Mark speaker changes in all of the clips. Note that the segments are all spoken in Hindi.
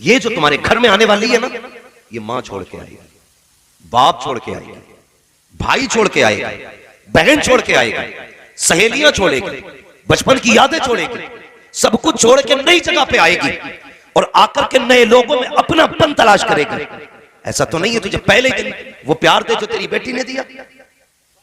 Speaker 1: ये जो तुम्हारे घर में आने वाली है ना, ये मां छोड़ के आएगी, बाप छोड़ के आएगी, भाई छोड़ के आएगा, बहन छोड़ के आएगा, सहेलियां छोड़ेगी, बचपन की यादें छोड़ेगी, सब कुछ छोड़ के नई जगह पे आएगी और आकर के नए लोगों में अपनापन तलाश करेगी। ऐसा तो नहीं है तुझे पहले दिन वो प्यार दे जो तेरी बेटी ने दिया।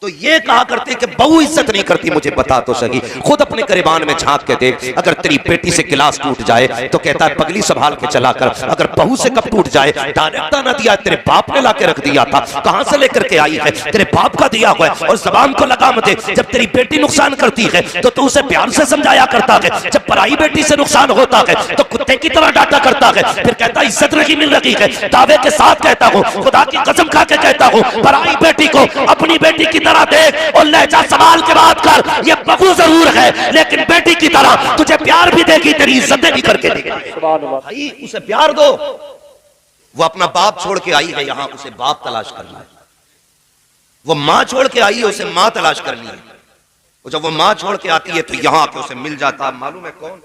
Speaker 1: तो ये कहा करते कि बहू इज्जत नहीं करती, मुझे बता तो सही, खुद अपने गिरबान में झांक के देख, अगर तेरी बेटी से गिलास टूट जाए तो कहता है पगली संभाल के चला कर, अगर बहू से कप टूट जाए, डायरेक्ट ना दिया तेरे बाप ने लाके रख दिया था, कहां से लेकर के आई है, तेरे बाप का दिया हुआ है, और जबान को लगाम दे, जब तेरी बेटी नुकसान करती है तो तू उसे प्यार से समझाया करता है, जब पराई बेटी से नुकसान होता है तो कुत्ते की तरह डांटा करता है, फिर कहता इज्जत नहीं मिल रही है, दावे के साथ कहता हूं, खुदा की कसम खा के कहता हूं, पराई बेटी को अपनी बेटी की देख और लहजा संभाल के बात कर। ये बहू जरूर है लेकिन बेटी की तरह तुझे प्यार भी देगी, तेरी इज्जतें भी करके देगी। भाई उसे प्यार दो। वो अपना बाप छोड़ के आई है यहां, उसे बाप तलाश करना है। वो मां छोड़ के आई है, उसे मां तलाश करनी है। और जब वो मां छोड़ के आती है तो यहां आके उसे मिल जाता, मालूम है कौन?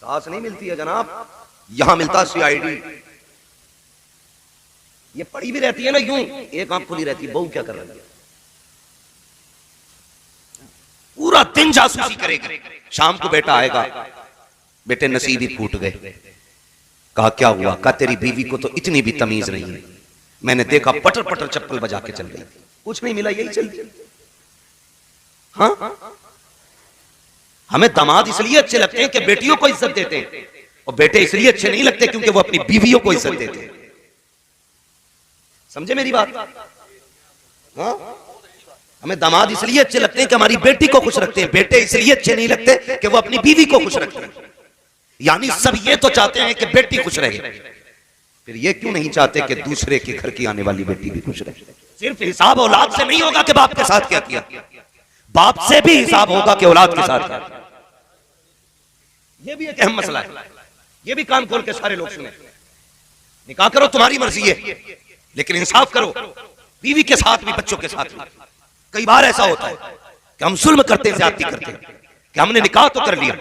Speaker 1: सास नहीं मिलती है जनाब, यहां मिलता CID। ये पड़ी भी रहती है ना यूं, एक आंख खुली रहती है, बहू क्या कर रही है, पूरा दिन जासूसी करेगी। शाम को बेटा आएगा, बेटे नसीब ही फूट गए। कहा क्या हुआ? कहा तेरी बीवी को तो इतनी भी तमीज नहीं है, मैंने देखा पटर पटर चप्पल बजा के चल गई, कुछ नहीं मिला, यही चल गई। हाँ, हमें दामाद इसलिए अच्छे लगते हैं कि बेटियों को इज्जत देते हैं, और बेटे इसलिए अच्छे नहीं लगते क्योंकि वो अपनी बीवियों को इज्जत देते हैं। समझे मेरी बात? हाँ, हमें दामाद इसलिए अच्छे लगते हैं कि हमारी बेटी को खुश रखते हैं, बेटे इसलिए अच्छे नहीं लगते कि वो अपनी बीवी को खुश रखते हैं। यानी सब ये तो चाहते हैं कि बेटी खुश रहे, फिर ये क्यों नहीं चाहते कि दूसरे के घर की आने वाली बेटी भी खुश रहे? सिर्फ हिसाब औलाद से नहीं होगा कि बाप के साथ क्या किया, बाप से भी हिसाब होगा कि औलाद के साथ क्या। ये भी एक अहम मसला है, ये भी कान खोल के सारे लोग सुने। निकाह करो तुम्हारी मर्जी है, लेकिन इंसाफ करो, बीवी के साथ भी बच्चों के साथ भी। कई बार ऐसा होता है कि हम जुल्म करते हैं, ज्यादती करते हैं, कि हमने निकाह तो कर लिया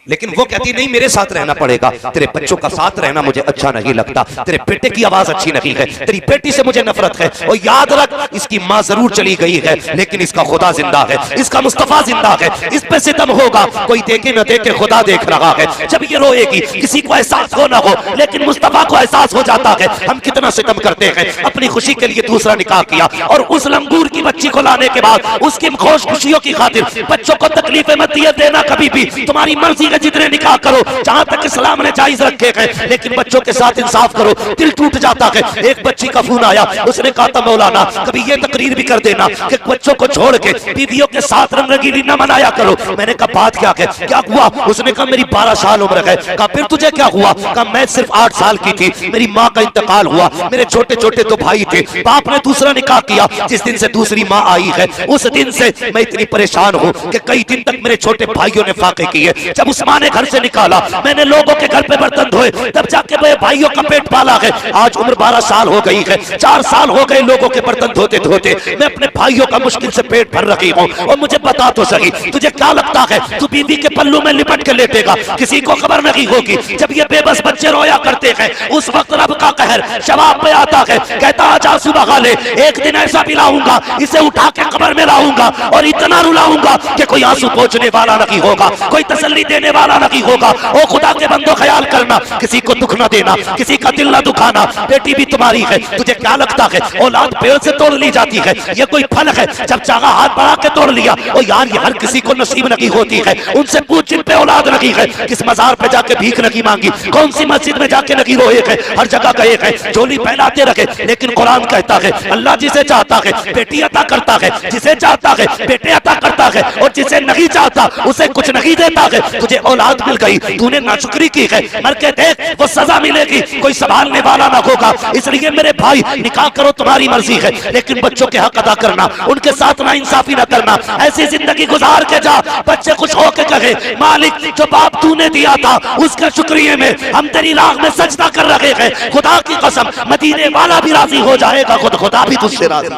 Speaker 1: लेकिन वो कहती नहीं मेरे साथ रहना पड़ेगा, तेरे बच्चों का साथ रहना मुझे अच्छा नहीं लगता, तेरे बेटे की आवाज अच्छी नहीं है, तेरी बेटी से मुझे नफरत है। और याद रख, इसकी माँ जरूर चली गई है लेकिन इसका खुदा जिंदा है, इसका मुस्तफा जिंदा है, इस पे सितम होगा, कोई देखे न देखे खुदा देख रहा है। जब ये रोएगी किसी को एहसास हो ना हो, लेकिन मुस्तफा को एहसास हो जाता है हम कितना सितम करते हैं। अपनी खुशी के लिए दूसरा निकाह किया और उस लंगूर की बच्ची को लाने के बाद उसकी खुश खुशियों की खातिर बच्चों को तकलीफें मत दिए देना कभी भी, तुम्हारी मर्जी जितने निकाह करो जहां तक इस्लाम ने जायज रखे हैं, लेकिन बच्चों के साथ इंसाफ करो। दिल टूट जाता है। एक बच्ची का फोन आया, उसने कहा था मौलाना कभी ये तकरीर भी कर देना कि बच्चों को छोड़ के बीवियों के साथ रंगीली न मनाया करो। मैंने कहा बात क्या है, क्या हुआ? उसने कहा मेरी 12 साल उम्र है। कहा फिर तुझे क्या हुआ? कहा मैं सिर्फ 8 साल की थी, मेरी माँ का इंतकाल हुआ, मेरे छोटे छोटे 2 भाई थे, बाप ने दूसरा निकाह किया, जिस दिन से दूसरी माँ आई है उस दिन से मैं इतनी परेशान हूँ कि कई दिन तक मेरे छोटे भाइयों ने फाके किए। जब उस माँ ने घर से निकाला, मैंने लोगों के घर पे बर्तन धोए, तब जाके मेरे भाइयों का पेट पाला है। आज उम्र 12 साल हो गई है, 4 साल हो गए लोगों के बर्तन धोते धोते, मैं अपने भाइयों का मुश्किल से पेट भर रही हूँ। और मुझे बता तो सही, तुझे क्या लगता है तू बीवी के पल्लू में लिपट के लेटेगा, किसी को खबर नहीं होगी? जब ये बेबस बच्चे रोया करते हैं उस वक्त रब का कहर शबाब पे आता है, कहता आजा सुबह खाले, एक दिन ऐसा भी लाऊंगा इसे उठा के कब्र में लाऊंगा और इतना रुलाऊंगा कि कोई आंसू पोंछने वाला नहीं होगा, कोई तसल्ली देने वाला नहीं होगा। ओ खुदा के बंदो ख्याल करना, किसी को दुख न देना, किसी का दिल न दुखाना। बेटी भी तुम्हारी है, तुझे क्या लगता है औलाद पेड़ से तोड़ ली जाती है? ये कोई फल है जब चाहा हाथ बढ़ा के तोड़ लिया? ओ यार ये हर किसी को नसीब नहीं होती है। उनसे पूछ जिन पे औलाद नहीं है, किस मजार पे जाके भीख नहीं मांगी, कौन सी मस्जिद में जाके नहीं रोए है, हर जगह गए है, झोली फैलाते रखे। लेकिन कुरान कहता है अल्लाह जिसे चाहता है बेटी अता करता है, जिसे चाहता है बेटे अता करता है, और जिसे नहीं चाहता उसे कुछ नहीं देता है। तुझे औलाद मिल गई, तूने नाशुक्री की है, मर के देख वो सजा मिलेगी, कोई संभालने वाला ना होगा। इसलिए मेरे भाई निकाह करो तुम्हारी मर्जी है, लेकिन बच्चों के हक अदा करना, उनके साथ ना इंसाफी ना करना। ऐसी जिंदगी गुजार के जा, बच्चे खुश होके कहे मालिक जो बाप तूने दिया था उसके शुक्रिया में हम तेरी राह में सजदा कर रहे हैं। खुदा की कसम मदीने वाला भी राजी हो जाएगा, खुदा भी तुझसे राजी।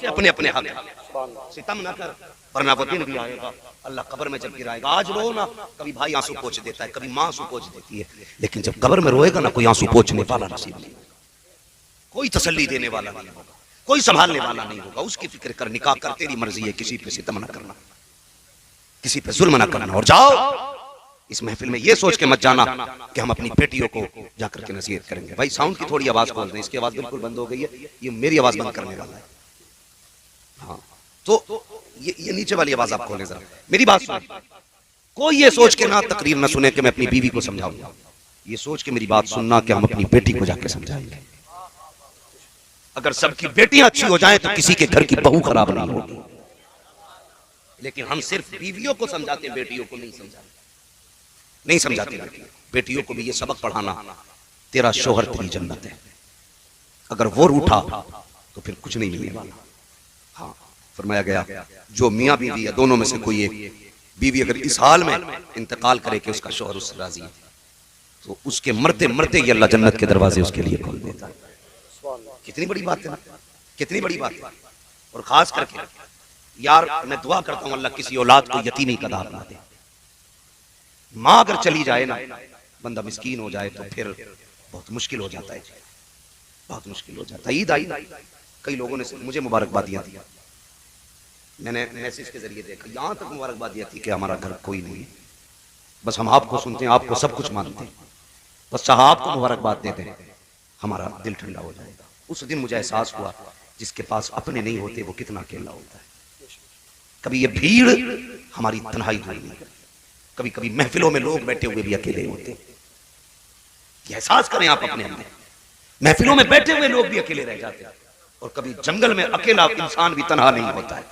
Speaker 1: अपने अपने हक सितम ना कर, वरना वो दिन भी आएगा अल्लाह कब्र में जब गिराएगा। आज रो ना, कभी भाई आंसू पोंछ देता है, कभी माँ आंसू पोंछ देती है, लेकिन जब कब्र में रोएगा ना कोई आंसू पोंछने वाला नसीब नहीं, कोई तसल्ली देने वाला नहीं होगा, कोई संभालने वाला नहीं होगा। उसकी फिक्र कर, निकाह कर, तेरी मर्जी है, किसी पे सितम न करना, किसी पे जुल्म न करना। और जाओ इस महफिल में ये सोच के मत जाना कि हम अपनी बेटियों को जाकर के नसीहत करेंगे। भाई साउंड की थोड़ी आवाज खोल दें, इसकी आवाज बिल्कुल बंद हो गई है, ये मेरी आवाज बंद करने वाला है। हाँ तो ये नीचे वाली आवाज आप खोलें जरा, मेरी बात सुन। कोई ये सोच के ना तकरीर न सुने कि मैं अपनी बीवी को समझाऊंगा, ये सोच के मेरी बात सुनना कि हम अपनी बेटी को जाके समझाएंगे। अगर सबकी बेटियां अच्छी हो जाएं तो किसी के घर की बहू खराब नहीं होगी, लेकिन हम सिर्फ बीवियों को समझाते हैं, बेटियों को नहीं समझाते, नहीं समझाते। बेटियों को भी ये सबक पढ़ाना, तेरा शोहर तेरी जन्नत है, अगर वो रूठा तो फिर कुछ नहीं मिलने वाला। हाँ फरमाया गया जो मियाँ बीवी है दोनों में से कोई एक बीवी अगर इस हाल में इंतकाल करे कि उसका शोहर उससे राजी है तो उसके मरते मरते ही अल्लाह जन्नत के दरवाजे उसके लिए खोल देता है। कितनी बड़ी बात है ना, कितनी बड़ी बात है। और खास करके यार मैं दुआ करता हूं अल्लाह किसी औलाद को यतीमी का दाग ना दे। माँ अगर चली जाए ना, बंदा मिस्कीन हो जाए तो फिर बहुत मुश्किल हो जाता है, बहुत मुश्किल हो जाता है। ईद आई, कई लोगों ने मुझे मुबारकबादियां दी, मैंने मैसेज के जरिए देखा, यहां तक मुबारकबादियां थी कि हमारा घर कोई नहीं है, बस हम आपको सुनते हैं, आपको सब कुछ मानते हैं, बस चाह आपको मुबारकबाद देते हैं, हमारा दिल ठंडा हो जाएगा। उस दिन मुझे एहसास हुआ जिसके पास अपने नहीं होते वो कितना अकेला होता है। कभी ये भीड़ हमारी तन्हाई दूर नहीं करती, कभी कभी महफिलों में लोग बैठे हुए भी अकेले होते हैं। ये एहसास करें आप अपने अंदर, महफिलों में बैठे हुए लोग भी अकेले रह जाते हैं, और कभी जंगल में अकेला इंसान भी तन्हा नहीं होता है,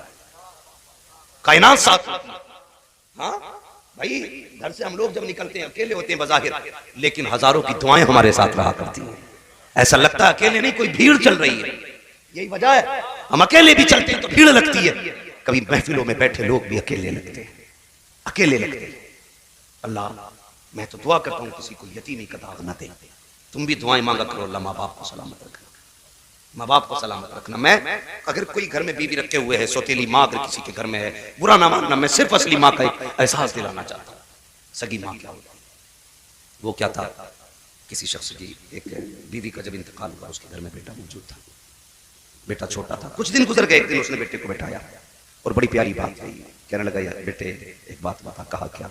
Speaker 1: कायनात साथ होती है। हाँ भाई घर से हम लोग जब निकलते हैं अकेले होते हैं बज़ाहिर, लेकिन हजारों की दुआएं हमारे साथ रहा करती हैं। ऐसा लगता है अकेले नहीं, कोई भीड़ चल रही है। यही वजह है हम अकेले भी चलते हैं तो भीड़ लगती है, कभी महफिलों में बैठे लोग भी अकेले लगते हैं, अकेले लगते हैं। अल्लाह मैं तो दुआ करता हूं किसी को यतीमी का दाग न दे। तुम भी दुआएं मांगा करो, अल्लाह माँ बाप को सलामत रखना, माँ बाप को सलामत रखना। मैं अगर कोई घर में बीवी रखे हुए है, सौतेली माँ अगर किसी के घर में है, बुरा ना मानना, मैं सिर्फ असली माँ का एक एहसास दिलाना चाहता हूँ। सगी माँ क्या होती, वो क्या था, किसी शख्स की एक बीवी का जब इंतकाल हुआ उसके घर में बेटा मौजूद था, बेटा छोटा था, कुछ दिन गुजर गए, एक दिन उसने बेटे को बैठाया और बड़ी प्यारी बात कही, कहने लगा यार बेटे एक बात बता। कहा क्या?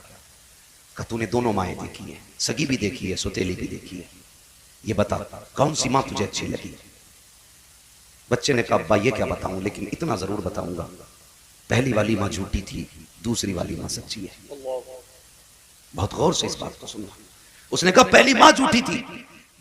Speaker 1: कहा तूने दोनों माएँ देखी है, सगी भी देखी है, सौतेली भी देखी है, ये बता कौन सी माँ तुझे अच्छी लगी? बच्चे ने कहा अब्बा ये क्या बताऊं, लेकिन इतना जरूर बताऊंगा, पहली वाली माँ झूठी थी, दूसरी वाली माँ सच्ची है। बहुत गौर से इस बात को सुनना। उसने कहा पहली माँ झूठी थी,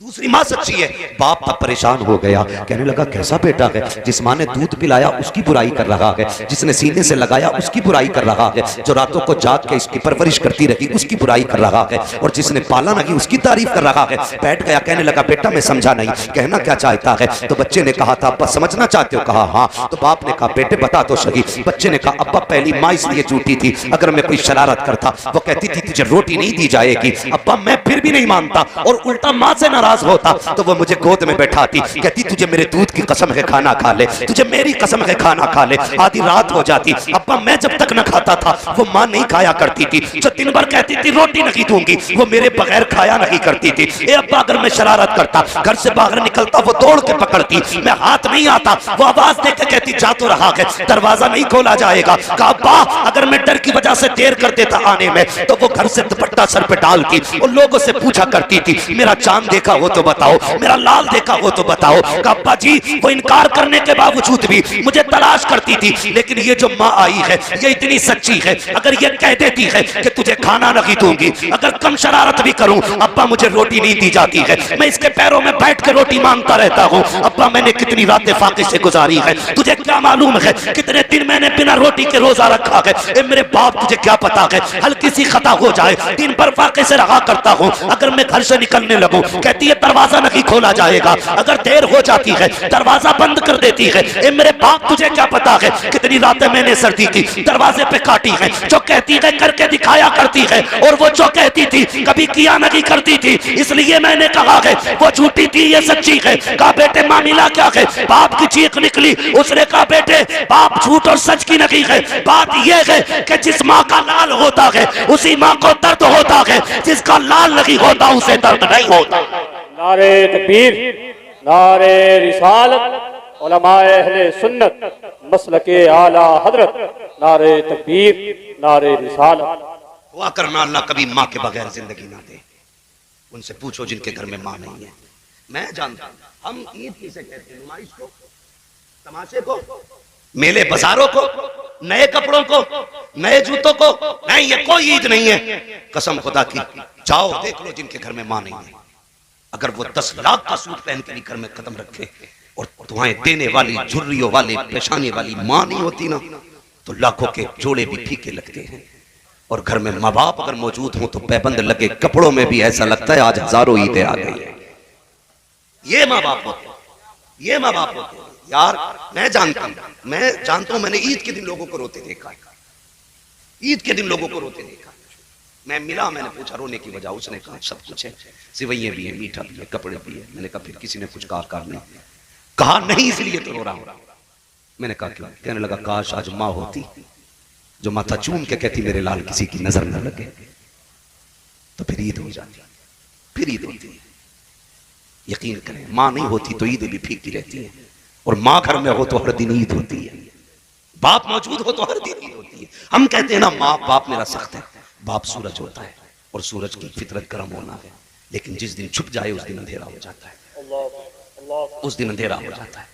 Speaker 1: दूसरी माँ सच्ची है। बाप तब परेशान हो गया, कहने लगा कैसा बेटा है, जिस माँ ने दूध पिलाया उसकी बुराई कर रहा है, जिसने सीने से लगाया उसकी बुराई कर रहा है, जो रातों को जाग के इसकी परवरिश करती रही उसकी बुराई कर रहा है, और जिसने पाला नहीं उसकी तारीफ कर रहा है। बैठ गया, कहने लगा बेटा मैं समझा नहीं, कहना क्या चाहता है? तो बच्चे ने कहा था अब्बा समझना चाहते हो? कहा हाँ। तो बाप ने कहा बेटे बता तो सही। बच्चे ने कहा अब्बा पहली माँ इसलिए झूठी थी, अगर मैं कोई शरारत करता वो कहती थी तुझे रोटी नहीं दी जाएगी, अब्बा मैं फिर भी नहीं मानता, और उल्टा माँ से नाराज होता तो वो मुझे गोद में बैठाती, कहती तुझे मेरे दूध की कसम है खाना खा ले, तुझे मेरी कसम है खाना खा ले। आधी रात हो जाती, अब्बा मैं जब तक न खाता था वो माँ नहीं खाया करती थी, जो दिन भर कहती थी रोटी नहीं दूंगी वो मेरे बगैर खाया नहीं करती थी। ए अब्बा अगर मैं शरारत करता, घर से बाहर निकलता वो दौड़ के पकड़ती, मैं हाथ नहीं आता, वो आवाज देके कहती जा तो रहा है, दरवाजा नहीं खोला जाएगा। कहा अब्बा अगर मैं डर की वजह से देर कर देता आने में तो वो घर से दुपट्टा सर पे डाल के और लोगों से पूछा करती थी मेरा चांद देखा हो तो बताओ, मेरा लाल देखा हो तो बताओ। अब्बा जी वो इनकार करने के बावजूद भी मुझे तलाश करती थी, लेकिन ये जो माँ आई है ये इतनी सच्ची है, अगर ये कह देती है कि तुझे खाना नहीं दूंगी, अगर कम शरारत भी करूं अब्बा मुझे रोटी नहीं दी जाती है, मैं इसके पैरों में बैठ के रोटी मांगता रहता हूँ। अब्बा मैंने कितनी रातें फाके से गुजारी है, तुझे क्या मालूम है कितने दिन मैंने बिना रोटी के रोजा रखा है। ए मेरे बाप तुझे क्या पता है, हल्की सी खता हो जाए दिन भर फाके से रहा करता हूँ, अगर मैं घर से निकलने लगूं कहती कहती है दरवाजा नहीं खोला जाएगा, अगर देर हो जाती है दरवाजा बंद कर देती है। ए मेरे बाप तुझे क्या पता है कितनी रातें मैंने सर्दी की दरवाजे पे काटी है। जो कहती है करके दिखाया करती है, और वो जो कहती थी कभी किया नहीं करती थी, इसलिए मैंने कहा है वो झूठी थी ये सच्ची है। कहा बेटे मामला क्या है, बाप की चीख निकली। उसने कहा बेटे बाप झूठ और सच की नहीं है, बात यह है कि जिस माँ का लाल होता है उसी माँ को दर्द होता है, जिसका लाल नहीं होता उसे दर्द नहीं होता।
Speaker 2: नारे तकबीर, नारे रिसालत, उलमाए अहले सुन्नत, मसलके आला हजरत, नारे तकबीर, नारे रिसालत।
Speaker 1: दुआ करना अल्लाह कभी माँ के बगैर जिंदगी ना दे। उनसे पूछो जिनके घर में माँ नहीं है। मैं जानता हूं हम ईद किसे कहते हैं, नुमाइश को, तमाशे को, मेले बाजारों को, नए कपड़ों को, नए जूतों को? नहीं, ये कोई ईद नहीं है। कसम खुदा की, जाओ देख लो जिनके घर में माँ नहीं है। अगर वो 10 लाख का सूट पहन के भी घर में कदम रखे और दुआएं देने वाली, झुर्रियों वाली, पेशानी वाली माँ नहीं होती ना, तो लाखों के जोड़े भी फीके लगते हैं। और घर में माँ बाप अगर मौजूद हो तो पैबंद लगे कपड़ों में भी ऐसा लगता है आज हजारों ईदें आ गई है। ये माँ बाप होते, ये माँ बाप होते यार। मैं जानता हूं, मैंने ईद के दिन लोगों को रोते देखा, ईद के दिन लोगों को रोते देखा। मैं मिला, मैंने पूछा रोने की वजह, उसने कहा सब कुछ है, सिवैये भी है, मीठा भी है, कपड़े भी है। मैंने कहा फिर किसी ने कुछ कहा नहीं? कहा नहीं इसलिए तो रो रहा हूं। मैंने कहा क्यों? कहने लगा काश आज माँ होती जो माथा चूम के कहती मेरे लाल किसी की नजर न लगे, तो फिर ईद हो जाती, फिर ईद होती है। यकीन करें माँ नहीं होती तो ईद भी फीकी रहती है, और माँ घर में हो तो हर दिन ईद होती है, बाप मौजूद हो तो हर दिन ईद होती है। हम कहते हैं ना माँ बाप मेरा सख्त है, बाप सूरज होता है और सूरज की फितरत गर्म होना है, लेकिन जिस दिन छुप जाए उस दिन अंधेरा हो जाता है, उस दिन अंधेरा हो जाता है।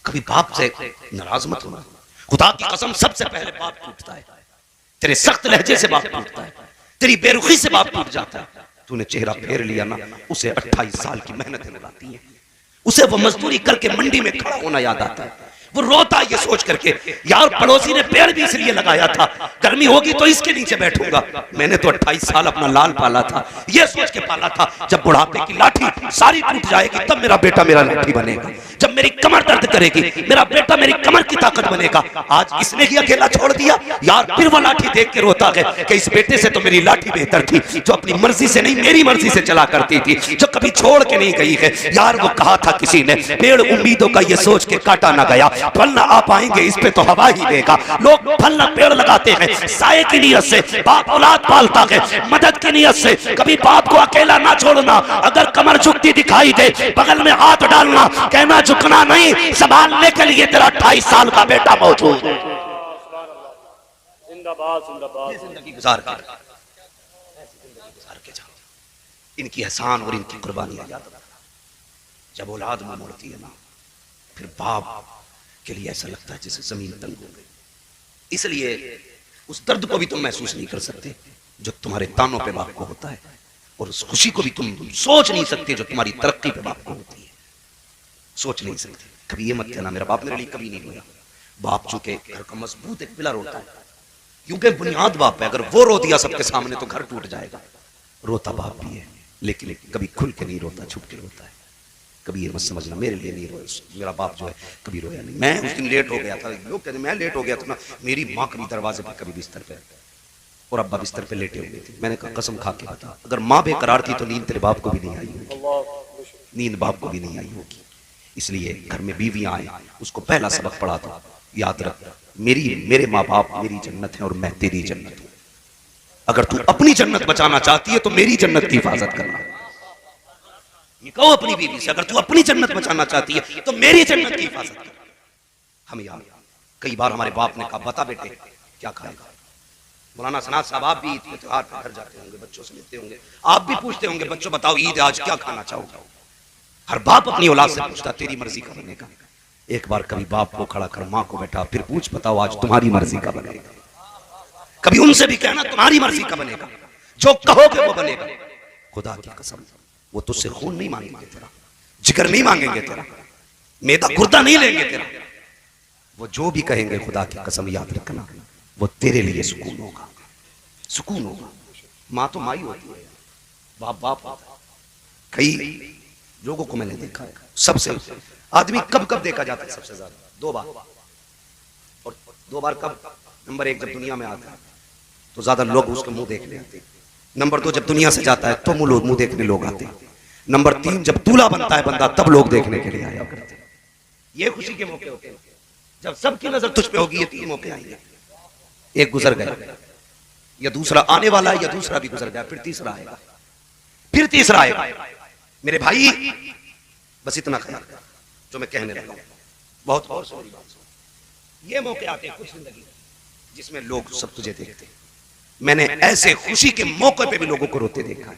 Speaker 1: कभी बाप से नाराज मत होना, खुदा की कसम सबसे पहले बाप टूटता है। तेरे सख्त लहजे से बाप टूटता है, तेरी बेरुखी से बाप टूट जाता है। तूने चेहरा फेर लिया ना, उसे 28 साल की मेहनत लगाती है, उसे वो मजदूरी करके मंडी में खड़ा होना याद आता है। वो रोता ये सोच करके यार पड़ोसी ने पेड़ भी इसलिए लगाया था, गर्मी होगी तो इसके नीचे बैठूंगा। मैंने तो 28 साल अपना लाल पाला था, ये सोच के पाला था जब बुढ़ापे की लाठी सारी टूट जाएगी तब मेरा बेटा मेरा लाठी बनेगा, जब मेरी कमर दर्द करेगी मेरा बेटा मेरी कमर की ताकत बनेगा। आज इसने ही अकेला छोड़ दिया यार, फिर वो लाठी देख के रोता है कि इस बेटे से तो मेरी लाठी बेहतर थी, जो अपनी मर्जी से नहीं मेरी मर्जी से चला करती थी, जो कभी छोड़ के नहीं गई है। यार वो कहा था किसी ने, पेड़ उम्मीदों का ये सोच के काटा ना गया, फल ना आ पाएंगे इस पे तो हवा ही देगा। लोग फल ना पेड़ लगाते हैं साये की नीयत से, बाप औलाद पालता है मदद की नीयत से। कभी बाप को अकेला ना छोड़ना, अगर कमर झुकती दिखाई दे बगल में हाथ डालना, कहना झुकना नहीं, संभालने के लिए तेरा 28 साल का बेटा मौजूद है।
Speaker 2: जिंदाबाद, जिंदाबाद।
Speaker 1: जिंदगी गुजार के जाओ, इनकी एहसान और इनकी कुर्बानियां याद रखना। जब औलाद में मुड़ती है ना, फिर बाप के लिए ऐसा लगता है जैसे जमीन तंग हो गई। इसलिए उस दर्द को भी तुम महसूस नहीं कर सकते जो तुम्हारे तानों पे बाप को होता है, और उस खुशी को भी तुम सोच नहीं सकते जो तुम्हारी तरक्की पे बाप को होती है, सोच नहीं सकते। कभी ये मत कहना मेरा बाप मेरे लिए कभी नहीं रोया। बाप चूंकि घर का मजबूत एक पिलर होता है, क्योंकि बुनियाद बाप है, अगर वो रो दिया सबके सामने तो घर टूट जाएगा। रोता बाप भी है, लेकिन कभी खुल के नहीं रोता, छुप के रोता है। कभी ये मत समझना मेरे लिए नहीं रोया, मेरा बाप जो है कभी रोया नहीं। मैं उस दिन लेट हो गया था, लोग कहते मैं लेट हो गया था ना, मेरी माँ कभी दरवाजे पे कभी बिस्तर पे और अब्बा बिस्तर पे लेटे हुए थे। मैंने कहा कसम खा के बता, अगर माँ बेकरार थी तो नींद तेरे बाप को भी नहीं आई होगी, नींद बाप को भी नहीं आई होगी। इसलिए घर में बीवियां आए उसको पहला सबक पढ़ा था, याद रख मेरे माँ बाप मेरी जन्नत है और मैं तेरी जन्नत हूं। अगर तू अपनी जन्नत बचाना चाहती है तो मेरी जन्नत की हिफाजत करना। ये कहो अपनी बीवी से, अगर तू अपनी जन्नत बचाना चाहती है तो मेरी जन्नत की हिफाजत कर। हम यार कई बार हमारे बाप ने कहा बता बेटे क्या खाएगा। मौलाना सनात साहब आप भी ईद के त्योहार पर घर जाते होंगे, बच्चों से मिलते होंगे, आप भी पूछते होंगे बच्चों बताओ ईद आज क्या खाना चाहोगे। हर बाप अपनी औलाद से पूछता तेरी मर्जी का बनेगा। एक बार कभी बाप को खड़ा कर माँ को बैठा, फिर पूछ बताओ आज तुम्हारी मर्जी का बनेगा। कभी उनसे भी कहना तुम्हारी मर्जी का बनेगा, जो कहोगे वो बनेगा। खुदा की कसम वो तुझसे खून नहीं मांगेंगे तेरा, जिगर नहीं मांगेंगे तेरा, मैदा गुर्दा नहीं लेंगे तेरा। वो जो भी कहेंगे खुदा की कसम याद रखना वो तेरे लिए सुकून होगा, सुकून होगा। माँ तो माई होती है, बाप बाप होता है। कई लोगों को मैंने देखा है, सबसे आदमी कब कब देखा जाता है सबसे ज्यादा? 2 बार। और 2 बार कब? नंबर 1 जब दुनिया में आता है तो ज्यादा लोग उसके मुंह देखने आते हैं। नंबर 2 जब दुनिया से जाता है तो मुंह देखने लोग आते हैं। नंबर 3 जब दूल्हा बनता है बंदा तब लोग देखने के लिए आया करते हैं। ये खुशी के मौके होते हैं जब सबकी नजर तुझ पे होगी। ये 3 मौके आएंगे, एक गुजर गया, या दूसरा आने वाला है, या दूसरा भी गुजर गया, फिर तीसरा आएगा, फिर तीसरा आएगा। मेरे भाई बस इतना ख्याल कर जो मैं कहने लगा हूं, बहुत गौर से मेरी बात सुन। ये मौके आते हैं कुछ जिंदगी जिसमें लोग सब तुझे देखते हैं। मैंने ऐसे खुशी के मौके पे भी लोगों को रोते देखा है।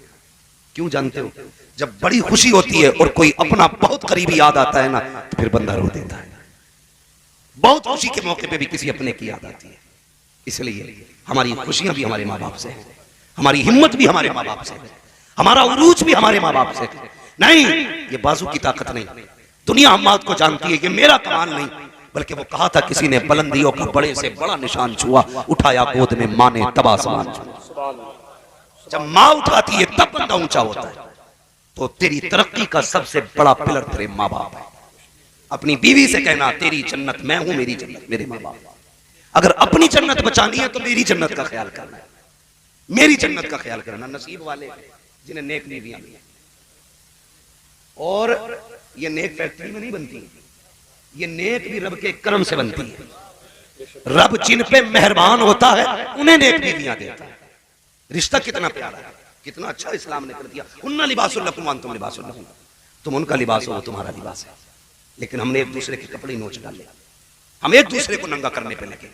Speaker 1: क्यों जानते हो? जब बड़ी खुशी होती है और कोई अपना बहुत करीबी याद आता है ना, तो फिर बंदा रो देता है। बहुत खुशी के मौके पे भी किसी अपने की याद आती है। इसलिए हमारी खुशियां भी हमारे माँ बाप से है, हमारी हिम्मत भी हमारे माँ बाप से है, हमारा उरूज भी हमारे माँ बाप से है। नहीं, ये बाजू की ताकत नहीं, दुनिया हम बात को जानती है, ये मेरा कमाल नहीं, बल्कि वो कहा था किसी ने बुलंदियों का बड़े से बड़ा निशान छुआ, उठाया गोद में माँ ने तब आसमान छुआ। जब माँ उठाती है तब बंदा ऊंचा होता है। तो तेरी तरक्की का सबसे बड़ा पिलर तेरे माँ बाप है। अपनी बीवी से कहना तेरी जन्नत मैं हूं, मेरी जन्नत मेरे माँ बाप। अगर अपनी जन्नत बचानी है तो मेरी जन्नत का ख्याल करना है, मेरी जन्नत का ख्याल करना। नसीब वाले जिन्हें नेक बीवियां मिली। और ये नेक फैक्ट्री में नहीं बनती, ये नेक भी रब के करम से बनती है। रब जिन पे मेहरबान होता है उन्हें नेक बीवियां देता है। रिश्ता कितना प्यारा है, कितना अच्छा इस्लाम ने कर दिया। उन्ना लिबासुल लकुम व अंतुम लिबासुल लहुम, तुम उनका लिबास हो वो तुम्हारा लिबास है। लेकिन हमने एक दूसरे के कपड़े नोच डाले, हम एक दूसरे को नंगा करने पे लगे।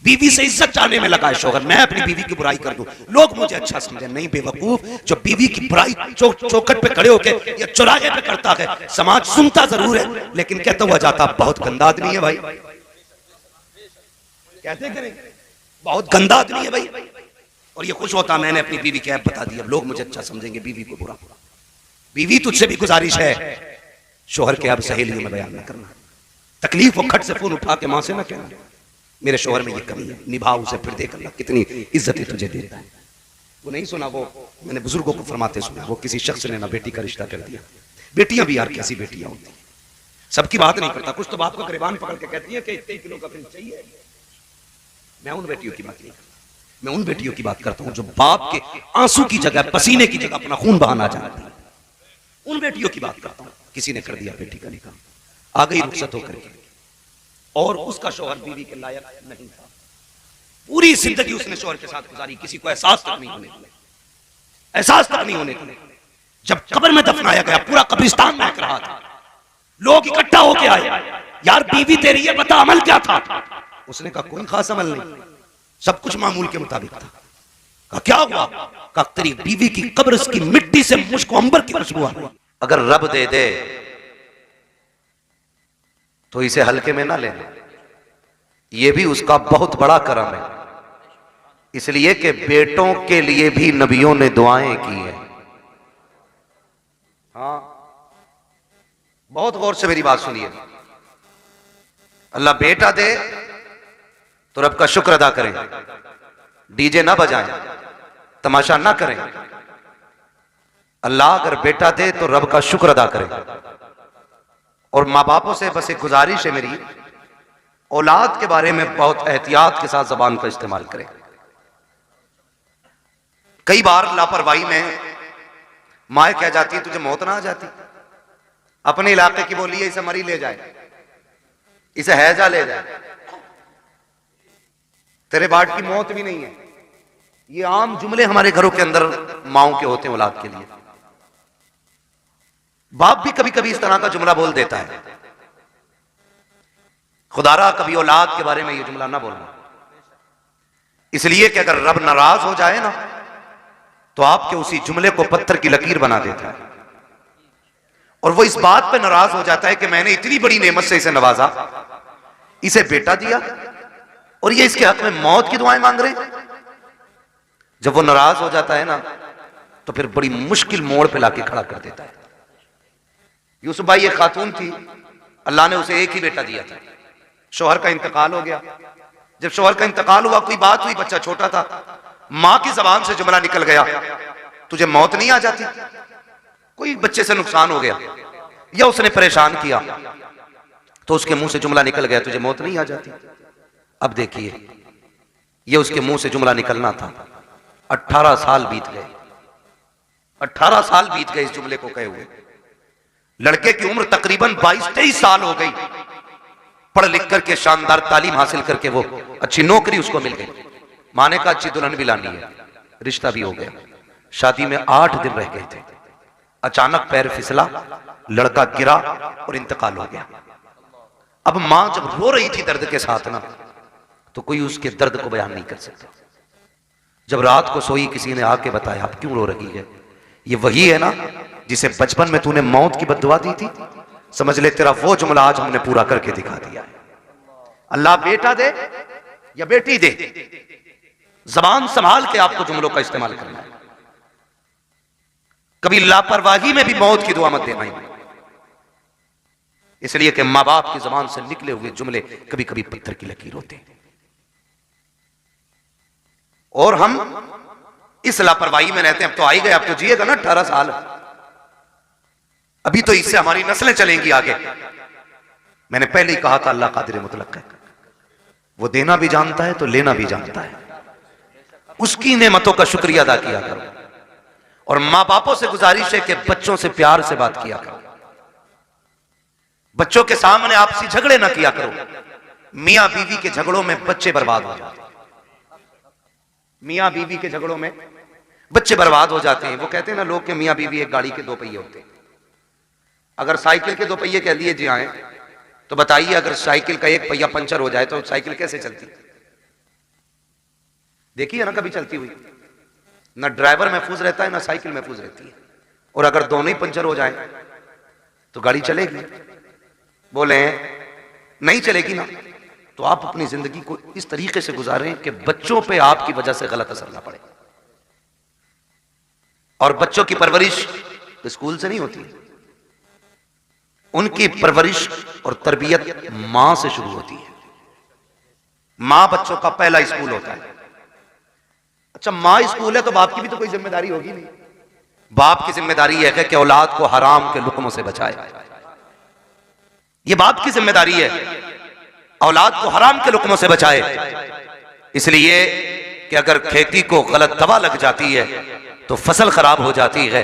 Speaker 1: बीवी से इज्जत चाहने में लगा है शौहर, मैं अपनी बीवी की बुराई कर दूं, लोग मुझे अच्छा समझे। नहीं बेवकूफ, जो बीवी की बुराई चौखट पे खड़े होके या चौराहे पे करता है, समाज सुनता जरूर है लेकिन कहता हुआ जाता बहुत गंदा आदमी है भाई। कहते करें बहुत गंदा आदमी है भाई। और ये खुश होता मैंने अपनी बीवी की ऐप बता दी, अब लोग मुझे अच्छा समझेंगे, बीवी को बुरा। बीवी तुझसे भी गुजारिश है शौहर के अब सहेलियों में बयान न करना। तकलीफ वो खट से फोन उठा के मां से ना कहना मेरे शौहर में ये कमी है, निभा उसे, फिर देख अल्लाह कितनी इज्जत तुझे देता है। वो नहीं सुना, वो मैंने बुजुर्गों को फरमाते सुना, वो किसी शख्स ने ना बेटी का रिश्ता कर दिया। बेटियां भी यार कैसी बेटियां होती हैं, सबकी बात नहीं करता। कुछ तो बाप का गिरबान पकड़ के कहती है कि इतने किलो का फिर चाहिए। मैं उन बेटियों की बात नहीं करता, मैं उन बेटियों की बात करता हूं जो बाप के आंसू की जगह, पसीने की जगह अपना खून बहाना चाहती है। उन बेटियों की बात करता हूं। किसी ने कर दिया बेटी का निकाह, आ गई रुखसत होकर के, और उसका शौहर बीवी के लायक नहीं था। पूरी जिंदगी उसने शौहर के साथ गुजारी, किसी को एहसास तक नहीं होने दिया, एहसास तक नहीं होने दिया। जब कब्र में दफनाया गया पूरा कब्रिस्तान महक रहा था, लोग इकट्ठा होके आए, यार बीवी तेरी ये बता अमल क्या था? उसने कहा कोई खास अमल नहीं, सब कुछ मामूल के मुताबिक था। कहा क्या हुआ? कहा तेरी बीवी की कब्र की मिट्टी से मुझको अंबर की खुशबू आ रही। अगर रब दे दे तो इसे हल्के में ना लेना, यह भी उसका बहुत बड़ा करम है। इसलिए कि बेटों के लिए भी नबियों ने दुआएं की है। हाँ, बहुत गौर से मेरी बात सुनिए। अल्लाह बेटा दे तो रब का शुक्र अदा करें, डीजे ना बजाएं, तमाशा ना करें। अल्लाह अगर बेटा दे तो रब का शुक्र अदा करें। और माँ बापों से बस एक गुजारिश है मेरी, औलाद के बारे में बहुत एहतियात के साथ जबान का इस्तेमाल करें। कई बार लापरवाही में माए कह जाती है तुझे मौत ना आ जाती, अपने इलाके की बोली है इसे मरी ले जाए, इसे हैजा ले जाए, तेरे बाट की मौत भी नहीं है। ये आम जुमले हमारे घरों के अंदर माओ के होते हैं औलाद के लिए। बाप भी कभी कभी इस तरह का जुमला बोल देता है। खुदारा कभी औलाद के बारे में ये जुमला ना बोलना, इसलिए कि अगर रब नाराज हो जाए ना तो आपके उसी जुमले को पत्थर की लकीर बना देता है। और वो इस बात पे नाराज हो जाता है कि मैंने इतनी बड़ी नेमत से इसे नवाजा, इसे बेटा दिया और ये इसके हक में मौत की दुआएं मांग रहे। जब वो नाराज हो जाता है ना तो फिर बड़ी मुश्किल मोड़ पे लाके खड़ा कर देता है। यूसुफ भाई एक खातून थी, अल्लाह ने उसे एक ही बेटा दिया था, शौहर का इंतकाल हो गया। जब शौहर का इंतकाल हुआ, कोई बात हुई, बच्चा छोटा था, मां की जबान से जुमला निकल गया तुझे मौत नहीं आ जाती? कोई बच्चे से नुकसान हो गया या उसने परेशान किया तो उसके मुंह से जुमला निकल गया, तुझे मौत नहीं आ जाती? अब देखिए, ये उसके मुंह से जुमला निकलना था। 18 साल बीत गए, 18 साल बीत गए इस जुमले को कहे हुए। लड़के की उम्र तकरीबन 22-23 साल हो गई। पढ़ लिख करके शानदार तालीम हासिल करके वो अच्छी नौकरी उसको मिल गई। माने का अच्छी दुल्हन भी लानी है, रिश्ता भी हो गया। शादी में 8 दिन रह गए थे, अचानक पैर फिसला, लड़का गिरा और इंतकाल हो गया। अब मां जब रो रही थी दर्द के साथ ना, तो कोई उसके दर्द को बयान नहीं कर सकता। जब रात को सोई, किसी ने आके बताया अब क्यों रो रही है? ये वही है ना जिसे बचपन में तूने मौत की बद्दुआ दी थी, समझ ले तेरा वो जुमला आज हमने पूरा करके दिखा दिया है। अल्लाह बेटा दे या बेटी दे, जबान संभाल के आपको जुमलों का इस्तेमाल करना है। कभी लापरवाही में भी मौत की दुआ मत देना, इसलिए कि मां बाप की जबान से निकले हुए जुमले कभी कभी पत्थर की लकीर होते हैं। और हम इस लापरवाही में रहते हैं। अब तो आई गए, अब तो जिएगा ना 18 साल, अभी तो इससे हमारी नस्लें चलेंगी आगे। मैंने पहले ही कहा था अल्लाह कादिर मुतलक है, वो देना भी जानता है तो लेना भी जानता है। उसकी नेमतों का शुक्रिया अदा किया करो। और मां बापों से गुजारिश है कि बच्चों से प्यार से बात किया करो, बच्चों के सामने आपसी झगड़े ना किया करो। मियां बीवी के झगड़ों में बच्चे बर्बाद हो जाते हैं, मियां बीवी के झगड़ों में बच्चे बर्बाद हो जाते हैं। वो कहते हैं ना लोग के मियां बीवी एक गाड़ी के 2 पहिए होते हैं। अगर साइकिल के 2 पहिए कह लिए जी आए, तो बताइए अगर साइकिल का एक पहिया पंचर हो जाए तो साइकिल कैसे चलती? देखिए ना कभी चलती हुई, ना ड्राइवर महफूज रहता है ना साइकिल महफूज रहती है। और अगर दोनों ही पंचर हो जाए तो गाड़ी चलेगी? बोले नहीं चलेगी ना। तो आप अपनी जिंदगी को इस तरीके से गुजारें कि बच्चों पे आपकी वजह से गलत असर ना पड़े। और बच्चों की परवरिश स्कूल से नहीं होती, उनकी परवरिश और तरबियत मां से शुरू होती है। मां बच्चों का पहला स्कूल होता है। अच्छा, मां स्कूल है तो बाप की भी तो कोई जिम्मेदारी होगी नहीं। बाप की जिम्मेदारी है कि औलाद को हराम के लुक्मों से बचाए। यह बाप की जिम्मेदारी है, औलाद को हराम के लुक्मों से बचाए। इसलिए कि अगर खेती को गलत दवा लग जाती है तो फसल खराब हो जाती है,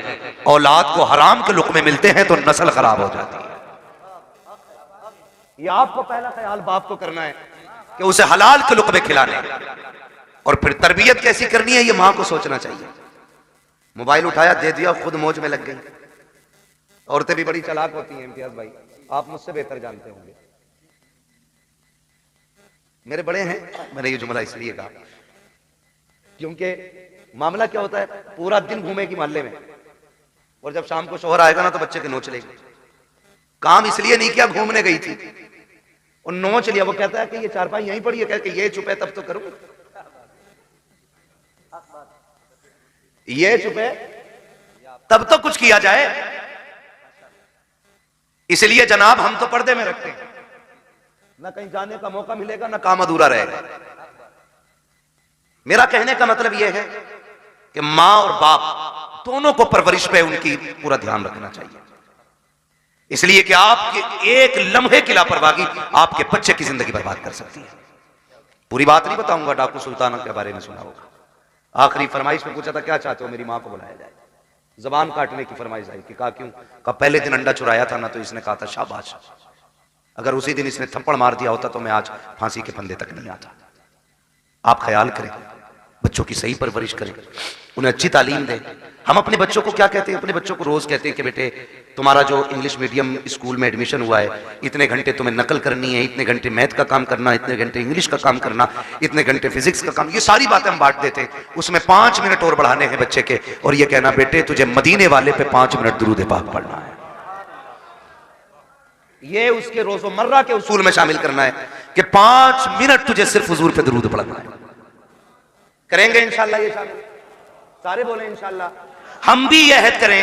Speaker 1: औलाद को हराम के लुक्मे मिलते हैं तो नस्ल खराब हो जाती है। ये आपको पहला ख्याल बाप को करना है कि उसे हलाल के लुक्मे खिलाने, और फिर तरबियत कैसी करनी है ये मां को सोचना चाहिए। मोबाइल उठाया दे दिया, खुद मौज में लग गई। औरतें भी बड़ी चालाक होती हैं इम्तियाज भाई, आप मुझसे बेहतर जानते होंगे। मेरे बड़े हैं, मैंने ये जुमला इसलिए कहा क्योंकि मामला क्या होता है, पूरा दिन घूमेगी मोहल्ले में और जब शाम को शोहर आएगा ना तो बच्चे के नोच लेगी। काम इसलिए नहीं किया, घूमने गई थी और नोच लिया। वो कहता है कि ये चारपाई यहीं पड़ी है, कहकर ये चुप है तब तो करूं, ये चुप है तब तो कुछ किया जाए। इसलिए जनाब हम तो पर्दे में रखते हैं, ना कहीं जाने का मौका मिलेगा ना काम अधूरा रहेगा। मेरा कहने का मतलब यह है कि मां और बाप दोनों को परवरिश पे उनकी पूरा ध्यान रखना चाहिए। इसलिए कि आपके एक लम्हे की लापरवाही आपके बच्चे की जिंदगी बर्बाद कर सकती है। पूरी बात नहीं बताऊंगा, डाकू सुल्ताना के बारे में सुना होगा। आखिरी फरमाइश में पूछा था क्या चाहते हो, मेरी मां को बुलाया जाए। जबान काटने की फरमाइश आई कि कहा क्यों? कहा पहले दिन अंडा चुराया था ना तो इसने कहा था शाबाश, अगर उसी दिन इसने थप्पड़ मार दिया होता तो मैं आज फांसी के फंदे तक नहीं आता। आप ख्याल करें, बच्चों की सही परवरिश करें, उन्हें अच्छी तालीम दें। हम अपने बच्चों को क्या कहते हैं? अपने बच्चों को रोज कहते हैं कि बेटे तुम्हारा जो इंग्लिश मीडियम स्कूल में एडमिशन हुआ है, इतने घंटे तुम्हें नकल करनी है, इतने घंटे मैथ का काम करना, इतने घंटे इंग्लिश का काम करना, इतने घंटे फिजिक्स का काम। ये सारी बातें हम बांट देते हैं। उसमें 5 मिनट और बढ़ाने हैं बच्चे के, और ये कहना बेटे तुझे मदीने वाले पे 5 मिनट दुरूद पाक पढ़ना है। ये उसके रोजमर्रा के उसूल में शामिल करना है कि 5 मिनट तुझे सिर्फ हुजूर पे दुरूद पढ़ना है। करेंगे इंशाल्लाह ये शामिल, सारे बोले इंशाल्लाह। हम भी यह अहद करें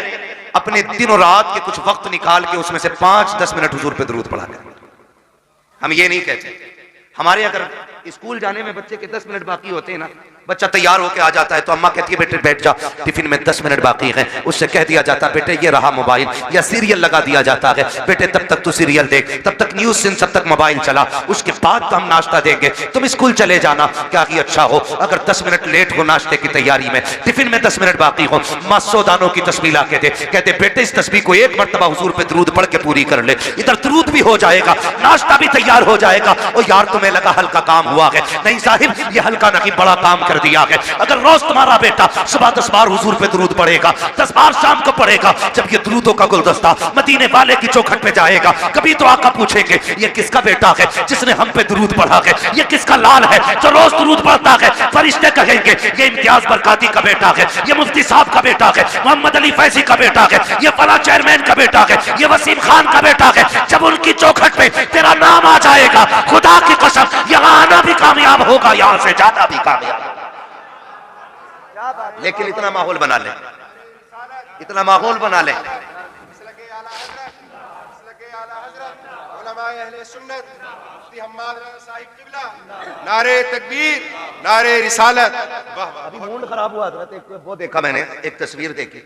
Speaker 1: अपने दिन और रात के कुछ वक्त निकाल के उसमें से 5-10 मिनट हुजूर पे दुरूद पढ़ा करें। हम ये नहीं कहते, हमारे अगर स्कूल जाने में बच्चे के 10 मिनट बाकी होते हैं ना बच्चा तैयार होकर आ जाता है तो अम्मा कहती है बेटे बैठ जा, टिफिन में 10 मिनट बाकी हैं। उससे कह दिया जाता है बेटे ये रहा मोबाइल, या सीरियल लगा दिया जाता है, बेटे तब तक तू सीरियल देख, तब तक न्यूज सुन, तब तक मोबाइल चला, उसके बाद तो हम नाश्ता देंगे, तुम स्कूल चले जाना। क्या कि अच्छा हो अगर 10 मिनट लेट हो नाश्ते की तैयारी में, टिफिन में 10 मिनट बाकी हो, माँ 100 दानों की तस्बीह ला के दे, कहते बेटे इस तस्बीह को एक मरतबा हुजूर पे दरूद पढ़ के पूरी कर ले, इधर दरूद भी हो जाएगा, नाश्ता भी तैयार हो जाएगा। और यार तुम्हें लगा हल्का काम हुआ है, नहीं साहिब ये हल्का नहीं बड़ा काम कर दिया है। अगर रोज तुम्हारा बेटा सुबह 10 बार हुजूर पे दरूद पढ़ेगा, 10 बार शाम को पढ़ेगा, जब ये दरूदों का गुलदस्ता मदीने वाले की चौखट पे जाएगा, कभी तो आका पूछेंगे ये किसका बेटा है जिसने हम पे दरूद पढ़ा है, ये किसका लाल है जो रोज दरूद पढ़ता है। फरिश्ते कहेंगे ये इम्तियाज बरकाती का बेटा है, ये मुफ्ती साहब का बेटा है, मोहम्मद अली फैजी का बेटा है, ये फला चेयरमैन का बेटा है, ये वसीम खान का बेटा है। जब उनकी चौखट पे तेरा नाम आ जाएगा, खुदा की कसम यहां आना भी कामयाब होगा, यहां से ज्यादा भी कामयाब। लेकिन इतना माहौल बना ले, इतना माहौल बना ले।
Speaker 3: नारे तकबीर, नारे रिसालत।
Speaker 1: अभी मूड खराब हुआ था, वो देखा मैंने, एक तस्वीर देखी,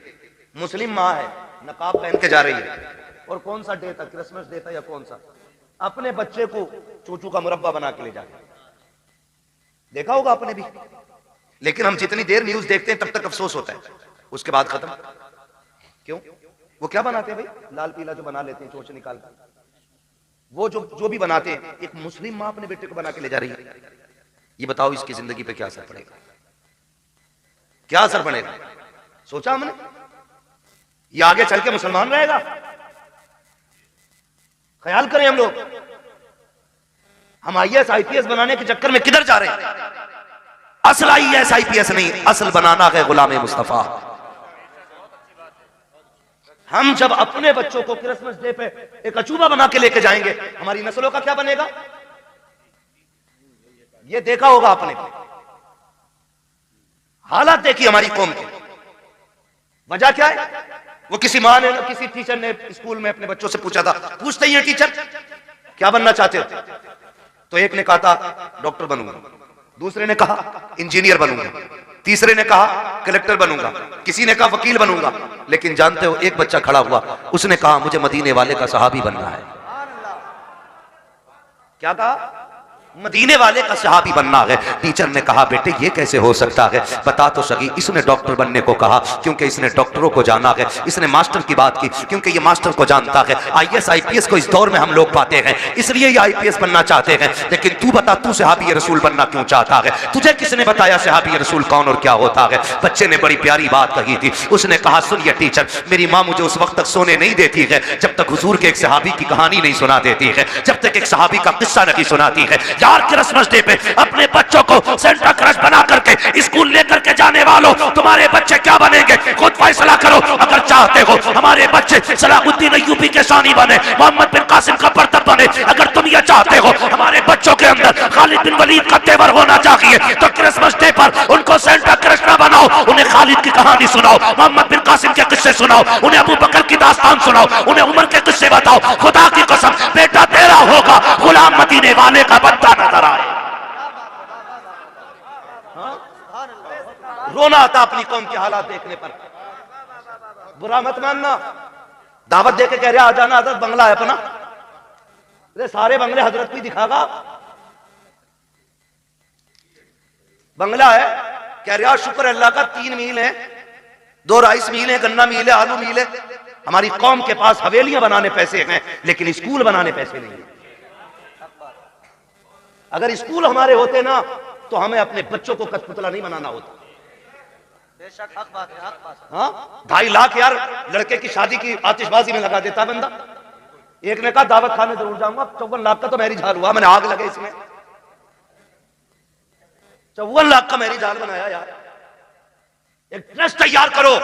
Speaker 1: मुस्लिम माँ है नकाब पहन के जा रही है, और कौन सा डे था, क्रिसमस डे था या कौन सा, अपने बच्चे को चूचू का मुरब्बा बना के ले जाए। देखा होगा आपने भी। लेकिन हम जितनी देर न्यूज देखते हैं तब तक अफसोस होता है, उसके बाद खत्म। क्यों? वो क्या बनाते हैं भाई, लाल पीला जो बना लेते हैं चोच निकाल कर, वो जो भी बनाते हैं, एक मुस्लिम माँ अपने बेटे को बना के ले जा रही है। ये बताओ इसकी जिंदगी पे क्या असर पड़ेगा, क्या असर पड़ेगा? सोचा हमने? ये आगे चल के मुसलमान रहेगा? ख्याल करें हम लोग। हम IAS IPS बनाने के चक्कर में किधर जा रहे हैं? असल IAS IPS नहीं, असल बनाना है गुलाम मुस्तफा। हम जब अपने बच्चों को क्रिसमस डे पे एक अचूबा बना के लेके जाएंगे, हमारी नस्लों का क्या बनेगा? ये देखा होगा आपने, हालात देखी हमारी कौम के। वजह क्या है? वो किसी माँ ने, किसी टीचर ने स्कूल में अपने बच्चों से पूछा था, पूछते ही है टीचर क्या बनना चाहते हो? तो एक ने कहा था डॉक्टर बनूंगा, दूसरे ने कहा इंजीनियर बनूंगा, तीसरे ने कहा कलेक्टर बनूंगा, किसी ने कहा वकील बनूंगा। लेकिन जानते हो एक बच्चा खड़ा हुआ, उसने कहा मुझे मदीने वाले का सहाबी बनना है। क्या कहा? मदीने वाले का सहाबी बनना है। टीचर ने कहा बेटे ये कैसे हो सकता है, बता तो सही। इसने डॉक्टर बनने को कहा क्योंकि इसने डॉक्टरों को जाना है, इसने मास्टर की बात की क्योंकि ये मास्टर को जानता है। IAS IPS को इस दौर में हम लोग पाते हैं, इसलिए ये IPS बनना चाहते हैं। लेकिन तू बता, तू सहाबी रसूल बनना क्यों चाहता है? तुझे किसने बताया सहाबी रसूल कौन और क्या होता है? बच्चे ने बड़ी प्यारी बात कही थी, उसने कहा सुनिए टीचर, मेरी माँ मुझे उस वक्त तक सोने नहीं देती है जब तक हुजूर के एक सहाबी की कहानी नहीं सुना देती है, जब तक एक सहाबी का किस्सा नहीं सुनाती है। यार क्रिसमस डे पे अपने बच्चों को सेंटा क्रश बना करके स्कूल लेकर के जाने वालों, तुम्हारे बच्चे क्या बनेंगे खुद फैसला करो। अगर चाहते हो हमारे बच्चे सलाहुद्दीन अय्यूबी के सानी बने, मोहम्मद बिन कासिम का परतब बने, अगर तुम ये चाहते हो हमारे बच्चों के अंदर खालिद बिन वलीद का तेवर होना चाहिए, तो क्रिसमस डे पर उनको सेंटा क्रश ना बनाओ, उन्हें खालिद की कहानी सुनाओ, मोहम्मद बिन कासिम के किस्से सुनाओ, उन्हें अबू बकर की दास्तान सुनाओ, उन्हें उमर के किस्से बताओ। खुदा की कसम बेटा तेरा होगा, गुलाम मदीने वाले का बच्चा नजर आए। रोना आता अपनी कौम के हालात देखने पर। बुरा मत मानना, दावत दे के कह रहे आ जाना, हजरत बंगला है अपना, अरे सारे बंगले हजरत भी दिखागा। बंगला है, कह रहा शुक्र अल्लाह का 3 मील है, 2 राइस मील है, गन्ना मील है, आलू मील है। हमारी कौम के पास हवेलियां बनाने पैसे हैं लेकिन स्कूल बनाने पैसे नहीं है। अगर स्कूल हमारे होते ना तो हमें अपने बच्चों को कठपुतला नहीं बनाना होता। बेशक हक बात है, हक बात है। हाँ 2.5 लाख यार लड़के की शादी की आतिशबाजी में लगा देता बंदा। एक ने कहा दावत खाने जरूर जाऊंगा, 54 लाख का तो मैरिज हाल हुआ, मैंने आग लगे इसमें। 54 लाख का मैरिज हाल बनाया यार। एक ट्रस्ट तैयार करो,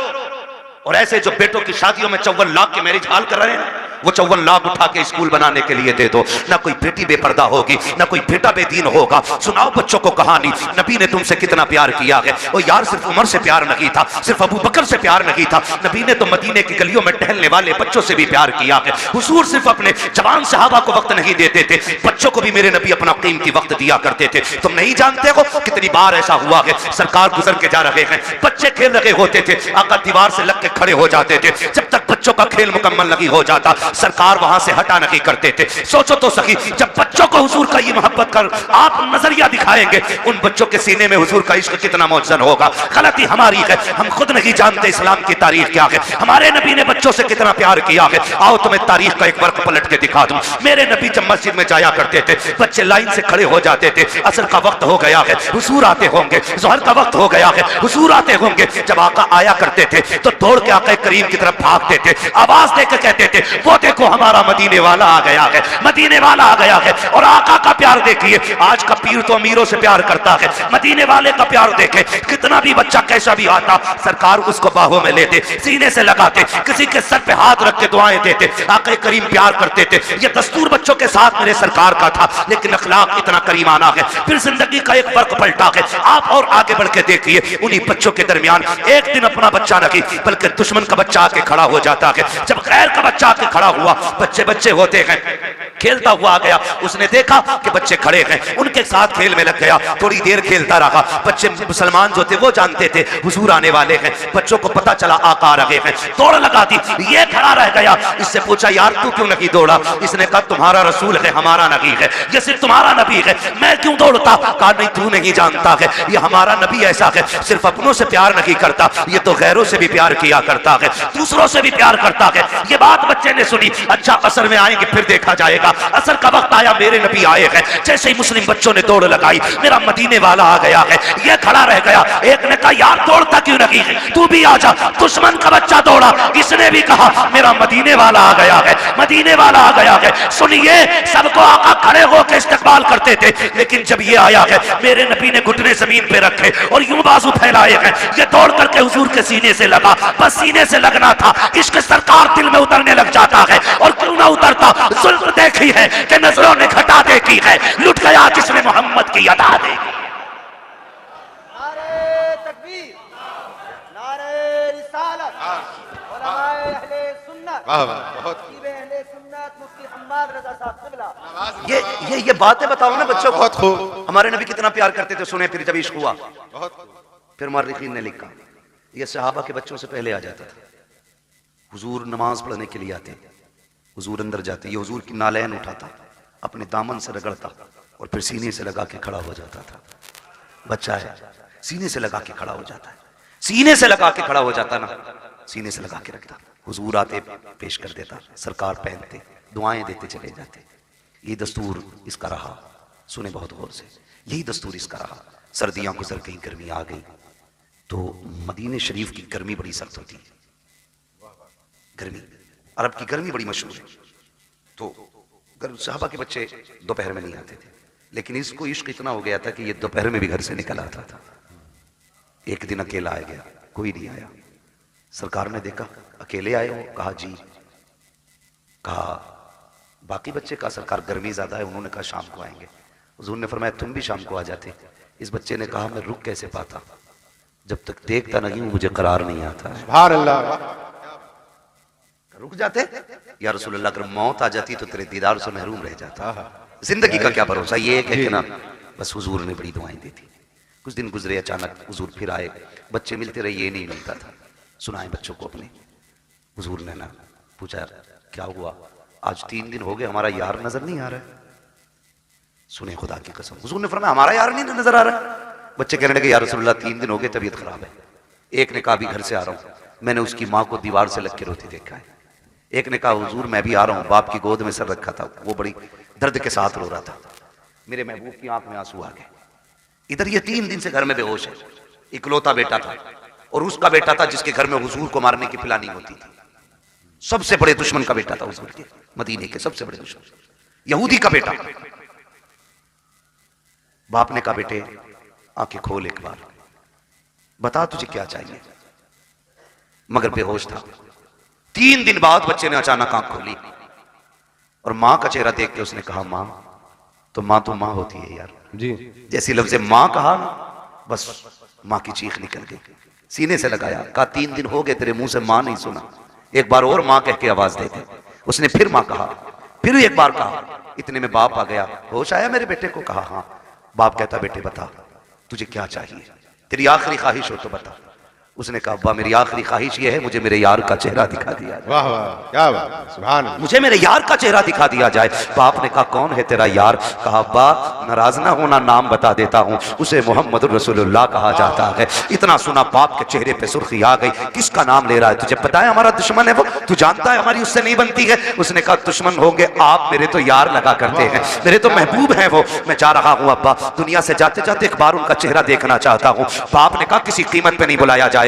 Speaker 1: और ऐसे जो बेटों की शादियों में 54 लाख के मैरिज हाल कर रहे हैं वो 54 लाख उठा के स्कूल बनाने के लिए दे दो। ना कोई बेटी बेपर्दा होगी, ना कोई बेटा बेदीन होगा। सुनाओ बच्चों को कहानी, नबी ने तुमसे कितना प्यार किया है। वो यार सिर्फ उमर से प्यार नहीं था, सिर्फ अबू बकर से प्यार नहीं था, नबी ने तो मदीने की गलियों में टहलने वाले बच्चों से भी प्यार किया है। हुजूर सिर्फ अपने जवान सहाबा को वक्त नहीं देते थे, बच्चों को भी मेरे नबी अपना कीमती वक्त दिया करते थे। तुम नहीं जानते हो कितनी बार ऐसा हुआ है, सरकार गुजर के जा रहे हैं, बच्चे खेल रहे होते थे, आका दीवार से लग के खड़े हो जाते थे। जब तक बच्चों का खेल मुकम्मल नहीं हो जाता, सरकार वहां से हटा नहीं करते थे। सोचो तो सही, जब बच्चों को हुजूर का ये मोहब्बत कर आप नजरिया दिखाएंगे, उन बच्चों के सीने में हुजूर का इश्क कितना मौजन होगा। गलती हमारी है, हम खुद नहीं जानते इस्लाम की तारीख क्या है, हमारे नबी ने बच्चों से कितना प्यार किया है। आओ तुम्हें तारीख का एक वर्क पलट के दिखा दूं। मेरे नबी जब मस्जिद में जाया करते थे, बच्चे लाइन से खड़े हो जाते थे, असर का वक्त हो गया है, हुजूर आते होंगे, ज़ोहर का वक्त हो गया है, हुजूर आते होंगे। जब आका आया करते थे तो दौड़ के आका करीम की तरफ भागते थे, आवाज देकर कहते थे, वो देखो हमारा मदीने वाला आ गया है, मदीने वाला आ गया है। और आका का प्यार देखिए, आज का पीर तो अमीरों से प्यार करता है, मदीने वाले का प्यार देखे, कितना भी बच्चा कैसा भी आता, सरकार उसको बाहों में लेते, सीने से लगाते, किसी के सर पे हाथ रख के दुआएं देते, आका करीम प्यार करते थे। ये दस्तूर बच्चों के साथ मेरे सरकार का था, लेकिन अखलाक इतना करीमाना है। फिर जिंदगी का एक फर्क पलटा है, आप और आगे बढ़ के देखिए, उन्हीं बच्चों के दरमियान एक दिन अपना बच्चा नहीं बल्कि दुश्मन का बच्चा आके खड़ा हो जाता है। जब गैर का बच्चा आके खड़ा हुआ, बच्चे बच्चे होते हैं, खेलता हुआ आ गया, उसने देखा कि बच्चे खड़े हैं, उनके साथ खेल में लग गया, थोड़ी देर खेलता रहा। बच्चे मुसलमान जो थे वो जानते थे हुजूर आने वाले हैं, बच्चों को पता चला आका आ रहे हैं, दौड़ लगा दी, ये खड़ा रह गया। इससे पूछा यार तू क्यों नहीं दौड़ा? इसने कहा तुम्हारा रसूल है, हमारा नबी है, ये सिर्फ तुम्हारा नबी है, मैं क्यों दौड़ता? कहा नहीं तू नहीं जानता है, ये हमारा नबी ऐसा है, सिर्फ अपनों से प्यार नहीं करता, ये तो गैरों से भी प्यार किया करता है, दूसरों से भी प्यार करता है। ये बात बच्चे ने सुनी, अच्छा असर में आएंगे फिर देखा जाएगा। असर का वक्त आया, मेरे नबी आए हैं, जैसे ही मुस्लिम बच्चों ने दौड़ लगाई, मेरा मदीने वाला आ गया है, ये खड़ा रह गया। एक ने कहा यार दौड़ता क्यों नहीं है, तू भी आ जा। दुश्मन का बच्चा दौड़ा, इसने भी कहा मेरा मदीने वाला आ गया है, मदीने वाला आ गया है। सुनिए, सबको आका खड़े होकर इस्तकबाल करते थे, लेकिन जब ये आया है, मेरे नबी ने घुटने जमीन पे रखे और यूं बाजू फैलाए हैं, ये दौड़ करके हुजूर के सीने से लगा, बस सीने से लगना था, इश्क सरकार दिल में उतरने लग जाता है। और क्यों ना उतरता, जुल्म देखी है कि नजरों ने घटा देखी है, लुट गया जिसने मोहम्मद की अदा देखी।
Speaker 4: नारे तकबीर, नारे रिसालत, उलमाए अहले सुन्नत,
Speaker 3: वाह वाह, बहुत
Speaker 4: खतीब अहले सुन्नत मुफ्ती हम्माद रजा साहब क़िबला।
Speaker 1: ये बातें बताओ ना बच्चों को,
Speaker 3: बहुत खूब।
Speaker 1: हमारे नबी कितना प्यार करते थे। सुने फिर जब इश्क हुआ,
Speaker 3: बहुत खूब।
Speaker 1: फिर मुअर्रिखीन ने लिखा, ये सहाबा के बच्चों से पहले आ जाता था। हुजूर नमाज पढ़ने के लिए आते, हुजूर अंदर जाते, ये हुजूर की नालैन उठाता, अपने दामन से रगड़ता और फिर सीने से लगा के खड़ा हो जाता था। बच्चा है, सीने से लगा के खड़ा हो जाता है, सीने से लगा के खड़ा हो जाता ना, सीने से लगा के रखता। हुजूर आते पेश कर देता, सरकार पहनते, दुआएं देते चले जाते। ये दस्तूर इसका रहा। सुने बहुत गौर से, यही दस्तूर इसका रहा। सर्दियां गुजर गई, गर्मी आ गई, तो मदीने शरीफ की गर्मी बड़ी सख्त होती है। गर्मी, अरब की गर्मी बड़ी मशहूर है। तो सहाबा के बच्चे दोपहर में नहीं आते थे, लेकिन इसको इश्क इतना हो गया था कि ये दोपहर में भी घर से निकल आता था। एक दिन अकेला आ गया, कोई नहीं आया। सरकार ने देखा अकेले आए हो, कहा जी। कहा बाकी बच्चे, कहा सरकार गर्मी ज्यादा है। उन्होंने कहा शाम को आएंगे। हुजूर ने फरमाया तुम भी शाम को आ जाते। इस बच्चे ने कहा मैं रुक कैसे पाता, जब तक देखता नहीं हूं मुझे करार नहीं आता है।
Speaker 3: सुभान अल्लाह।
Speaker 1: रुक जाते या रसूल अल्लाह, अगर मौत आ जाती तो तेरे दीदार से महरूम रह जाता। जिंदगी का क्या भरोसा, ये है कि ना बस हुजूर ने बड़ी दुआएं दी थी। कुछ दिन गुजरे, अचानक हुजूर फिर आए, बच्चे मिलते रहे, ये नहीं मिलता था। सुनाए बच्चों को अपने। हुजूर ने ना पूछा क्या हुआ, आज 3 दिन हो गए हमारा यार नजर नहीं आ रहा है। सुने खुदा की कसम, हुजूर ने फरमाया हमारा यार नहीं नजर आ रहा। बच्चे कहने लगे या रसूल अल्लाह 3 दिन हो गए, तबीयत खराब है। एक ने कहा अभी घर से आ रहा हूं, मैंने उसकी माँ को दीवार से लग के रोती देखा है। एक ने कहा हुजूर मैं भी आ रहा हूं, बाप की गोद में सर रखा था, वो बड़ी दर्द के साथ रो रहा था, मेरे महबूब की आंख में आंसू आ गए। इधर ये 3 दिन से घर में बेहोश है। इकलौता बेटा था, और उसका बेटा था जिसके घर में हुजूर को मारने की प्लानिंग होती थी। सबसे बड़े दुश्मन का बेटा था हुजूर के, मदीने के सबसे बड़े दुश्मन, यहूदी का बेटा। बाप ने कहा बेटे आंखें खोल एक बार, बता तुझे क्या चाहिए। मगर बेहोश था। 3 दिन बाद बच्चे ने अचानक आंख खोली। और माँ का चेहरा देख के उसने कहा माँ तो माँ होती है यार
Speaker 3: जी।
Speaker 1: जैसी लफ्ज़ माँ कहा बस माँ की चीख निकल गई, सीने से लगाया, कहा 3 दिन हो गए तेरे मुंह से माँ नहीं सुना, एक बार और माँ कह के आवाज दे दे। उसने फिर माँ कहा, फिर एक बार कहा, इतने में बाप आ गया, होश आया मेरे बेटे को? कहा हाँ। बाप कहता बेटे बता तुझे क्या चाहिए, तेरी आखिरी ख्वाहिश हो तो बता। उसने कहा अब्बा मेरी आखिरी ख्वाहिश ये है मुझे मेरे यार का चेहरा दिखा दिया जाए।
Speaker 3: वाह वाह क्या बात, सुभान अल्लाह।
Speaker 1: मुझे मेरे यार का चेहरा दिखा दिया जाए। बाप ने कहा कौन है तेरा यार? कहा अब्बा नाराज ना होना, नाम बता देता हूँ, उसे मोहम्मद रसूलुल्लाह कहा जाता है। इतना सुना बाप के चेहरे पे सुर्खी आ गई, किसका नाम ले रहा है? तुझे पता है हमारा दुश्मन है वो, तू जानता है हमारी उससे नहीं बनती है। उसने कहा दुश्मन होंगे आप, मेरे तो यार लगा करते हैं, मेरे तो महबूब है वो। मैं जा रहा हूँ अब्बा, दुनिया से जाते जाते एक बार उनका चेहरा देखना चाहता हूँ। बाप ने कहा किसी कीमत पे नहीं बुलाया जाएगा।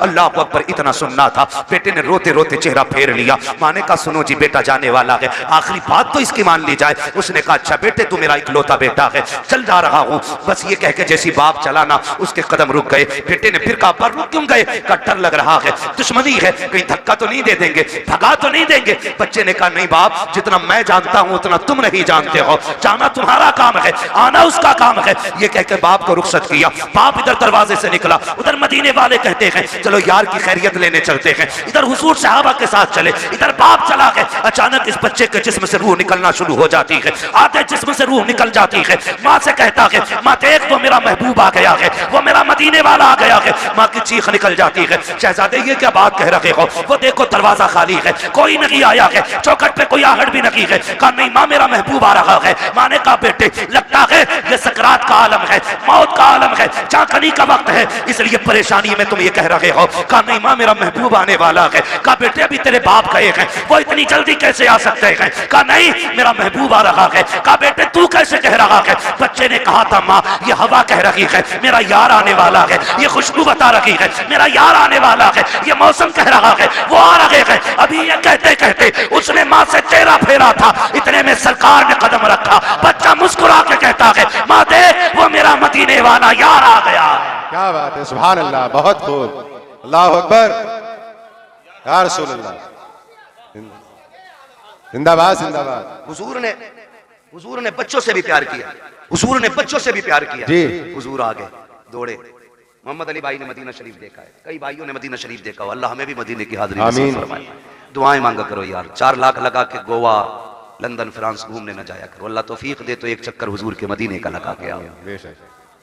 Speaker 1: अल्लाह अकबर, इतना सुनना था। बेटे ने रोते रोते चेहरा फेर लिया। माँ ने कहा सुनो जी बेटा जाने वाला है, आखिरी बात तो इसकी मान ली जाए। उसने कहा अच्छा बेटे तू मेरा इकलौता बेटा है, चल जा रहा हूँ। बस ये कह के जैसी बाप चला ना उसके कदम रुक गए। बेटे ने फिर कहा पर रुक क्यों गए? का डर लग रहा है, दुश्मनी है, कहीं धक्का तो नहीं दे देंगे, भगा तो नहीं देंगे? बच्चे ने कहा नहीं बाप, जितना मैं जानता हूँ उतना तुम नहीं जानते हो, जाना तुम्हारा काम है, आना उसका काम है। ये कह के बाप को रुखसत किया। बाप इधर दरवाजे से निकला, उधर मदीने वाले कहते हैं चलो यार की खैरियत लेने चलते हैं। इधर हुजूर सहाबा के साथ चले, इधर बाप चला गए। अचानक इस बच्चे के जिस्म से रूह निकलना शुरू हो जाती है, आधे जिस्म से रूह निकल जाती है। माँ से कहता है माँ देख वो मेरा महबूब आ गया है, वो मेरा मदीने वाला आ गया है। माँ की चीख निकल जाती है, शहजादे ये क्या बात कह रहे हो? वो देखो दरवाजा खाली है, कोई नहीं आया है, चौखट पे कोई आहट भी नहीं है। कहा नहीं माँ मेरा महबूब आ रहा है। माँ ने कहा बेटे लगता है ये सकरात का आलम है, मौत का आलम है, चाकनी का वक्त है, इसलिए परेशानी में तुम ये कह रहे हो। कहा नहीं माँ मेरा महबूब आने वाला है। कहा बेटे अभी तेरे बाप गए हैं, वो इतनी जल्दी कैसे आ सकते हैं? कहा नहीं मेरा महबूब आ रहा है। कहा बेटे तू कैसे कह रहा है? बच्चे ने कहा था माँ ये हवा कह रही है मेरा यार आने वाला है, ये खुशबू बता रही है मेरा यार आने वाला है, ये मौसम कह रहा है वो आ रहे हैं। अभी ये कहते कहते उसने माँ से चेहरा फेरा था, इतने में सरकार ने कदम रखा। बच्चा मुस्कुरा के कहता है माँ देख वो मेरा मदीने वाला यार आ गया।
Speaker 3: क्या बात है, सुभान अल्लाह, बहुत खूब, अल्लाह अकबर, या रसूल अल्लाह, जिंदाबाद जिंदाबाद।
Speaker 1: हुजूर ने बच्चों से भी प्यार किया, हुजूर ने बच्चों से भी प्यार किया
Speaker 3: जी।
Speaker 1: हुजूर आ गए दौड़े। मोहम्मद अली भाई ने मदीना शरीफ देखा है, कई भाइयों ने मदीना शरीफ देखा हो, अल्लाह हमें भी मदीने की हाजिरी नसीब फरमाए। दुआएं मांगा करो यार, 4 लाख लगा के गोवा लंदन फ्रांस घूमने न जाया करो, अल्लाह तौफीक दे तो एक चक्कर हुजूर के मदीने का लगा के आओ।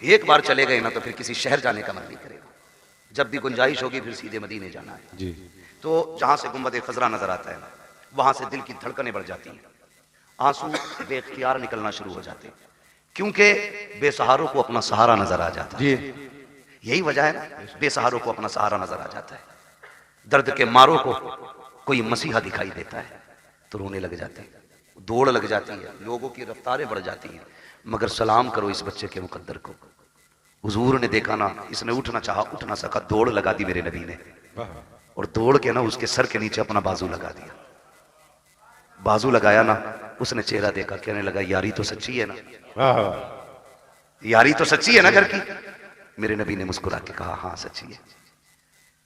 Speaker 1: एक बार चले गए ना तो फिर किसी शहर जाने का मन नहीं करेगा, जब भी गुंजाइश होगी फिर सीधे मदीने जाना है जी। तो जहां से गुंबद खजरा नजर आता है ना वहां से दिल की धड़कनें बढ़ जाती हैं, आंसू बेख्तियार निकलना शुरू हो जाते हैं, क्योंकि बेसहारों को अपना सहारा नजर आ जाता है। यही वजह है ना, बेसहारों को अपना सहारा नजर आ जाता है। दर्द के मारों को कोई मसीहा दिखाई देता है तो रोने लग जाते हैं, दौड़ लग जाती है, लोगों की रफ्तारें बढ़ जाती हैं। मगर सलाम करो इस बच्चे के मुकद्दर को, हुजूर ने देखा ना, इसने उठना चाहा उठ ना सका, दौड़ लगा दी मेरे नबी ने, और दौड़ के ना उसके सर के नीचे अपना बाजू लगा दिया। बाजू लगाया ना, उसने चेहरा देखा, कहने लगा यारी तो सच्ची है ना, यारी तो सच्ची है ना घर की? मेरे नबी ने मुस्कुरा के कहा हाँ सच्ची है।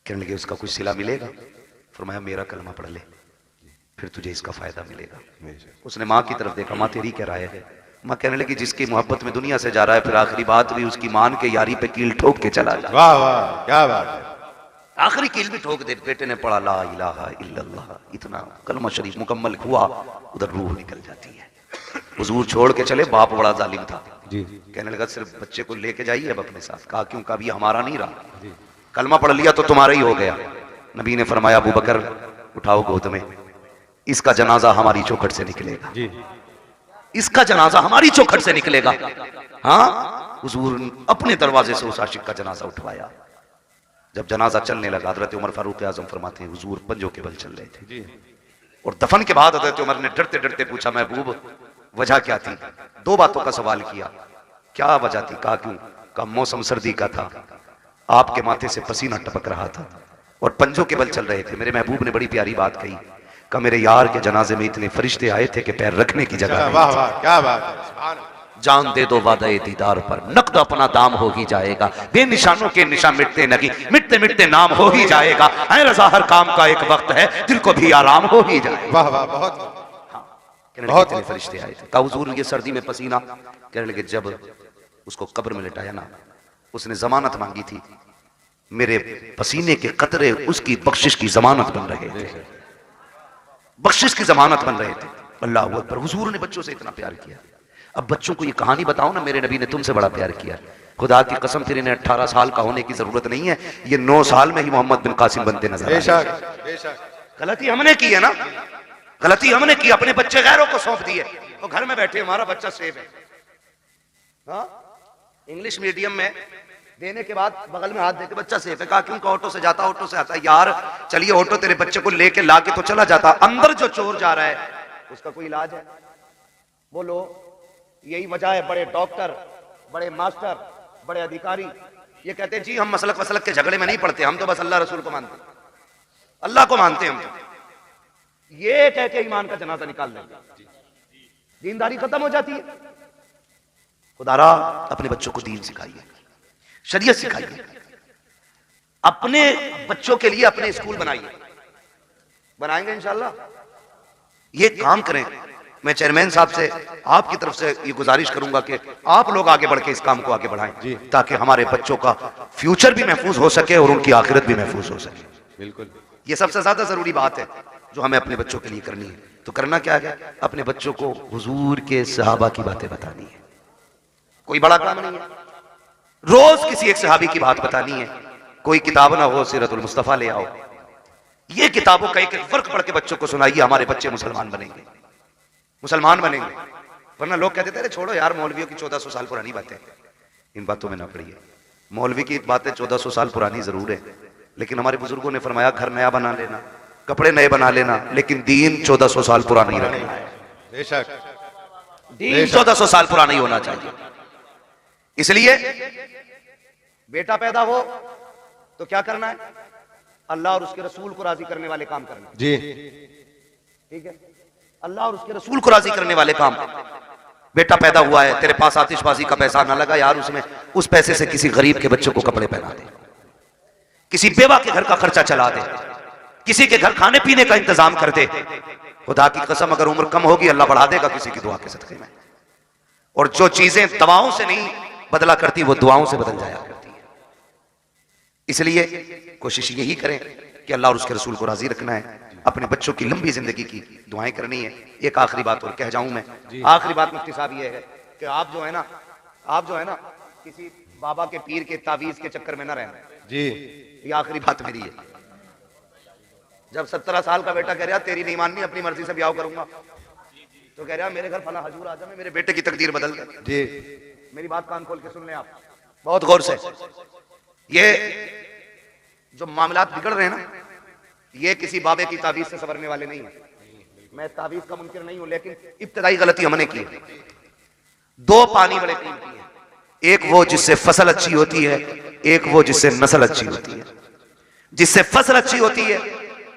Speaker 1: कहने लगे उसका कुछ सिला मिलेगा? फरमाया मेरा कलमा पढ़ ले फिर तुझे इसका फायदा मिलेगा। उसने माँ की तरफ देखा, माँ तेरी क्या राय है? माँ कहने लगी जिसकी मोहब्बत में दुनिया से जा रहा है फिर आखिरी बात भी उसकी मान के यारी पे कील ठोक के चला जा।
Speaker 3: वाह वाह क्या बात है,
Speaker 1: आखिरी कील भी ठोक दे। बेटे ने पढ़ा ला इलाहा इल्लल्लाह, इतना कलमा शरीफ मुकम्मल हुआ, उधर रूह निकल जाती है। हुजूर छोड़ के चले, बाप बड़ा जालिम था जी। कहने लगा सिर्फ बच्चे को लेके जाइए अब अपने साथ। कहा क्यों? कभी हमारा नहीं रहा, कलमा पढ़ लिया तो तुम्हारा ही हो गया। नबी ने फरमाया अबू बकर उठाओ गोद में, इसका जनाजा हमारी चौखट से निकलेगा जी, इसका जनाजा हमारी चौखट से निकलेगा। हाँ, हुजूर अपने दरवाजे से उस आशिक का जनाजा उठवाया। जब जनाजा चलने लगा, हजरत उमर फारूक आजम फरमाते हैं हुजूर पंजों के बल चल रहे थे, और दफन के बाद हजरत उमर ने डरते डरते पूछा महबूब वजह क्या थी? 2 बातों का सवाल किया। क्या वजह थी? कहा क्यों? का मौसम सर्दी का था, आपके माथे से पसीना टपक रहा था और पंजों के बल चल रहे थे। मेरे महबूब ने बड़ी प्यारी बात कही, का मेरे यार के जनाजे में इतने फरिश्ते आए थे कि पैर रखने की जगह।
Speaker 3: वाह वाह क्या बात है,
Speaker 1: जान दे दो वादे दीदार पर, नकद अपना दाम हो ही जाएगा, बेनिशानों के निशान मिटते नहीं, मिटते मिटते नाम हो ही जाएगा। है रजा हर काम का एक वक्त है, दिल को भी आराम हो ही जाएगा।
Speaker 3: वाह वाह बहुत।
Speaker 1: कहने लगे इतने फरिश्ते आए थे। कहा हुजूर ये सर्दी में पसीना, कहने लगे जब उसको कब्र में लिटाया ना, उसने जमानत मांगी थी, मेरे पसीने के कतरे उसकी बख्शिश की जमानत बन रहे थे, बख्शिश की जमानत बन रहे थे। अल्लाह अकबर। हुजूर ने बच्चों से इतना प्यार किया। अब बच्चों को ये कहानी बताओ ना, मेरे नबी ने तुमसे बड़ा प्यार किया। खुदा की कसम तेरे ने 18 साल का होने की जरूरत नहीं है, ये 9 साल में ही मोहम्मद बिन कासिम बनते नजर आए।
Speaker 3: बेशक बेशक।
Speaker 1: गलती हमने की है ना, गलती हमने की, अपने बच्चे गैरों को सौंप दिए। तो घर में बैठे हमारा बच्चा सेफ है। हाँ, इंग्लिश मीडियम में देने के बाद बगल में हाथ देके बच्चा सेफ है। कहा क्योंकि ऑटो से जाता, ऑटो से आता। यार चलिए ऑटो तेरे बच्चे को लेके लाके तो चला जाता, अंदर जो चोर जा रहा है उसका कोई इलाज है? बोलो। यही वजह है बड़े डॉक्टर, बड़े मास्टर, बड़े अधिकारी ये कहते हैं जी हम मसलक वसलक के झगड़े में नहीं पड़ते, हम तो बस अल्लाह रसूल को मानते, अल्लाह को मानते हम तो। ये कह के ईमान का जनाजा निकाल लेंगे, दीनदारी खत्म हो जाती है। खुदारा अपने बच्चों को दीन सिखाइए, शरीयत सिखाइए, अपने बच्चों के लिए अपने स्कूल बनाइए। बनाएंगे इंशाल्लाह, ये काम करें। मैं चेयरमैन साहब से आपकी तरफ से ये गुजारिश करूंगा कि आप लोग आगे बढ़ के इस काम को आगे बढ़ाएं, ताकि हमारे बच्चों का फ्यूचर भी महफूज हो सके और उनकी आखिरत भी महफूज हो सके।
Speaker 3: बिल्कुल,
Speaker 1: ये सबसे ज्यादा जरूरी बात है जो हमें अपने बच्चों के लिए करनी है। तो करना क्या है? अपने बच्चों को हुजूर के सहाबा की बातें बतानी है। कोई बड़ा काम नहीं है, रोज किसी एक सहाबी की बात बतानी है। कोई किताब ना हो, सीरतुल मुस्तफा ले आओ, ये किताबों का एक एक फर्क पढ़ के बच्चों को सुनाइए। हमारे बच्चे मुसलमान बनेंगे, मुसलमान बनेंगे। वरना लोग कहते थे छोड़ो यार मौलवियों की 1400 साल पुरानी बातें, इन बातों में ना पड़िए। मौलवी की बातें 1400 साल पुरानी जरूर है, लेकिन हमारे बुजुर्गों ने फरमाया घर नया बना लेना, कपड़े नए बना लेना, लेकिन दीन 1400 साल पुराना ही रखना है।
Speaker 3: बेशक,
Speaker 1: दीन 1400 साल पुराना ही होना चाहिए। इसलिए बेटा पैदा हो तो क्या करना है? अल्लाह और उसके रसूल को राजी करने वाले काम करना है।
Speaker 3: जी
Speaker 1: ठीक है, अल्लाह और उसके रसूल को राजी करने वाले काम। बेटा पैदा हुआ है, तेरे पास आतिशबाजी का पैसा ना लगा यार, उसमें उस पैसे से किसी गरीब के बच्चों को कपड़े पहना दे, किसी बेवा के घर का खर्चा चला दे, किसी के घर खाने पीने का इंतजाम कर दे। खुदा की कसम अगर उम्र कम होगी अल्लाह बढ़ा देगा किसी की दुआ के सदके में। और जो चीजें दवाओं से नहीं बदला करती वो दुआओं से बदल जाया करती है। इसलिए कोशिश यही करें कि अल्लाह और उसके रसूल को राजी रखना है, अपने बच्चों की लंबी जिंदगी की दुआएं करनी है। एक आखिरी बात और कह जाऊं मैं, आखिरी बात मुफ्ती साहब ये है कि आप जो है ना किसी बाबा के पीर के तावीज के चक्कर में ना रहना
Speaker 3: जी।
Speaker 1: ये आखिरी बात मेरी है। जब 17 साल का बेटा कह रहा तेरी नहीं माननी, अपनी मर्जी से ब्याह करूंगा, तो कह रहा मेरे घर फला हजूर आ जाए, मेरे बेटे की तकदीर बदल दे।
Speaker 3: जी,
Speaker 1: मेरी बात कान खोल के सुन लें आप बहुत गौर से। ये जो मामलात बिगड़ रहे हैं ना, ये किसी बाबे की तावीज से संवरने वाले नहीं है। मैं तावीज का मुनकिर नहीं हूं, लेकिन इब्तदाई गलती हमने की है। 2 पानी बड़े कीमती हैं, एक वो जिससे फसल अच्छी होती है, एक वो जिससे नस्ल अच्छी होती है। जिससे फसल अच्छी होती है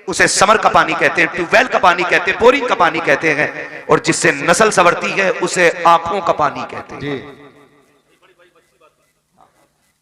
Speaker 1: उसे समर का पानी कहते हैं, ट्यूबवेल का पानी कहते हैं, बोरिंग का पानी कहते हैं, और जिससे नस्ल संवरती है उसे आंखों का पानी कहते हैं।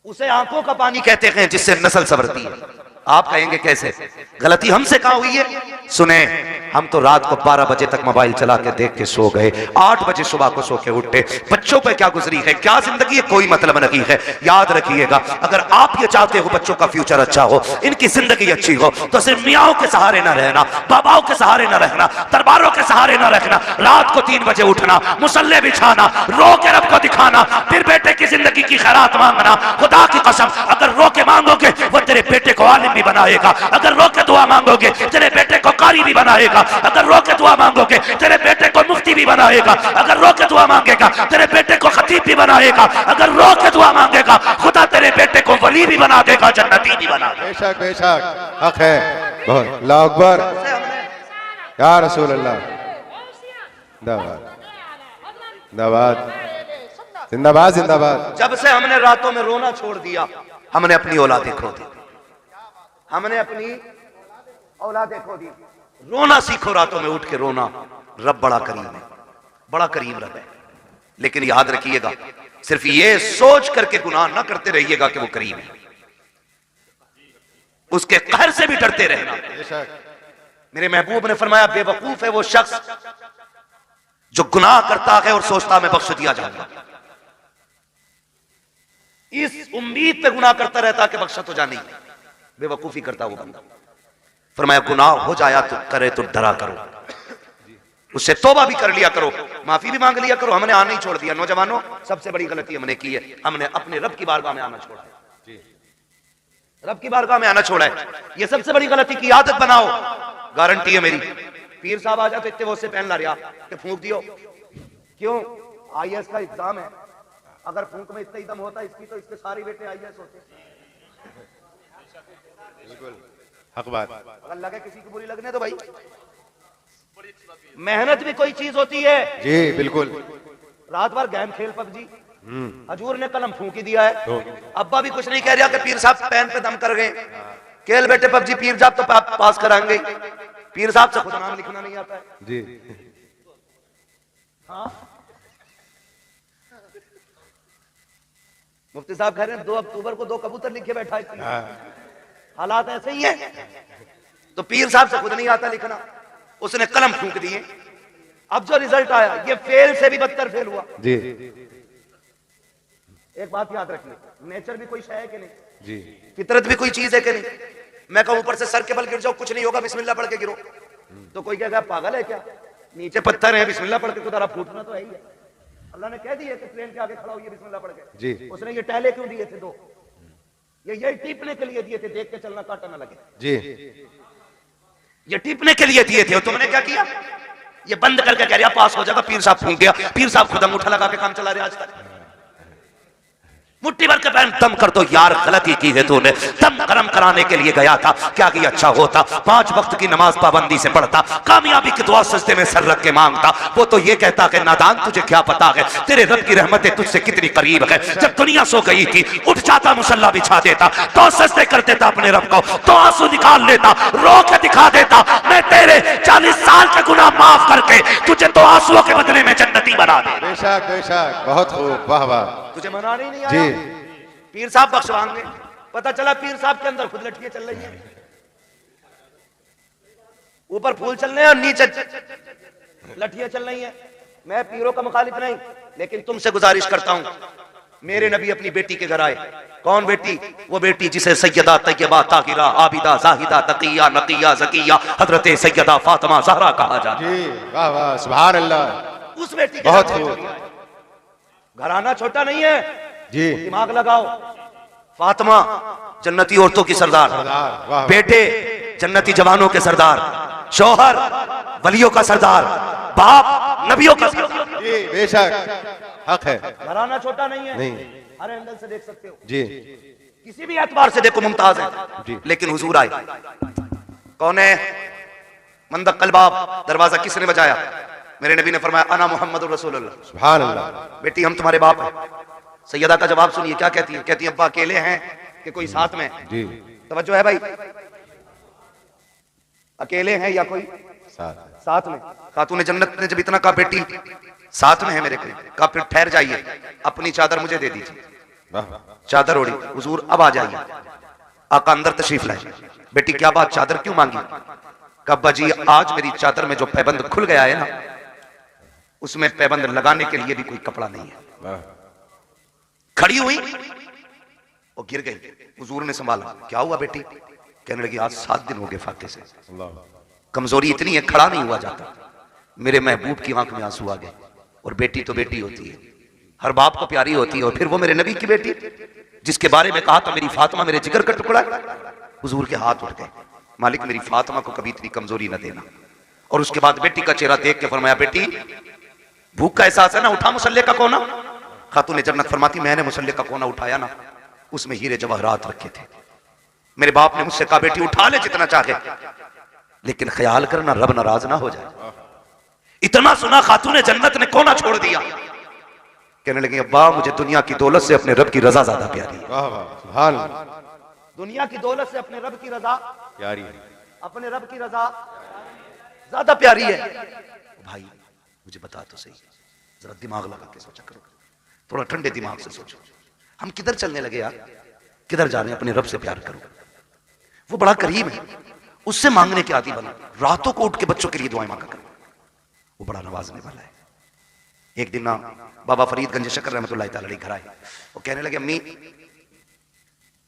Speaker 1: उसे आंखों का पानी कहते हैं जिससे नस्ल संवरती है। आप कहेंगे कैसे? गलती हमसे कहां हुई है? सुने, हम तो रात को 12 बजे तक मोबाइल चला के देख के सो गए, 8 बजे सुबह को सो के उठे। बच्चों पे क्या गुजरी है, क्या जिंदगी है, कोई मतलब नहीं है। याद रखिएगा, अगर आप ये चाहते हो बच्चों का फ्यूचर अच्छा हो, इनकी जिंदगी अच्छी हो, तो सिर्फ मियाओं के सहारे ना रहना, बाबाओं के सहारे ना रहना, दरबारों के सहारे ना रखना। रात को 3 बजे उठना, मुसल्ले बिछाना, रो के रब को दिखाना, फिर बेटे की जिंदगी की खैरात मांगना। खुदा की कसम अगर रो के मांगोगे वो तेरे बेटे को आलिम भी बनाएगा, अगर रो के दुआ मांगोगे तेरे बेटे को कारी भी बनाएगा, अगर रो के दुआ मांगोगे तेरे बेटे को मुफ्ती भी बनाएगा, अगर रो के दुआ मांगेगा तेरे बेटे को खतीब भी बनाएगा, अगर रो के दुआ मांगेगा खुदा तेरे बेटे को वली भी बना देगा, जन्नती भी बना देगा।
Speaker 3: बेशक बेशक, हक है बहुत। अल्लाह अकबर, या रसूल अल्लाह, जिंदाबाद जिंदाबाद जिंदाबाद जिंदाबाद।
Speaker 1: जब से हमने रातों में रोना छोड़ दिया, हमने अपनी औलादें खो दी, हमने अपनी औलादें खो दी। रोना सीखो, रातों में उठ के रोना। रब बड़ा करीम है, बड़ा करीम रब है, लेकिन याद रखिएगा सिर्फ ये सोच करके गुनाह ना करते रहिएगा कि वो करीम है, उसके कहर से भी डरते रहना। मेरे महबूब ने फरमाया बेवकूफ है वो शख्स जो गुनाह करता है और सोचता मैं बख्श दिया जाऊंगा, इस उम्मीद पे गुनाह करता रहता कि बख्शा तो जानी, बेवकूफी करता वो बंदा। फरमाया गुनाह हो जाया तो करे तो डरा करो, उससे तौबा भी कर लिया करो, माफी भी मांग लिया करो। हमने आना ही छोड़ दिया। नौजवानों, सबसे बड़ी गलती हमने की है, हमने अपने रब की बारगाह में आना छोड़ा है। रब की बारगाह में आना छोड़ा है, ये सबसे बड़ी गलती की आदत बनाओ। गारंटी है मेरी, पीर साहब आ जाते इतने वो से पहन ला रहा कि फूंक दियो। क्यों? आईएएस का एग्जाम है, अगर फूंक में इतना ही दम होता इसकी तो इसके सारे बेटे आईएएस होते।
Speaker 3: हक बात।
Speaker 1: अगर लगे किसी की बुरी लगने तो भाई, मेहनत भी कोई चीज होती है।
Speaker 3: जी बिल्कुल।
Speaker 1: रात भर गेम खेल पबजी, हजूर ने कलम फूंकी दिया है। अब्बा भी कुछ नहीं कह रहा कि पीर साहब पेन पे दम कर गए, खेल बेटे पबजी, पीर साहब तो पास कराएंगे। पीर साहब से खुद नाम लिखना नहीं आता है
Speaker 3: जी।
Speaker 1: हाँ, मुफ्ती साहब कह रहे हैं 2 अक्टूबर को 2 कबूतर लिखे बैठा है। हालात ऐसे ही है। तो पीर साहब से खुद नहीं आता लिखना, उसने कलम फूंक दिए। अब जो रिजल्ट आया ये फेल से भी बदतर फेल हुआ
Speaker 3: जी।
Speaker 1: एक बात याद रखिए, नेचर भी कोई शय है कि नहीं
Speaker 3: जी।
Speaker 1: फितरत भी कोई चीज है कि नहीं। मैं कहूं ऊपर से सर के बल गिर जाओ, कुछ नहीं होगा, बिस्मिल्लाह पढ़ के गिरो, तो कोई कहेगा पागल है क्या, नीचे पत्थर है, बिस्मिल्लाह पढ़ के कुदारा फूटना तो है ही है। अल्लाह ने कह दिया कि प्लेन के आगे खड़ा होइए बिस्मिल्लाह पढ़ के
Speaker 3: जी।
Speaker 1: उसने ये टहले क्यों दिए थे 2? ये टीपने के लिए दिए थे, देख के चलना काटा ना लगे
Speaker 3: जी।
Speaker 1: ये टीपने के लिए दिए थे। और तुमने क्या किया? ये बंद करके कह रहा पास हो जाएगा, पीर साहब फूंक गया। पीर साहब खुद अंगूठा लगा के काम चला रहे आज तक। मुट्ठी भर के पैन दम कर दो यार, गलती की है तूने। दम गरम कराने के लिए गया था, क्या कि अच्छा होता 5 वक्त की नमाज पाबंदी से पढ़ता, कामयाबी की दुआ सजदे में सर रख के मांगता। वो तो ये कहता कि नादान तुझे क्या पता है तेरे रब की रहमतें तुझसे कितनी करीब है। जब दुनिया सो गई थी उठ जाता, मुसल्ला बिछा देता, तो सजदे कर देता अपने रब को, तो आंसू निकाल लेता, रो के दिखा देता मैं तेरे 40 साल के गुनाह माफ करके तुझे तो आंसुओं के बदले में जन्नती बना दे।
Speaker 3: बेशक बेशक, बहुत खूब, वाह वाह।
Speaker 1: तुझे मनाना ही नहीं
Speaker 3: जी।
Speaker 1: आया। पीर साहब बख्शवाएंगे, पता चला पीर साहब के अंदर खुद लठियां चल रही हैं, ऊपर फूल चल रहे हैं और नीचे लठियां चल रही हैं। मैं पीरों का मुखालिफ नहीं, लेकिन तुमसे गुजारिश करता हूं, मेरे नबी अपनी बेटी के घर आए। कौन बेटी? वो बेटी जिसे सैयदा तैयबा ताहिरा आबिदा जाहिदा तकिया नकिया जकिया हजरत सैयदा फातिमा ज़हरा कहा जाता है।
Speaker 3: जी वाह वाह, सुभान अल्लाह।
Speaker 1: उस बेटी के
Speaker 3: बहुत
Speaker 1: घर
Speaker 3: खूब।
Speaker 1: घराना छोटा नहीं है
Speaker 3: जी।
Speaker 1: दिमाग लगाओ। फातिमा जन्नती औरतों की सरदार,
Speaker 3: सरदार, वाह।
Speaker 1: बेटे जन्नती जवानों के सरदार, शौहर वलियों का सरदार, बाप नबियों का सरदार।
Speaker 3: जी बेशक, हक है।
Speaker 1: घराना छोटा नहीं है,
Speaker 3: नहीं।
Speaker 1: हर एंगल से देख सकते हो,
Speaker 3: जी
Speaker 1: किसी भी एतबार से देखो मुमताज है।
Speaker 3: जी।
Speaker 1: लेकिन हुजूर आए, कौन है? मंदक कलबाब, दरवाजा किसने बजाया? मेरे नबी ने फरमाया अना मोहम्मद रसूलुल्लाह।
Speaker 3: सुभान अल्लाह।
Speaker 1: बेटी हम तुम्हारे बाप हैं। सैयदा का जवाब सुनिए, क्या कहती है? कहती है अब्बा अकेले हैं कि कोई साथ में?
Speaker 3: जी।
Speaker 1: तवज्जो है भाई, अकेले हैं या कोई साथ में? खातून जन्नत ने जब इतना कहा बेटी साथ में है मेरे कोई, कहा फिर ठहर जाइए, अपनी चादर मुझे दे दीजिए।
Speaker 3: वाह।
Speaker 1: चादर ओढ़ी, हुजूर अब आ जाइए। आका अंदर तशरीफ लाए। बेटी क्या बात, चादर क्यों मांगी? कहा अब्बा जी आज मेरी चादर में जो पैबंद खुल गया है ना, उसमें पैबंद लगाने के लिए भी कोई कपड़ा नहीं है।
Speaker 3: वाह।
Speaker 1: खड़ी हुई और गिर गई। हुजूर ने संभाला, क्या हुआ बेटी? कहने लगी आज 7 दिन हो गए फाके से, कमजोरी इतनी है खड़ा नहीं हुआ जाता। मेरे महबूब की आंख में आंसू आ गए। और बेटी तो बेटी होती है, हर बाप को प्यारी होती है, और फिर वो मेरे नबी की बेटी जिसके बारे में कहा था मेरी फातिमा मेरे जिगर का टुकड़ा है। हुजूर के हाथ उठ गए, मालिक मेरी फातिमा को कभी इतनी कमजोरी न देना। और उसके बाद बेटी का चेहरा देख के फरमाया बेटी भूख का एहसास है ना, उठा मुसल्ले का कोना। खातून जन्नत फरमाती मैंने मुसल्ले का कोना उठाया ना, उसमें हीरे जवाहरात रखे थे। मेरे बाप ने मुझसे कहा बेटी उठा ले जितना चाहे, लेकिन ख्याल करना रब नाराज ना हो जाए। इतना सुना खातून जन्नत ने कोना छोड़ दिया। कहने लगी अब्बा मुझे दुनिया की दौलत से अपने रब की रजा ज्यादा प्यारी है।
Speaker 3: वाह वाह, सुभान अल्लाह।
Speaker 1: दुनिया की दौलत से अपने रब की रजा
Speaker 3: प्यारी है।
Speaker 1: अपने रब की रजा ज्यादा प्यारी है। भाई मुझे बता तो सही, जरा दिमाग लगा के सोचा करो, थोड़ा ठंडे दिमाग से सोचो, हम किधर चलने लगे यार, किधर जा रहे हैं? अपने रब से प्यार करो, वो बड़ा करीब है, उससे मांगने के आदि बनो। रातों को उठ के बच्चों के लिए दुआएं मांगा करो, वो बड़ा नवाजने वाला है। एक दिन ना बाबा फरीद गंज शक्कर रहमतुल्लाह तआला अलैह घर आए। वो कहने लगे अम्मी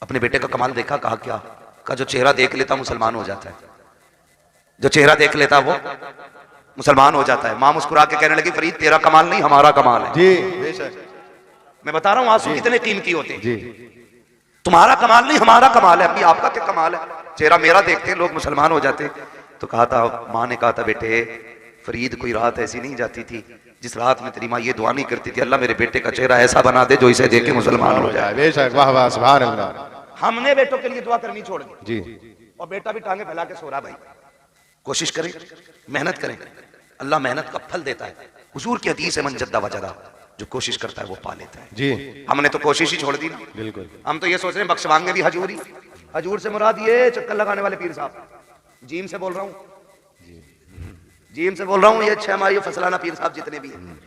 Speaker 1: अपने बेटे का कमाल देखा? कहा क्या? का जो चेहरा देख लेता मुसलमान हो जाता है, जो चेहरा देख लेता वो मुसलमान हो जाता है। मां मुस्कुरा के कहने लगी फरीद तेरा कमाल नहीं हमारा कमाल है।
Speaker 3: जी बेशक।
Speaker 1: मैं बता रहा हूं आंसू कितने कीमती होते हैं। तुम्हारा कमाल नहीं हमारा कमाल है। अभी आपका क्या कमाल है? चेहरा मेरा देखते लोग मुसलमान हो जाते। तो कहा था, मां ने कहा था बेटे फरीद कोई रात ऐसी नहीं जाती थी जिस रात में तेरी माँ ये दुआ नहीं करती थी अल्लाह मेरे बेटे का चेहरा ऐसा बना दे जो इसे देख के मुसलमान हो जाए।
Speaker 3: बेशक, वाह वाह सुभान अल्लाह।
Speaker 1: हमने बेटों के लिए दुआ करनी छोड़ दी
Speaker 3: जी।
Speaker 1: और बेटा भी टांगे फैला के सो रहा। भाई कोशिश करें, मेहनत करें, अल्लाह मेहनत का फल देता है। हुजूर की हदीस है मन जद्दा वजदा, जो कोशिश करता है वो पा लेता है।
Speaker 3: जी
Speaker 1: हमने तो कोशिश ही छोड़ दी ना।
Speaker 3: बिल्कुल।
Speaker 1: हम तो ये सोच रहे हैं बख्शवांगे भी हजूरी। हजूर से मुराद ये चक्कर लगाने वाले पीर साहब, जीम से बोल रहा हूँ, जीम से बोल रहा हूँ, ये 6 माही फसलाना पीर साहब जितने भी हैं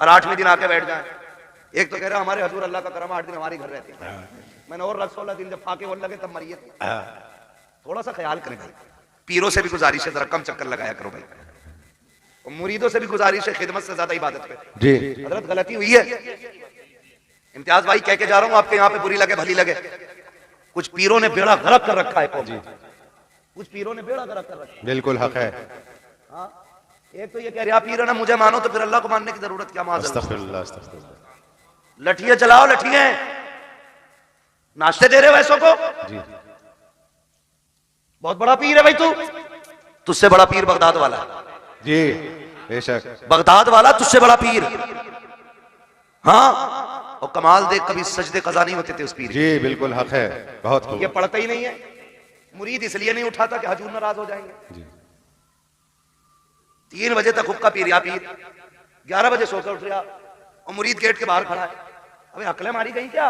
Speaker 1: हर 8वें दिन आके बैठ जाए। एक तो कह रहा हमारे हजूर अल्लाह का करम 8 दिन हमारे घर रहते हैं। मैंने और 16 दिन जब फाके बोल लगे तब मरिए। थोड़ा सा ख्याल करें भाई, पीरों से भी गुजारिश है जरा कम चक्कर लगाया करो भाई, और मुरीदों से भी गुजारिश है खिदमत से ज्यादा इबादत पे।
Speaker 3: जी
Speaker 1: हजरत गलती हुई है। इम्तियाज भाई कह के जा रहा हूँ, आपके यहाँ पे बुरी लगे भली लगे, कुछ पीरों ने बेड़ा गर्क कर रखा है कौम का। कुछ पीरों ने बेड़ा गर्क कर रखा है।
Speaker 3: बिल्कुल हक है।
Speaker 1: हाँ, एक तो ये कह रहा पीर है ना मुझे मानो तो फिर अल्लाह को मानने की जरूरत क्या?
Speaker 3: अस्तगफिरुल्लाह अस्तगफिरुल्लाह।
Speaker 1: लठिए चलाओ, लठिए नाश्ते दे रहे हो ऐसों को।
Speaker 3: जी
Speaker 1: बहुत बड़ा पीर है भाई तू, तुझसे बड़ा पीर बगदाद वाला है।
Speaker 3: जी बेशक।
Speaker 1: बगदाद वाला तुझसे बड़ा पीर। हाँ, और कमाल देख कभी सजदे कज़ा नहीं होते थे उस पीर।
Speaker 3: जी बिल्कुल हक है। बहुत खूब।
Speaker 1: ये पढ़ता ही नहीं है। मुरीद इसलिए नहीं उठाता कि हजूर नाराज हो जाएंगे।
Speaker 3: जी
Speaker 1: 3 बजे तक हुक्का पी रहा पीर, 11 बजे सोकर उठ रहा और मुरीद गेट के बाहर खड़ा है। अबे अकलें मारी गई क्या?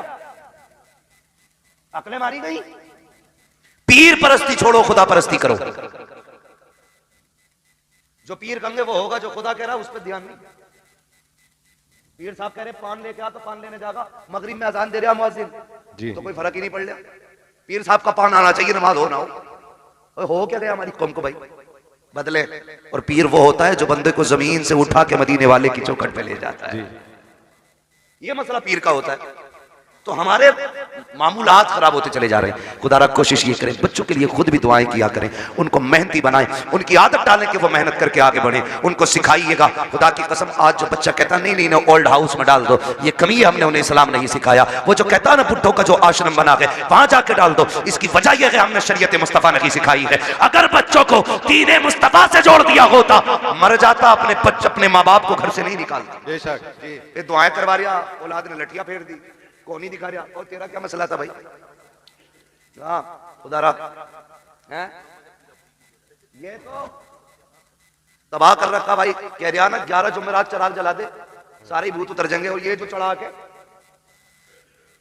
Speaker 1: अकलें मारी गई? पीर परस्ती छोड़ो, खुदा परस्ती करो। जो पीर कहेंगे वो होगा, जो खुदा कह रहा है उस पर ध्यान नहीं। पीर साहब कह रहे पान लेके आ तो पान लेने जागा, मगरिब में अजान दे रहा मुअज्जिन
Speaker 3: जी।
Speaker 1: तो कोई फर्क ही नहीं पड़ रहा। पीर साहब का पान आना चाहिए, नमाज हो ना हो क्या गया हमारी कौम को भाई बदले। और पीर वो होता है जो बंदे को जमीन से उठा के मदीने वाले की चौखट पे ले जाता है। ये मसला पीर का होता है। तो हमारे मामूलात खराब होते चले जा रहे हैं। खुदा कोशिश ये करें बच्चों के लिए खुद भी दुआएं किया करें, उनको मेहनती बनाएं, उनकी आदत डालें कि वो मेहनत करके आगे बढ़े, उनको सिखाइएगा। खुदा की कसम आज जो बच्चा कहता नहीं नहीं ना ओल्ड हाउस में डाल दो, ये कमी है, हमने उन्हें इस्लाम नहीं सिखाया। वो जो कहता है ना बुढ़ों का जो आश्रम बना के वहां जाके डाल दो, इसकी वजह यह है हमने शरीयत मुस्तफा नहीं सिखाई है। अगर बच्चों को दीन मुस्तफा से जोड़ दिया होता मर जाता, अपने माँ बाप को घर से नहीं निकालता।
Speaker 3: बेशक जी।
Speaker 1: ये दुआएं करवा रहा, औलाद ने लठियां फेर दी, कौन ही दिखा रहा। और तेरा क्या मसला था भाई? हाँ खुदारा है ये तो तबाह कर रखा भाई। कह रहा ना 11 जुमेरात चराग जला दे सारे भूत उतर जाएंगे। और ये जो चढ़ा के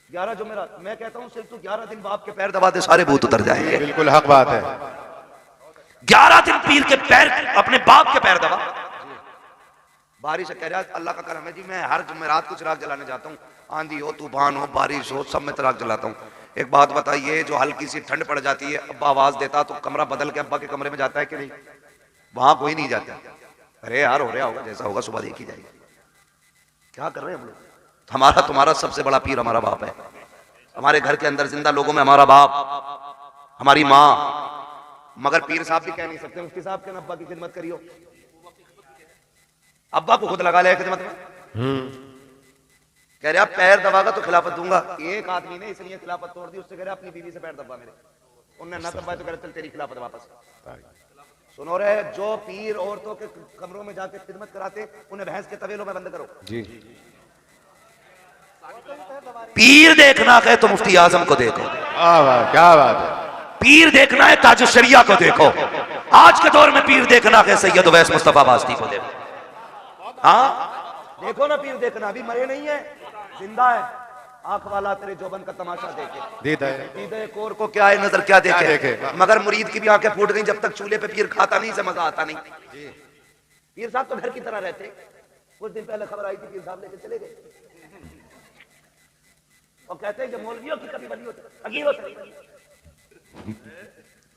Speaker 1: 11 जुमेरात, मैं कहता हूं सिर्फ तू 11 दिन बाप के पैर दबा दे सारे भूत उतर जाएंगे।
Speaker 3: बिल्कुल हक बात है।
Speaker 1: 11 दिन पीर के पैर, अपने बाप के पैर दबा। बारिश कह रहा अल्लाह का करम है जी, मैं हर जुमेरात को चिराग जलाने जाता हूँ, आंधी हो तूफान हो बारिश हो सब में चिराग जलाता हूँ। एक बात बताइए, जो हल्की सी ठंड पड़ जाती है अब्बा आवाज देता तो कमरा बदल के अब्बा के कमरे में जाता है कि नहीं? वहां कोई नहीं जाता। अरे यार हो रहा होगा जैसा होगा सुबह देखी जाएगी। क्या कर रहे हैं हम लोग? हमारा तुम्हारा सबसे बड़ा पीर हमारा बाप है। हमारे घर के अंदर जिंदा लोगों में हमारा बाप, हमारी माँ। मगर पीर साहब भी कह नहीं सकते मुफ्ती साहब के अब्बा की खिदमत करियो। अब्बा को खुद लगा लिया खिदमत में। कह रहा पैर दबागा तो खिलाफत दूंगा। एक आदमी ने इसलिए खिलाफत तोड़ दी, उससे कह रहा अपनी बीवी से पैर दबा मेरे। उन्होंने ना दबाया तो कह रहा चल तेरी खिलाफत वापस। सुनो रे, जो पीर औरतों के कमरों में जाके खिदमत कराते उन्हें भैंस के तवेलों में बंद करो
Speaker 3: जी।
Speaker 1: पीर देखना है तो मुफ्ती आजम को देखो।
Speaker 3: क्या बात है।
Speaker 1: पीर देखना है ताज शरिया को देखो। आज के दौर में पीर देखना है सैयद उवैस मुस्तफा बास्ती को देखो। हाँ देखो ना, पीर देखना, अभी मरे नहीं है, जिंदा है। आंख वाला तेरे जोबन का तमाशा देखे, दीदे कोर को क्या है नजर क्या देखे। मगर मुरीद की भी आंखें फूट गई जब तक चूल्हे पे पीर खाता नहीं, से मजा आता नहीं। पीर साहब तो घर की तरह रहते। कुछ दिन पहले खबर आई थी पीर साहब लेके चले गए और कहते हैं कि मौलवियों की कभी बली होती।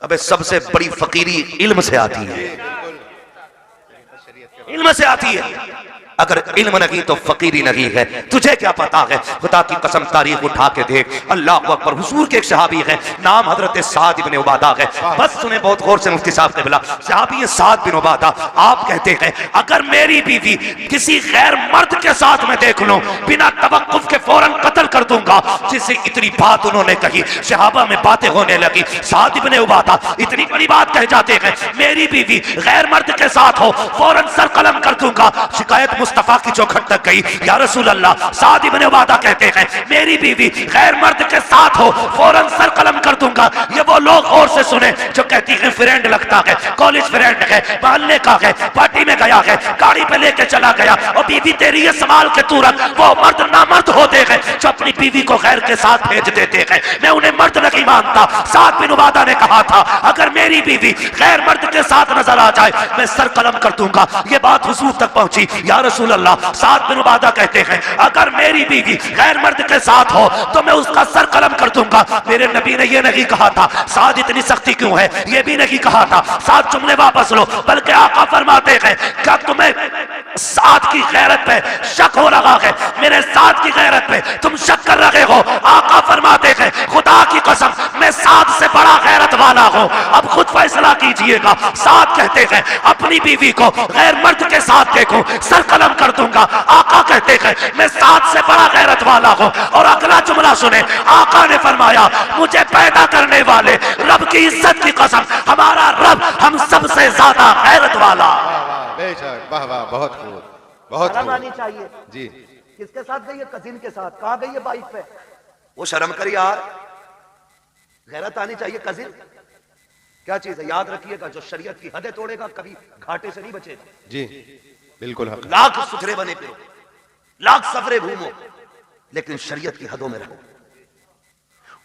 Speaker 1: अबे सबसे बड़ी फकीरी इल्म से आती है, इल्म से आती है। अगर इल्म नहीं तो फकीरी नहीं है। तुझे क्या पता है? खुदा की कसम तारीख उठा के देख। अल्लाह अकबर। हुजूर के एक सहाबी है, नाम हजरत साद इब्न उबादा है। बस सुने बहुत गौर से मुफ्ती साहब क़िबला। सहाबी साद बिन उबादा, आप कहते हैं अगर मेरी बीवी किसी गैर मर्द के साथ मैं देख लूं, बिना तवक्कुफ के फौरन कत्ल कर दूंगा। जिससे इतनी बात उन्होंने कही, सहाबा में बातें होने लगी। साद इब्न उबादा इतनी बड़ी बात कह जाते हैं, मेरी बीवी गैर मर्द के साथ हो फौरन सर कलम कर दूंगा। शिकायत मुस्तफा की चौखट तक गई। या रसूल अल्लाह, साद इब्न उबादा कहते हैं मेरी बीवी गैर मर्द के साथ हो फौरन सर कलम कर दूंगा। ये वो लोग और से सुने जो कहती है फ्रेंड लगता है, कॉलेज फ्रेंड है, मोहल्ले का है, पार्टी में गया है, गाड़ी पे लेके चला गया और बीवी तेरी ये संभाल के तू रख। वो मर्द नामर्द होते हैं जो अपनी बीवी को गैर के साथ भेज देते हैं। मैं उन्हें मर्द नहीं मानता। साद बिन उबादा ने कहा था अगर मेरी बीवी गैर मर्द के साथ नजर आ जाए मैं सर कलम कर दूंगा। ये बात हुजूर तक पहुंची। या रसूल अल्लाह, साद बिन उबादा कहते हैं अगर मेरी बीवी गैर मर्द के साथ हो तो मैं उसका सर कलम कर दूंगा। मेरे नबी ने यह नहीं कहा था साद इतनी सख्ती क्यों है, यह भी नहीं कहा था साद जुमले वापस लो, बल्कि आका फरमाते हैं क्या तुम्हें साद की गैरत पे शक हो रहा है? मेरे साद की गैरत पे तुम शक कर रहे हो? आका फरमाते हैं खुदा की कसम मैं साद से बड़ा गैरत वाला हूं। अब खुद फैसला कीजिएगा। साद कहते हैं अपनी बीवी को गैर मर्द के साथ देखूं सर कलम कर दूंगा। आका कहते हैं मैं साद से बड़ा गैरत वाला हूं। और अगला जुमला सुने, आका ने फरमाया मुझे पैदा करने वाले रब की इज्जत की कसम हमारा रब हम सबसे ज्यादा गैरत वाला।
Speaker 3: बेशक, वाह वाह, बहुत खूब, बहुत
Speaker 4: शर्म
Speaker 3: खूब।
Speaker 4: आनी चाहिए।
Speaker 3: जी,
Speaker 4: किसके साथ गई है? कजिन के साथ। कहाँ गई है? बाइक पे।
Speaker 1: वो शर्म कर यार, गैरत आनी चाहिए। कजिन क्या चीज है? याद रखिएगा जो शरीयत की हदें तोड़ेगा कभी घाटे से नहीं बचेगा।
Speaker 3: जी, बिल्कुल हक।
Speaker 1: लाख सुथरे बने पे, लाख सफरे घूमो, लेकिन शरीयत की हदों में रहो,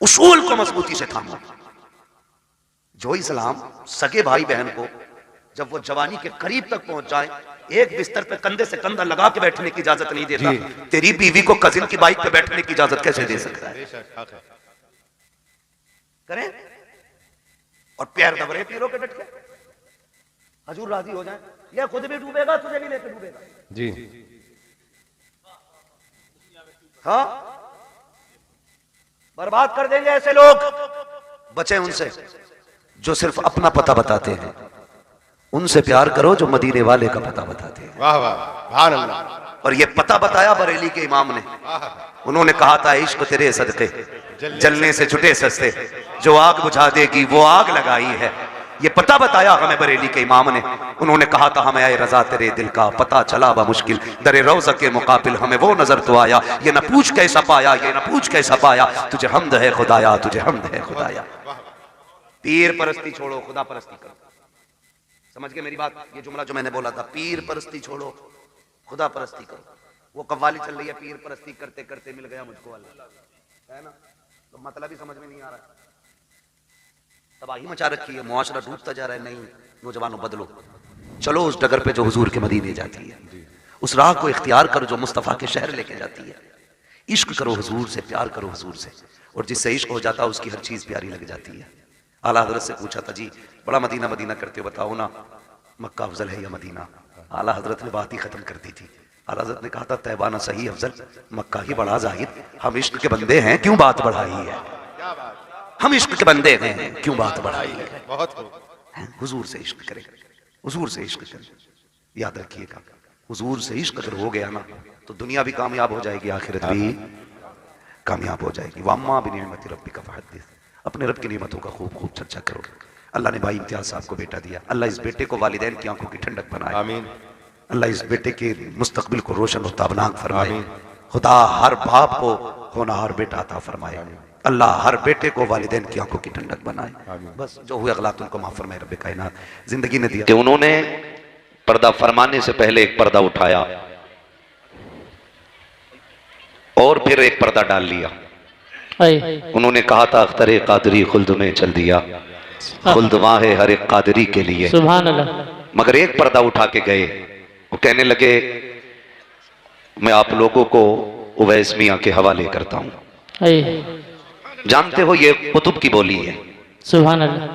Speaker 1: उसूल को मजबूती से थामो। जो इस्लाम सगे भाई बहन को जब वो जवानी के करीब तक पहुंच जाए एक बिस्तर पे कंधे से कंधा लगा के बैठने की इजाजत नहीं देता, तेरी बीवी को कजिन की बाइक पे बैठने की इजाजत कैसे दे सकता है?
Speaker 3: बेशक, हक है।
Speaker 1: करें और पैर दबरे पीरों के डट के, हजूर राजी हो जाए, या खुद भी डूबेगा तुझे भी लेके डूबेगा।
Speaker 3: जी,
Speaker 1: हाँ, बर्बाद कर देंगे ऐसे लोग। बचे उनसे जो सिर्फ अपना पता बताते हैं, उनसे प्यार करो जो मदीने वाले का पता बताते हैं।
Speaker 3: वाह वाह, सुभान अल्लाह।
Speaker 1: और ये पता बताया बरेली के इमाम ने। उन्होंने कहा था इश्क तेरे सदके जलने से छुटे सस्ते, जो आग बुझा देगी वो आग लगाई है। ये पता बताया हमें बरेली के इमाम ने। उन्होंने कहा था हमें आए रजा तेरे दिल का, पता चला बा मुश्किल दरे रोज़ा के मुकाबिल हमें वो नजर तो आया। ये न पूछ कैसा पाया, ये न पूछ कैसा पाया, तुझे हमद है खुदाया, तुझे हमद है खुदाया। पीर परस्ती छोड़ो, खुदा परस्ती करो। समझ गए मेरी बात? ये जुमला जो मैंने बोला था, पीर परस्ती छोड़ो खुदा परस्ती करो। वो कव्वाली चल रही है, पीर परस्ती करते करते मिल गया मुझको अल्लाह, है ना? तो मतलब ही समझ में नहीं आ रहा। तबाही मचा रखी है, मुआशरा डूबता जा रहा है। नहीं नौजवानों बदलो, चलो उस डगर पे जो हुजूर के मदीने जाती है, उस राह को इख्तियार करो जो मुस्तफ़ा के शहर लेके जाती है। इश्क करो हुजूर से, प्यार करो हुजूर से, और जिससे इश्क हो जाता है उसकी हर चीज प्यारी लग जाती है। आला हजरत से पूछा था जी बड़ा मदीना मदीना करते हो, बताओ ना मक्का अफजल है या मदीना? आला हजरत ने बात ही खत्म कर दी थी। आला हजरत ने कहा था तैबाना सही अफजल, मक्का ही बड़ा जाहिर। हम इश्क के बंदे हैं क्यों बात बढ़ाई है, हम इश्क के बंदे हैं क्यों बात बढ़ाई है।
Speaker 3: बहुत खूब।
Speaker 1: हुजूर से इश्क करें, हुजूर से इश्क करें। याद रखिएगा, हुजूर से इश्क अगर हो गया ना तो दुनिया भी कामयाब हो जाएगी, आखिरत भी कामयाब हो जाएगी। वम्मा बिनिअमति रब्बिका फहद्दिस, अपने रब की नेमतों का खूब खूब चर्चा करो। अल्लाह ने भाई इम्तियाज साहब को बेटा दिया, अल्लाह इस बेटे को वालिदैन की आंखों की ठंडक बनाए।
Speaker 3: आमीन।
Speaker 1: अल्लाह इस बेटे के मुस्तकबिल को रोशन और ताबनाक फरमाए। खुदा हर बाप को होनहार बेटा अता फरमाए। अल्लाह हर बेटे को वालिदैन की आंखों की ठंडक बनाए। बस जो हुए अगलात उनको माफ फरमाए रब्बे कायनात। जिंदगी ने दिया कि उन्होंने पर्दा फरमाने से पहले एक पर्दा उठाया और फिर एक पर्दा डाल लिया। उन्होंने कहा था अख्तरे कादरी खुल्द में चल दिया, खुल्द वहां है हर एक कादरी के लिए।
Speaker 2: सुभान अल्लाह।
Speaker 1: मगर एक पर्दा उठा के गए, वो कहने लगे मैं आप लोगों को उवैस मियां के हवाले करता हूं। जानते हो ये कुतुब की बोली है।
Speaker 2: सुभान अल्लाह।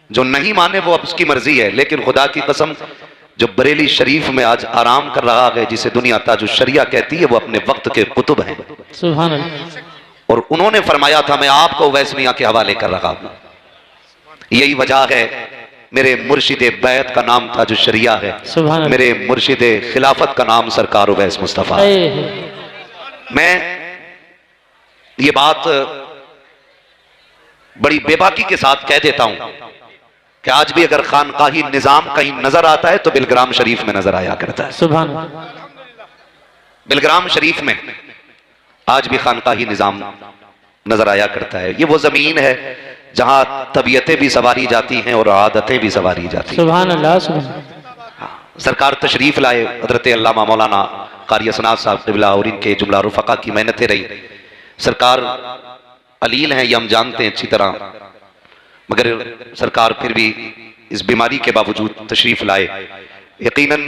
Speaker 1: जो नहीं माने वो अब उसकी मर्जी है, लेकिन खुदा की कसम जो बरेली शरीफ में आज आराम कर रहा है, जिसे दुनिया ताजुश शरिया कहती है, वो अपने वक्त के कुतुब हैं।
Speaker 2: सुभान अल्लाह।
Speaker 1: और उन्होंने फरमाया था, मैं आपको उवैस मियां के हवाले कर रहा हूं। यही वजह है मेरे मुर्शिद बैत का नाम ताजुश शरिया है,
Speaker 2: सुभान अल्लाह।
Speaker 1: मेरे मुर्शिद खिलाफत का नाम सरकार उवैस मुस्तफा। मैं ये बात बड़ी बेबाकी के साथ कह देता हूं कि आज भी अगर खानकाही निजाम कहीं नजर आता है तो बिलग्राम शरीफ में नजर आया करता है।
Speaker 2: सुभान अल्लाह।
Speaker 1: बिलग्राम शरीफ में आज भी खानकाही निजाम नजर आया करता है। ये वो जमीन है जहां तबीयतें भी सवारी जाती हैं और आदतें भी सवारी जाती हैं।
Speaker 2: सुभान अल्लाह। सुभान।
Speaker 1: सरकार तशरीफ लाए, हजरत अल्लामा मौलाना कारी असनाद साहब क़िबला और इनके जुमला रुफ़क़ा की मेहनतें रही। सरकार अलील हैं, ये हम जानते हैं अच्छी तरह, मगर सरकार फिर भी इस बीमारी के बावजूद तशरीफ लाए। यकीनन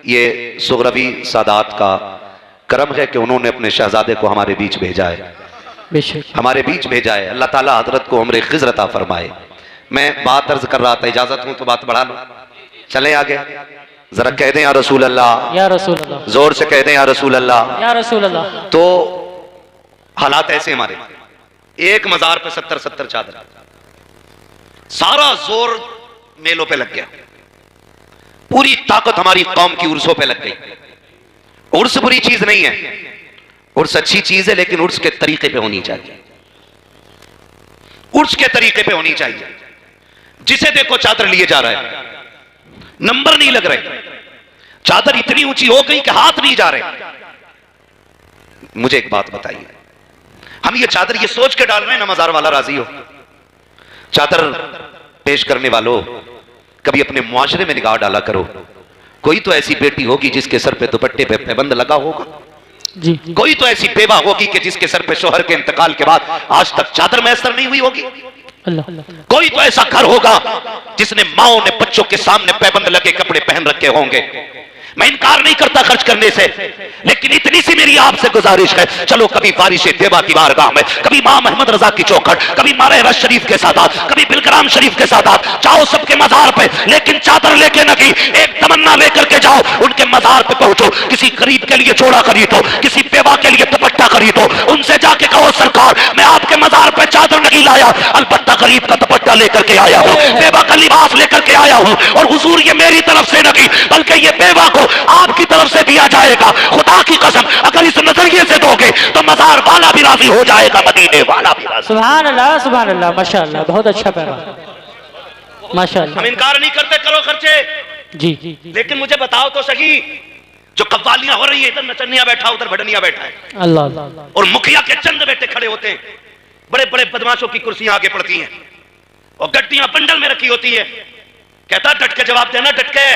Speaker 1: ये सुगरवी सादात का करम है कि उन्होंने अपने शहजादे को हमारे बीच भेजा है, हमारे बीच भेजा है। अल्लाह ताला हजरत को उम्र खिज़्र अता फरमाए। मैं बात अर्ज कर रहा था, इजाजत हो तो बात बढ़ा लो, चले आगे। जरा कह दें या रसूल अल्लाह, या रसूल अल्लाह, जोर से कह दें या रसूल अल्लाह, या रसूल अल्लाह। तो हालात ऐसे हमारे, एक मजार पे 70-70 चादर, सारा जोर मेलों पे लग गया, पूरी ताकत हमारी कौम की उर्सों पे लग गई। उर्स बुरी चीज नहीं है, उर्स अच्छी चीज है, लेकिन उर्स के तरीके पे होनी चाहिए, उर्स के तरीके पे होनी चाहिए। जिसे देखो चादर लिए जा रहा है, नंबर नहीं लग रहे, चादर इतनी ऊंची हो गई कि हाथ नहीं जा रहे। मुझे एक बात बताइए, हम ये चादर ये सोच के डाल रहे हैं ना मजार वाला राजी हो। चादर पेश करने वालों, कभी अपने मुआशरे में निगाह डाला करो। कोई तो ऐसी बेटी होगी जिसके सर पे दुपट्टे पे पैबंद लगा होगा जी। कोई तो ऐसी बेवा होगी कि जिसके सर पे शोहर के इंतकाल के बाद आज तक चादर मैसर नहीं हुई होगी। कोई तो ऐसा घर होगा जिसने माओ ने बच्चों के सामने पैबंद लगे कपड़े पहन रखे होंगे। मैं इनकार नहीं करता खर्च करने से, लेकिन इतनी सी मेरी आपसे गुजारिश है, चलो कभी बारिश देवा की बारगाह में, कभी मां मोहम्मद रजा की चौखट, कभी मारे रश शरीफ के साथ, कभी बिलग्राम शरीफ के साथ जाओ सबके मजार पे, लेकिन चादर लेके नहीं, एक तमन्ना लेकर के जाओ, उनके मजार पे पहुंचो, किसी गरीब के लिए जोड़ा खरीदो, किसी बेवा के लिए दुपट्टा खरीदो, उनसे जाके कहो सरकार मैं आपके मजार पे चादर नहीं लाया, अलबत्ता गरीब का दुपट्टा लेकर के आया हूं, बेवा का लिबास लेकर के आया हूं, और हुजूर ये मेरी तरफ से नहीं बल्कि ये बेवा को आपकी तरफ से दिया जाएगा। खुदा की कसम अगर इस नजरिए से दोगे तो मजार वाला भी राजी हो जाएगा, मदीने वाला भी राजी।
Speaker 2: सुभान अल्लाह, सुभान अल्लाह, माशाअल्लाह, बहुत अच्छा पैगाम, माशाअल्लाह।
Speaker 1: हम इनकार नहीं करते, करो खर्चे
Speaker 2: जी,
Speaker 1: लेकिन मुझे बताओ तो सही, जो कव्वालियां हो रही है, इधर नचनिया बैठा उधर भडनिया बैठा है,
Speaker 2: अल्लाह,
Speaker 1: और मुखिया के चंद बेटे खड़े होते हैं, बड़े बड़े बदमाशों की कुर्सियां आगे पड़ती हैं और गड्डियां बंडल में रखी होती है। कहता डट के जवाब देना, डट के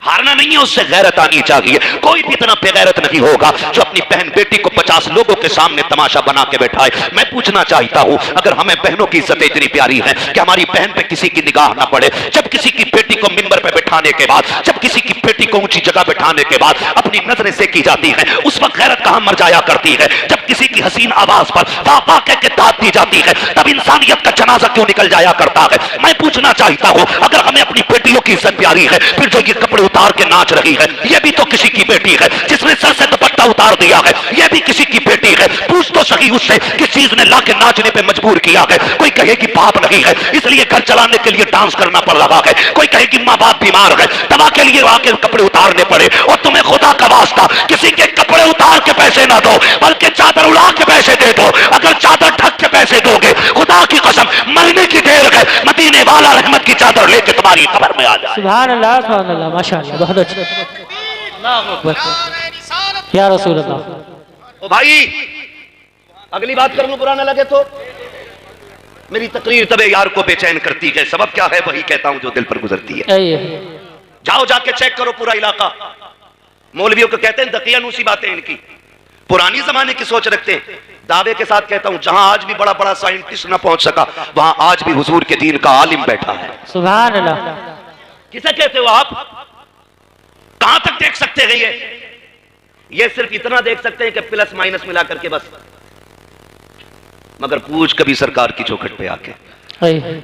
Speaker 1: हारना नहीं है, उससे गैरत आनी चाहिए। कोई भी इतना बेगैरत नहीं होगा जो अपनी बहन बेटी को 50 लोगों के सामने तमाशा बना के बैठाए। मैं पूछना चाहता हूं, अगर हमें बहनों की इज्जत इतनी प्यारी है कि हमारी बहन पे किसी की निगाह ना पड़े, जब किसी की बेटी को मिंबर पे बैठाने के बाद, जब किसी की बेटी को ऊंची जगह बैठाने के बाद अपनी नजरें से की जाती है, उस वक्त गैरत कहां मर जाया करती है। जब किसी की हसीन आवाज पर वाह कह के दाद दी जाती है, तब इंसानियत का जनाजा क्यों निकल जाया करता है। मैं पूछना चाहता हूं, अगर हमें अपनी बेटियों की इज्जत प्यारी है, फिर जो ये कपड़े उतार के नाच रही है, ये भी तो किसी की बेटी है। जिसने सर से दुपट्टा उतार दिया है, ये भी किसी की बेटी है। पूछ तो सही उससे किस चीज ने लाके नाचने पे मजबूर किया है। कोई कहे कि पाप नहीं है इसलिए घर चलाने के लिए डांस करना पड़ रहा है, कोई कहे कि माँ बाप बीमार है दवा के लिए आके कपड़े उतारने पड़े। और तुम्हें खुदा का वास्ता किसी के कपड़े उतार के पैसे ना दो, बल्कि चादर उड़ा के पैसे दे दो। अगर चादर ढक के पैसे दोगे, खुदा की कसम मरने की देर है, मदीने वाला रहमत की चादर लेके तुम्हारी कब्र में आ जाए।
Speaker 2: सुभान अल्लाह, सुभान अल्लाह, माशाअल्लाह, बहुत अच्छा, अल्लाहु अकबर, या रसूल अल्लाह।
Speaker 1: ओ भाई अगली बात कर लूं, बुरा ना लगे तो। मेरी तकरीर तबे यार को बेचैन करती है, सबब क्या है वही कहता हूं जो दिल पर गुजरती है। जाओ जाके चेक करो पूरा इलाका। मौलवियों को कहते हैं दकियानूसी बातें इनकी, पुरानी जमाने की सोच रखते हैं। दावे के साथ कहता हूं, जहां आज भी बड़ा बड़ा साइंटिस्ट ना पहुंच सका, वहां आज भी हुजूर के दीन का आलिम बैठा है।
Speaker 2: सुभान अल्लाह।
Speaker 1: किसे कहते हो आप? कहां तक देख सकते हैं? ये सिर्फ इतना देख सकते हैं कि प्लस माइनस मिला करके बस, मगर पूछ कभी सरकार की चौखट पे आके,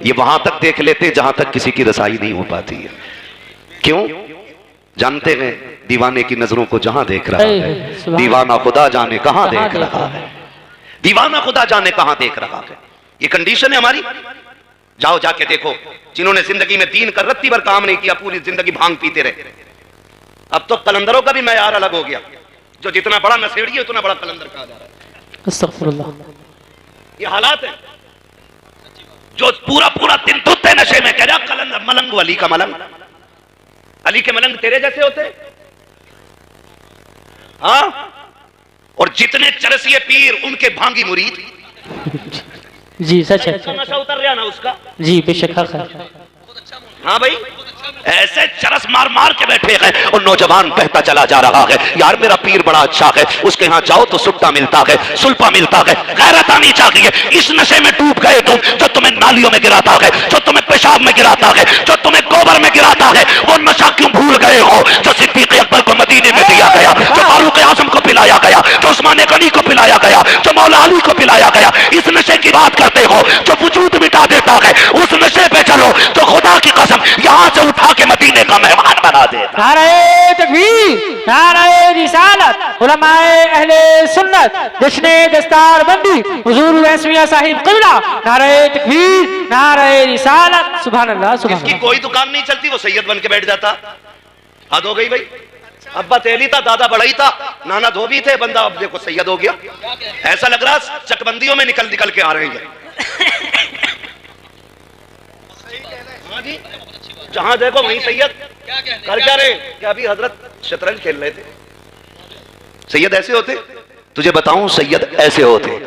Speaker 1: ये वहां तक देख लेते जहां तक किसी की रसाई नहीं हो पाती है। क्यों? जानते हैं दीवाने की नजरों को जहां देख रहा है,
Speaker 2: सुभान
Speaker 1: दीवाना खुदा जाने कहां
Speaker 2: कहाँ
Speaker 1: देख रहा है, दीवाना खुदा जाने कहां देख रहा है। ये कंडीशन है हमारी। जाओ जाके देखो, जिन्होंने जिंदगी में दीन का रत्ती भर काम नहीं किया, पूरी जिंदगी भांग पीते रहे। अब तो कलंदरों का भी मैयार अलग हो गया, जो जितना बड़ा नशेड़ी है उतना बड़ा कलंदर कहा जा रहा है।
Speaker 2: अस्तगफुरुल्लाह।
Speaker 1: ये हालात है। जो पूरा पूरा दिन धुते नशे में, कह रहा कलंदर मलंग, अली का मलंग, अली के मलंग तेरे जैसे होते। हाँ, और जितने चरसिए पीर उनके भांगी मुरीद।
Speaker 2: जी सच है।
Speaker 1: नशा उतर रहा ना उसका।
Speaker 2: जी बेशक हक है।
Speaker 1: हाँ भाई, ऐसे चरस मार मार के बैठे हैं और नौजवान बहता चला जा रहा है। यार मेरा पीर बड़ा अच्छा है, उसके यहाँ जाओ तो सुट्टा मिलता है, सुल्पा मिलता है। गैरत आनी चाहिए। इस नशे में डूब गए तुम, जो तुम्हें नालियों में गिराता है, जो तुम्हें पेशाब में गिराता है, जो तुम्हें गोबर में गिराता है, वो नशा क्यों भूल गए हो जो सिद्दीक अकबर को मदीने में दिया गया, जो फारूक आजम को पिलाया गया, जो उस्मान गनी को पिलाया गया, जो मौला अली को पिलाया गया। इस नशे की बात करते हो जो वजूद मिटा देता है, उस नशे पे चलो तो खुदा की कसम यहां से उठा के मदीने का मेहमान बना देता।
Speaker 2: नारे तकबीर, नारे रिसालत, उलमाए अहले सुन्नत, जश्ने दस्तार बंदी हुजूर वैसमिया साहिब क़िबला, नारे तकबीर, नारे रिसालत। सुभान अल्लाह, सुभान
Speaker 1: इसकी
Speaker 2: अल्लाह।
Speaker 1: कोई दुकान नहीं चलती, वो सैयद बन के बैठ जाता। हद हो गई भाई। अब्बा तेली था, दादा बड़ाई था, नाना धोबी थे, बंदा अब देखो सैयद हो गया। ऐसा लग रहा चकबंदियों में निकल निकल के आ रहे हैं। हाँ जी, जहां देखो वहीं सैयद कर क्या रहे। क्या अभी हजरत शतरंज खेल रहे थे। सैयद ऐसे होते, तुझे बताऊं सैयद ऐसे होते।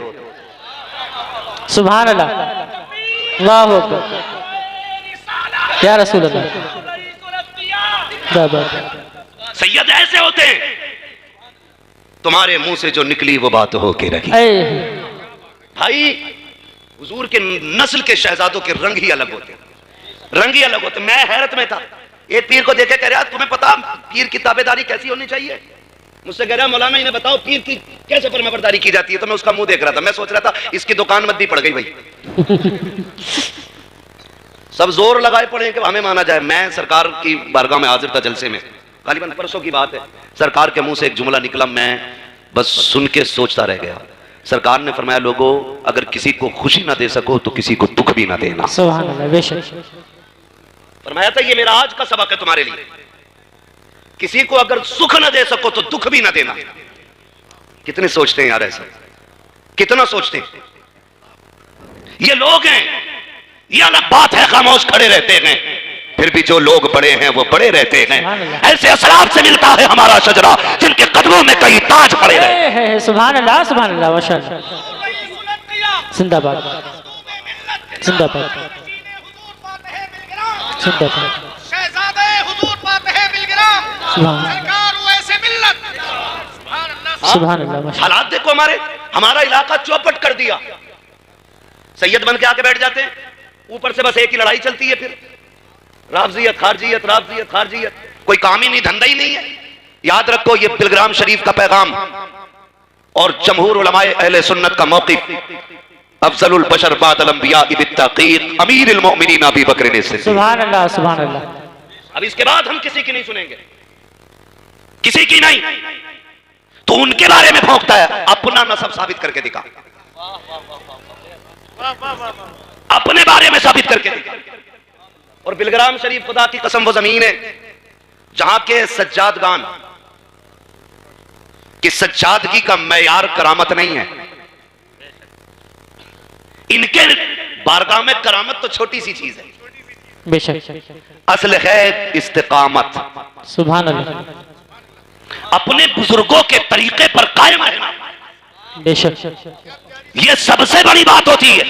Speaker 2: सुभान अल्लाह, अल्लाहु अकबर, या रसूल अल्लाह।
Speaker 1: सैयद ऐसे होते, तुम्हारे मुंह से जो निकली वो बात हो के रही। भाई हुजूर के नस्ल के शहजादों के रंग ही अलग होते, रंग ही अलग होते। मैं हैरत में था, एक पीर को देखे कह रहा तुम्हें पता पीर की ताबेदारी कैसी होनी चाहिए। मुझसे कह रहा मौलाना इन्हें बताओ पीर की कैसे फरमाबरदारी की जाती है। तो मैं उसका मुंह देख रहा था, मैं सोच रहा था इसकी दुकान मद्दी पड़ गई भाई। सब जोर लगाए पड़े कि हमें माना जाए। मैं सरकार की बारगाह में हाजिर था जलसे में, गालिबन परसों की बात है। सरकार के मुंह से एक जुमला निकला, मैं बस सुन के सोचता रह गया। सरकार ने फरमाया लोगों अगर किसी को खुशी ना दे सको तो किसी को दुख भी ना देना।
Speaker 2: सुभान अल्लाह, बेशक।
Speaker 1: फरमाया था ये मेरा आज का सबक है तुम्हारे लिए, किसी को अगर सुख ना दे सको तो दुख भी ना देना। कितने सोचते हैं यार ऐसा, कितना सोचते हैं। ये लोग हैं, ये अलग बात है खामोश खड़े रहते हैं, फिर भी जो लोग बड़े हैं वो बड़े रहते हैं। ऐसे असराब से मिलता है हमारा शजरा जिनके कदमों में कई ताज पड़े हैं।
Speaker 2: सुभान अल्लाह, सुभान अल्लाह, माशाअल्लाह, जिंदाबाद, जिंदाबाद, जिंदाबाद।
Speaker 5: शहजादे हुजूर पाते हैं बिलगिराम, सरकार हुए से मिल्लत। सुभान अल्लाह,
Speaker 2: सुभान अल्लाह, माशाअल्लाह।
Speaker 1: हालात देखो हमारे, हमारा इलाका चौपट कर दिया। सैयद बन के आके बैठ जाते हैं, ऊपर से बस एक ही लड़ाई चलती है, फिर राफजियत खारजियत, राफजियत खारजियत, कोई काम ही नहीं, धंधा ही नहीं है। याद रखो ये बिलग्राम शरीफ का पैगाम और जमहूर उलमाए अहले सुन्नत का मौक़िफ़, अफजलुल बशर बादल अंबिया बित्तक़ीक़ अमीरुल मोमिनीन अबू बकर सिद्दीक़।
Speaker 2: सुभान अल्लाह, सुभान अल्लाह।
Speaker 1: अब इसके बाद हम किसी की नहीं सुनेंगे, किसी की नहीं। तो उनके बारे में भौंकता है, अपना नसब साबित करके दिखा, अपने बारे में साबित करके दिखा। और बिलग्राम शरीफ खुदा की कसम वो जमीन है जहां के सज्जादगान की सज्जादगी का मैयार करामत नहीं है। इनके बारगाह में करामत तो छोटी सी चीज है,
Speaker 2: बेशक।
Speaker 1: असल है इस्तिकामत।
Speaker 2: सुभान अल्लाह।
Speaker 1: अपने बुजुर्गों के तरीके पर कायम रहना,
Speaker 2: बेशक।
Speaker 1: यह सबसे बड़ी बात होती है।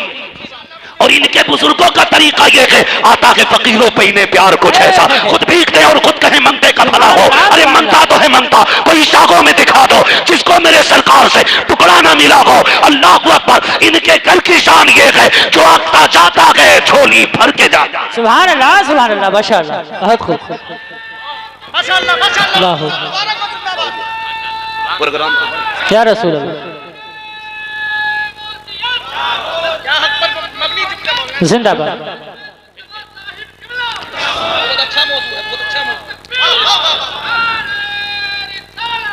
Speaker 1: और इनके बुजुर्गों का तरीका यह है, आता है फकीरों पे इन्हें प्यार कुछ ऐसा, खुद भीखते और खुद कहे मंगते का भला हो। अरे मंगता तो है मंगता, कोई शाखों में दिखा दो जिसको मेरे सरकार से टुकड़ा ना मिला हो। अल्लाह अकबर। इनके घर की शान ये है जो आता जाता है झोली भर के जाता।
Speaker 2: सुभान अल्लाह, सुभान अल्लाह, माशाअल्लाह, बहुत खूब,
Speaker 5: माशाअल्लाह, माशाअल्लाह,
Speaker 2: अल्लाह
Speaker 5: मुबारक हो जिंदाबाद।
Speaker 1: प्रोग्राम
Speaker 2: क्या रसूल अल्लाह,
Speaker 5: क्या हक पर मबनी जिक्र बोल रहे हैं।
Speaker 2: जिंदाबाद।
Speaker 5: बहुत अच्छा मौजूद है, बहुत अच्छा मौजूद है।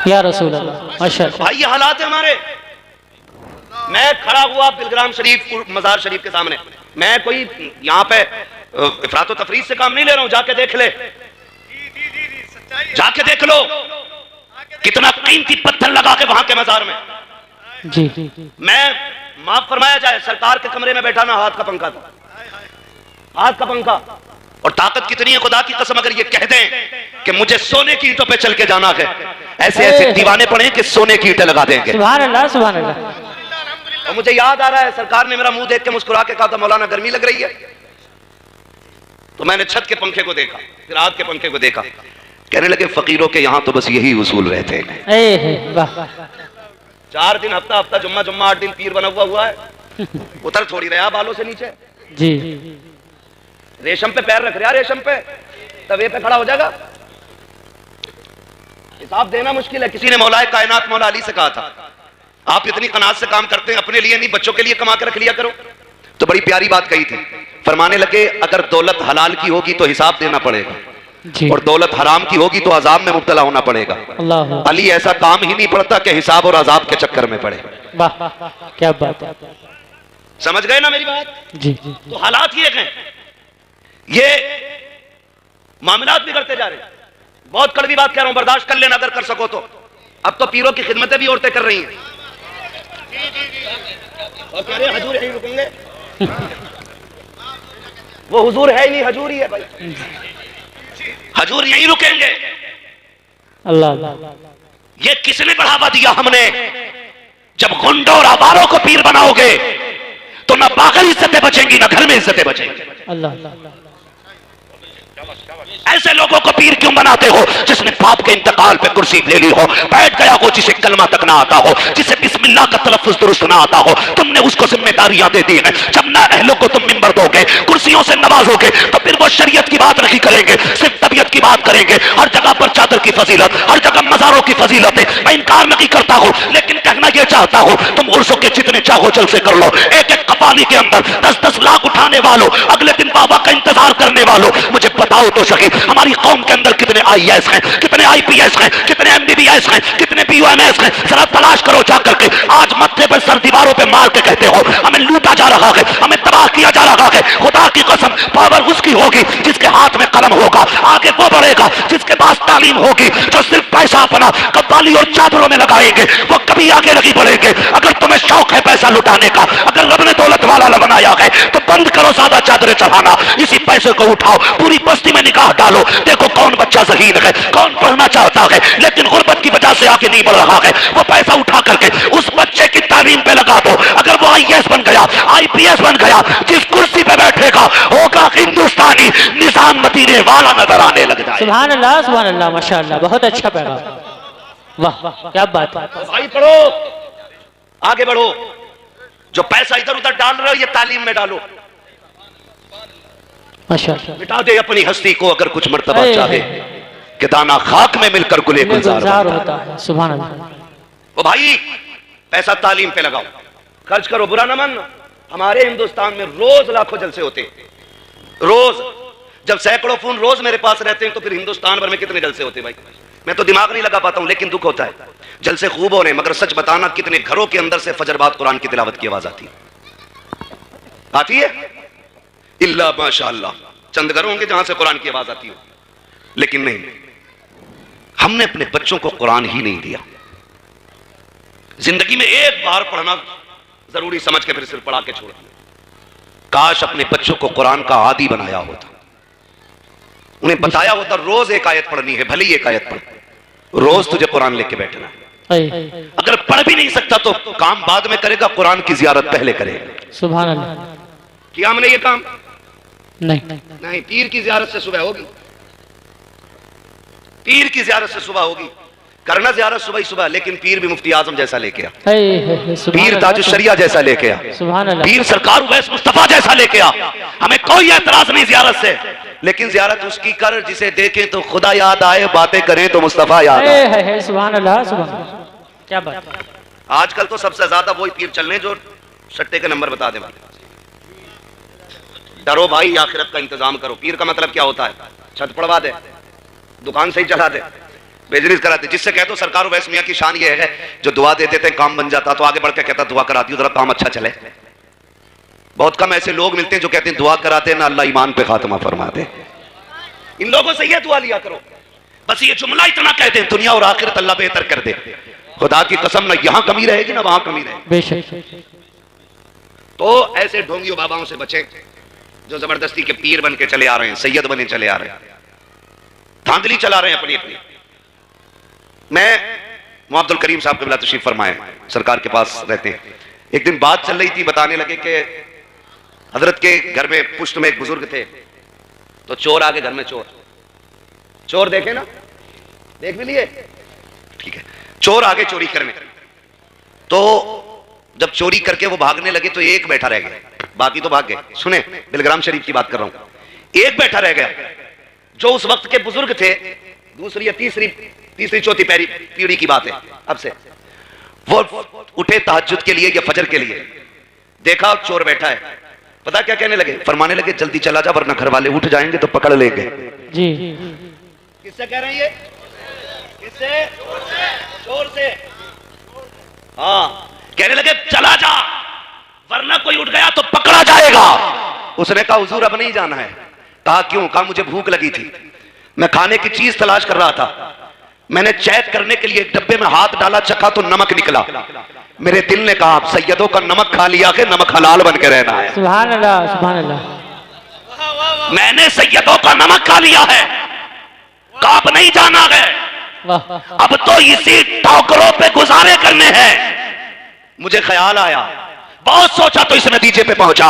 Speaker 2: या रसूल अल्लाह, माशाअल्लाह।
Speaker 1: भाई ये हालात है हमारे। मैं खड़ा हुआ बिलग्राम शरीफ मजार शरीफ के सामने, मैं कोई यहाँ पे इफरात व तफरीज से काम नहीं ले रहा हूँ, जाके देख ले, जाके देख लो कितना कीमती पत्थर लगा के वहां के मजार में।
Speaker 2: जी
Speaker 1: मैं माफ फरमाया जाए, सरकार के कमरे में बैठा ना हाथ का पंखा था, हाथ का पंखा। और ताकत कितनी है खुदा की कसम, अगर ये कह दें कि मुझे सोने की ईंटों पे चल के जाना है, ऐसे ऐसे दीवाने पड़े कि सोने की ईंटें लगा देंगे।
Speaker 2: सुभान अल्लाह, सुभान अल्लाह।
Speaker 1: और मुझे याद आ रहा है सरकार ने मेरा मुंह देख के मुस्कुरा के कहा था, मौलाना गर्मी लग रही है? तो मैंने छत के पंखे को देखा, फिर आग के पंखे को देखा, कहने लगे फकीरों के यहाँ तो बस यही उसूल रहते हैं।
Speaker 2: वाह
Speaker 1: 4 दिन हफ्ता हफ्ता जुम्मा जुम्मा 8 दिन पीर बना हुआ है, उतर थोड़ी रहा बालों से नीचे।
Speaker 2: जी
Speaker 1: रेशम पे पैर रख रहा, रेशम पे तवे पे खड़ा हो जाएगा। हिसाब देना मुश्किल है। किसी ने मौलाए कायनात मौला अली से कहा था, आप इतनी कनात से काम करते हैं, अपने लिए नहीं बच्चों के लिए कमा के रख लिया करो। तो बड़ी प्यारी बात कही थी, फरमाने लगे अगर दौलत हलाल की होगी तो हिसाब देना पड़ेगा,
Speaker 2: जी।
Speaker 1: और दौलत हराम की होगी तो अजाब में मुब्तला होना पड़ेगा।
Speaker 2: अल्लाह,
Speaker 1: अली ऐसा काम ही नहीं पड़ता कि हिसाब और अजाब के चक्कर में पड़े।
Speaker 2: वाह क्या बात है।
Speaker 1: समझ गए ना मेरी बात?
Speaker 2: जी
Speaker 1: तो हालात ये हैं, ये मामलात बिगड़ते जा रहे हैं। बहुत कड़वी बात कह रहा हूं, बर्दाश्त कर लेना अगर कर सको तो। अब तो पीरों की खिदमतें भी औरतें कर रही हैं और कह रहे हैं हजूर यहीं रुकेंगे। वो हुजूर है ही नहीं, हजूर ही है भाई, हजूर यहीं रुकेंगे।
Speaker 2: अल्लाह,
Speaker 1: ये किसने बढ़ावा दिया? हमने। जब गुंडों और आवारों को पीर बनाओगे तो ना बाहर इज्जतें बचेंगी ना घर में इज्जतें बचेंगी।
Speaker 2: अल्लाह,
Speaker 1: ऐसे लोगों को पीर क्यों बनाते हो? जिसने बाप के इंतकाल पे कुर्सी ले ली हो, बैठ गया हो, जिसे कलमा तक ना आता हो, जिसे बिस्मिल्लाह का तलफ्फुज़ दुरुस्त ना आता हो, तुमने उसको जिम्मेदारियां दे दी हैं। जब ना अहलों को तुम मिंबर दोगे, कुर्सियों से नवाजोगे, तो फिर वो शरीयत की बात नहीं करेंगे, सिर्फ तबीयत की बात करेंगे। हर जगह पर चादर की फजीलत, हर जगह मजारों की फजीलत है। मैं इनकार नहीं करता हूं, लेकिन कहना यह चाहता हूं, तुम उर्सों के जितने चाहो जलसे कर लो, एक एक कपाली के अंदर 10-10 लाख उठाने वालों, अगले दिन बाबा का इंतजार करने वालों, मुझे बताओ तो सही हमारी कौम के अंदर कितने IAS हैं, कितने IPS हैं, कितने MBBS हैं, कितने BUMS हैं? जरा तलाश करो जाकर के। आज मत्थे पर सर दीवारों पे मार के कहते हो हमें लूटा जा रहा है, हमें तबाह किया जा रहा है। खुदा की कसम, पावर उसकी होगी जिसके हाथ में कलम होगा, आगे वो बढ़ेगा जिसके पास तालीम होगी। जो सिर्फ पैसा अपना कव्वाली और चादरों में लगाएंगे वो कभी आगे नहीं बढ़ेंगे। अगर तुम्हें शौक है पैसा लुटाने का, अगर रब ने दौलत वाला बनाया है, तो बंद करो ज्यादा चादरें चढ़ाना, इसी पैसे को उठाओ, पूरी बस्ती में निकाह डालो, देखो कौन बच्चा ज़हीन है, कौन पढ़ना चाहता है लेकिन गुर्बत की वजह से आगे नहीं बढ़ रहा है। वो पैसा उठा करके उस बच्चे की तालीम पे लगा दो। अगर वो IAS बन गया, IPS बन गया, जिस कुर्सी पे बैठेगा होगा हिंदुस्तानी निजाम मदीने वाला नजर आने लग जाए।
Speaker 2: सुभान अल्लाह, माशाअल्लाह, बहुत अच्छा पैगाम। वाह क्या बात है।
Speaker 1: भाई पढ़ो, आगे बढ़ो। जो पैसा इधर उधर डाल रहे हो ये तालीम में डालो।
Speaker 2: माशाअल्लाह,
Speaker 1: मिटा दे अपनी हस्ती को अगर कुछ मर्तबा चाहे कि दाना खाक में मिलकर गुले गुलजार
Speaker 2: होता है। सुभान अल्लाह।
Speaker 1: वो भाई पैसा तालीम पे लगाओ, खर्च करो, बुरा ना मानना। हमारे हिंदुस्तान में रोज लाखों जलसे होते हैं, रोज। जब सैकड़ों फोन रोज मेरे पास रहते हैं तो फिर हिंदुस्तान भर में कितने जलसे होते हैं भाई? मैं तो दिमाग नहीं लगा पाता हूं, लेकिन दुख होता है। जलसे खूब हो रहे हैं, मगर सच बताना कितने घरों के अंदर से फजर बाद कुरान की तिलावत की आवाज आती है? इल्ला माशाअल्लाह, चंद घर होंगे जहां से कुरान की आवाज आती हो, लेकिन नहीं, हमने अपने बच्चों को कुरान ही नहीं दिया। जिंदगी में एक बार पढ़ना जरूरी समझ के फिर सिर्फ पढ़ा के छोड़ दिया। काश अपने बच्चों को कुरान का आदी बनाया होता, उन्हें बताया होता रोज एक आयत पढ़नी है, भले ही एक आयत पढ़, रोज तुझे कुरान लेके बैठना है। अगर पढ़ भी नहीं सकता तो काम बाद में करेगा, कुरान की जियारत पहले करेगा।
Speaker 2: सुभान अल्लाह।
Speaker 1: किया हमने ये काम?
Speaker 2: नहीं,
Speaker 1: पीर की जियारत से सुबह होगी, पीर की जियारत से सुबह होगी। करना जियारत सुबह ही सुबह, लेकिन पीर भी मुफ्ती आजम जैसा लेके आ, पीर ताजुश शरिया जैसा लेके आ,
Speaker 2: सुभान अल्लाह,
Speaker 1: पीर सरकार उवैस मुस्तफा जैसा लेके आ। हमें कोई एतराज नहीं जियारत से, लेकिन जियारत उसकी कर जिसे देखें तो खुदा याद आए, बातें करें तो मुस्तफा याद आए।
Speaker 2: सुभान अल्लाह, सुभान अल्लाह, क्या बात।
Speaker 1: आजकल तो सबसे ज्यादा वही पीर चलने जो सट्टे के नंबर बता दे भाई। डरो भाई, आखिरत का इंतजाम करो। पीर का मतलब क्या होता है? छत पड़वा दे, दुकान सही चला दे, बेजरीज कराते। जिससे कहते हो सरकार वैस मियां की शान ये है जो दुआ दे देते हैं काम बन जाता, तो आगे बढ़ के कहता दुआ करा दी जरा काम अच्छा चले। बहुत कम ऐसे लोग मिलते हैं जो कहते हैं दुआ कराते ना अल्लाह ईमान पे खात्मा फरमा दे। इन लोगों से यह दुआ लिया करो, बस ये जुमला इतना कहते हैं दुनिया और आखिरत अल्लाह बेहतर कर दे। खुदा की कसम ना यहां कमी रहेगी ना वहां कमी रहेगी।
Speaker 2: बेशक।
Speaker 1: तो ऐसे ढोंगियों बाबाओं से बचें जो जबरदस्ती के पीर बन के चले आ रहे हैं, सैयद बने चले आ रहे हैं, धांधली चला रहे हैं अपनी अपनी। मैं अब्दुल करीम साहब क़िबला तशरीफ फरमाए सरकार के पास रहते हैं। एक दिन बात चल रही थी, बताने लगे कि हजरत के घर में पुश्त में एक बुजुर्ग थे, तो चोर आगे घर में, चोर देखे ना, देख भी लिए, ठीक है। चोर आगे चोरी करने, तो जब चोरी करके वो भागने लगे तो एक बैठा रह गया, बाकी तो भाग गए। सुने, बिलग्राम शरीफ की बात कर रहा हूं। एक बैठा रह गया जो उस वक्त के बुजुर्ग थे, दूसरी या तीसरी चौथी पीढ़ी की बात है अब से। वो उठे तहज्जुद के लिए या फजर के लिए, देखा चोर बैठा है, पता क्या कहने लगे, फरमाने लगे जल्दी चला जा वरना घर वाले उठ जाएंगे तो पकड़ लेंगे।
Speaker 2: जी।
Speaker 1: किससे कह रहे हैं ये? किससे? चोर से। हाँ, कहने लगे चला जा वरना कोई उठ गया तो पकड़ा जाएगा। उसने कहा हुजूर अब नहीं जाना है। कहा क्यों? कहा मुझे भूख लगी थी, मैं खाने की चीज तलाश कर रहा था, मैंने चेक करने के लिए एक डब्बे में हाथ डाला, चखा तो नमक निकला। मेरे दिल ने कहा आप सैयदों का नमक खा लिया कि नमक हलाल बन के रहना है।
Speaker 2: सुभान अल्लाह, सुभान अल्लाह।
Speaker 1: मैंने सैयदों का नमक खा लिया है, काप नहीं जाना है, अब तो इसी टोकरों पे गुजारे करने हैं। मुझे ख्याल आया, बहुत सोचा तो इस नतीजे पे पहुंचा।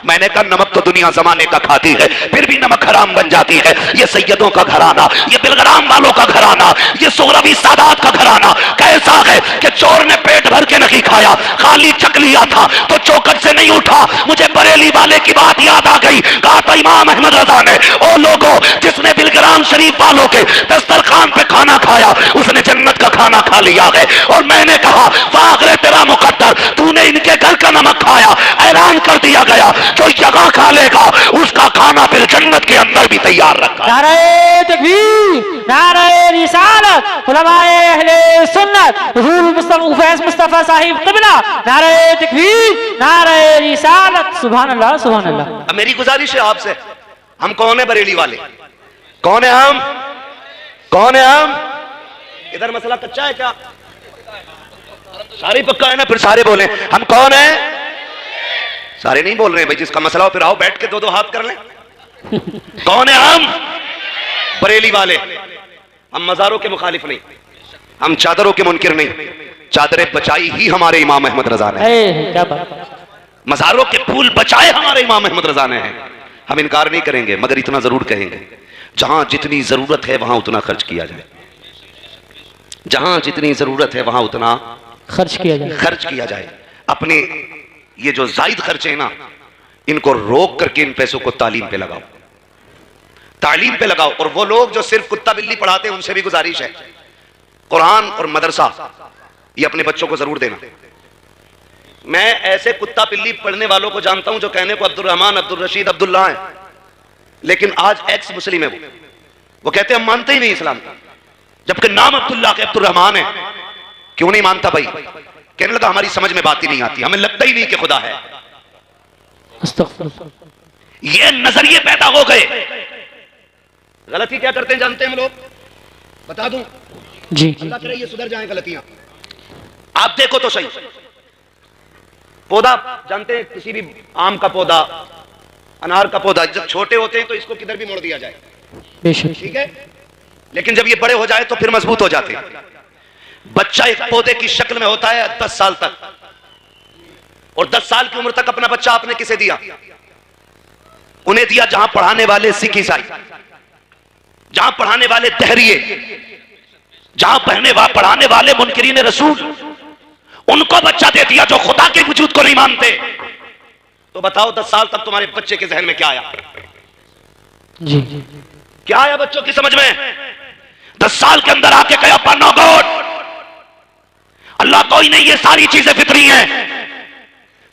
Speaker 1: मैंने कहा नमक तो दुनिया जमाने का खाती है, फिर भी नमक हराम बन जाती है। ये सैयदों का घराना, ये बिलग्राम वालों का घराना, ये सोहरवी सादात का घराना कैसा है कि चोर ने पेट भर के नहीं खाया, खाली चक लिया था तो चौकट से नहीं उठा। मुझे बरेली वाले की बात याद आ गई। कहा था इमाम अहमद रजा ने, ओ लोगों जिसने बिलग्राम शरीफ वालों के दस्तरखान पे खाना खाया उसने जन्नत का खाना खा लिया है। और मैंने कहा फाखरे तेरा मुकद्दर, तूने इनके घर का नमक खाया, ऐलान कर दिया गया जो यहाँ खा लेगा उसका खाना फिर जन्नत के अंदर भी तैयार रखा।
Speaker 2: नारे तकबीर, नारे रिसालत, उलमाए अहले सुन्नत, हुजूर फैज मुस्तफा साहिब क़िबला, नारे तकबीर, नारे रिसालत। सुभान अल्लाह, सुभान अल्लाह।
Speaker 1: अब मेरी गुजारिश है आपसे, हम कौन है बरेली वाले? कौन है हम? कौन है हम? इधर मसला कच्चा है क्या? सारे पक्का है ना? फिर सारे बोले हम कौन है? सारे नहीं बोल रहे भाई, जिसका मसला हो फिर आओ बैठ के दो दो हाथ कर लें। कौन है हम? बरेली वाले। हम मजारों के मुखालिफ नहीं, हम चादरों के मुनकिर नहीं, चादरें बचाई ही हमारे इमाम अहमद रजा ने,
Speaker 2: क्या बात।
Speaker 1: मजारों के फूल बचाए हमारे इमाम अहमद रजा ने हैं। हम इनकार नहीं करेंगे, मगर इतना जरूर कहेंगे जहां जितनी जरूरत है वहां उतना खर्च किया जाए, जहां जितनी जरूरत है वहां उतना खर्च किया जाए। अपने ये जो जायद खर्चे हैं ना, इनको रोक करके इन पैसों को तालीम पे लगाओ, तालीम पे लगाओ। और वो लोग जो सिर्फ कुत्ता बिल्ली पढ़ाते हैं उनसे भी गुजारिश है, कुरान और मदरसा ये अपने बच्चों को जरूर देना। मैं ऐसे कुत्ता बिल्ली पढ़ने वालों को जानता हूं जो कहने को अब्दुल रहमान, अब्दुल रशीद, अब्दुल्ला है, लेकिन आज एक्स मुस्लिम है। वो कहते हैं हम मानते ही नहीं इस्लाम को, जबकि नाम अब्दुल्ला के अब्दुल रहमान है। क्यों नहीं मानता भाई? कहने लगा हमारी समझ में बात ही नहीं आती, हमें लगता ही नहीं कि खुदा है। ये नजरिए पैदा हो गए। गलती क्या करते हैं जानते हैं हम लोग? बता दूं
Speaker 2: जी,
Speaker 1: अल्लाह करे ये सुधर जाए गलतियां। आप देखो तो सही, पौधा जानते हैं, किसी भी आम का पौधा, अनार का पौधा, जब छोटे होते हैं तो इसको किधर भी मोड़ दिया जाए, ठीक है, लेकिन जब ये बड़े हो जाए तो फिर मजबूत हो जाते हैं। बच्चा एक पौधे की शक्ल में होता है 10 साल तक, और 10 साल की उम्र तक अपना बच्चा आपने किसे दिया? उन्हें दिया जहां पढ़ाने वाले सिख ईसाई, जहां पढ़ाने वाले दहरिए, जहां पढ़ाने वाले मुनकिरीन रसूल, उनको बच्चा दे दिया जो खुदा के वजूद को नहीं मानते। तो बताओ 10 साल तक तुम्हारे बच्चे के जहन में क्या आया?
Speaker 2: जी,
Speaker 1: क्या आया बच्चों की समझ में? 10 साल के अंदर आके कहा अब्बा नो गॉड, अल्लाह कोई नहीं, ये सारी चीजें फितरी हैं।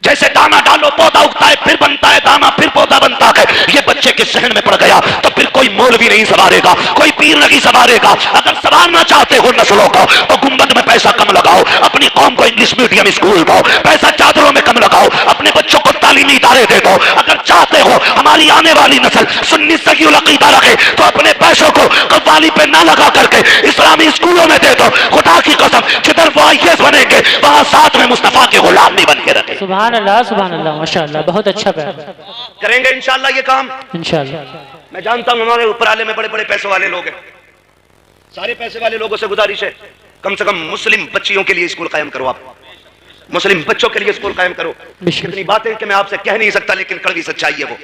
Speaker 1: जैसे दाना डालो पौधा उगता है, फिर बनता है दाना, फिर पौधा बनता है। ये बच्चे के सहन में पड़ गया तो फिर कोई मौलवी नहीं संवारेगा, कोई पीर नहीं संवारेगा। अगर सुधारना चाहते हो नस्लों को तो गुंबद में पैसा कम लगाओ, अपनी कौम को इंग्लिश मीडियम स्कूल दो, पैसा चादरों में कम लगाओ, अपने बच्चों को तालीमी इदारे दे दो। अगर चाहते हो हमारी आने वाली नस्ल सुन्नी सगीउल अकीदा रखे तो अपने पैसों को कव्वाली पे ना लगा करके इस्लामी स्कूलों में दे दो। खुदा की कसम जिधर वो आईएएस बनेंगे वहां साथ में मुस्तफा के गुलाम नहीं बन के रखे।
Speaker 2: सुभान अल्लाह माशाअल्लाह, बहुत अच्छा बयान।
Speaker 1: करेंगे इंशाअल्लाह ये काम
Speaker 2: इंशाअल्लाह।
Speaker 1: मैं जानता हूं हमारे ऊपर आले में बड़े बड़े पैसे वाले लोग हैं, सारे पैसे वाले लोगों से गुजारिश है कम से कम मुस्लिम बच्चियों के लिए स्कूल कायम करो, आप मुस्लिम बच्चों के लिए स्कूल कायम करो। इतनी बातें कि मैं आपसे कह नहीं सकता, लेकिन कड़वी सच्चाई है वो।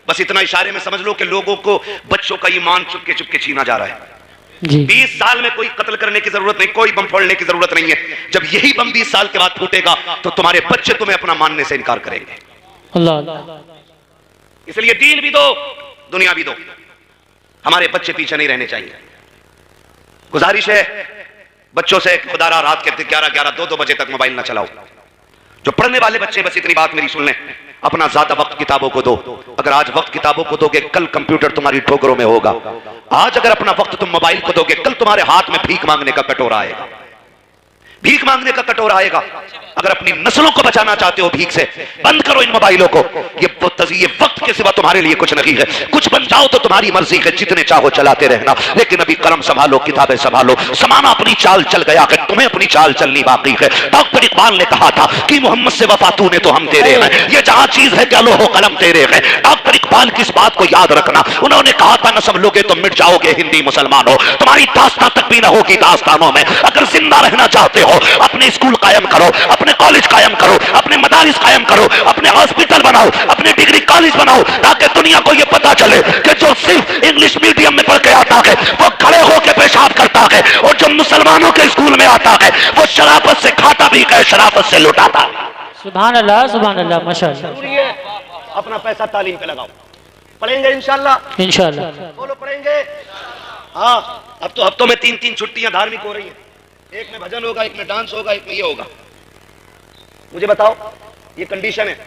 Speaker 1: बस इतना इशारे में समझ लो कि लोगों को बच्चों का ईमान चुपके चुपके छीना जा रहा है। 20 साल में कोई कत्ल करने की जरूरत नहीं, कोई बम फोड़ने की जरूरत नहीं है। जब यही बम 20 साल के बाद फूटेगा तो तुम्हारे बच्चे तुम्हें अपना मानने से इनकार करेंगे।
Speaker 2: अल्लाह।
Speaker 1: इसलिए दीन भी दो, दुनिया भी दो, हमारे बच्चे पीछे नहीं रहने चाहिए। गुजारिश है बच्चों से, खुदारा रात के 11-11, 2-2 बजे तक मोबाइल ना चलाओ। जो पढ़ने वाले बच्चे, बस इतनी बात मेरी सुन लें, अपना ज्यादा वक्त किताबों को दो। अगर आज वक्त किताबों को दोगे कल कंप्यूटर तुम्हारी ठोकरों में होगा। आज अगर अपना वक्त तुम मोबाइल को दोगे कल तुम्हारे हाथ में भीख मांगने का कटोरा आएगा, भीख मांगने का कटोरा आएगा। अगर अपनी नस्लों को बचाना चाहते हो भीख से, बंद करो इन मोबाइलों को। ये वक्त के सिवा तुम्हारे लिए कुछ नहीं है। कुछ बन जाओ तो तुम्हारी मर्जी है, जितने चाहो चलाते रहना, लेकिन अभी कलम संभालो, किताबें संभालो। समाना अपनी चाल चल गया है, तुम्हें अपनी चाल चलनी बाकी है। डॉक्टर इकबाल ने कहा था कि मोहम्मद से वफा तूने तो हम तेरे हैं, ये जहां चीज है क्या लो हो कलम तेरे है। डॉक्टर इकबाल की इस बात को याद रखना। उन्होंने कहा था न सब लोगे तो मिट जाओगे हिंदी मुसलमान हो, तुम्हारी दास्तां तक भी न होगी दास्तानों में। अगर जिंदा रहना चाहते हो अपने स्कूल कायम करो, अपने कॉलेज कायम करो, अपने मदारिस कायम करो, अपने हॉस्पिटल बनाओ, अपने डिग्री कॉलेज बनाओ, ताकि दुनिया को यह पता चले कि जो सिर्फ इंग्लिश मीडियम में पढ़ के आता है वो खड़े होकर पेशाब करता है, और जो मुसलमानों के स्कूल में आता है वो शराफत से खाता भी है, शराफत से लुटाता है।
Speaker 2: सुभान अल्लाह माशाअल्लाह।
Speaker 1: अपना पैसा तालीम पे लगाओ, पढ़ेंगे इंशाल्लाह,
Speaker 2: इंशाअल्लाह
Speaker 1: बोलो पढ़ेंगे। हाँ, अब तो हफ्तों में 3-3 छुट्टियां धार्मिक हो रही है, एक में भजन होगा, एक में डांस होगा, एक में ये होगा। मुझे बताओ ये कंडीशन है।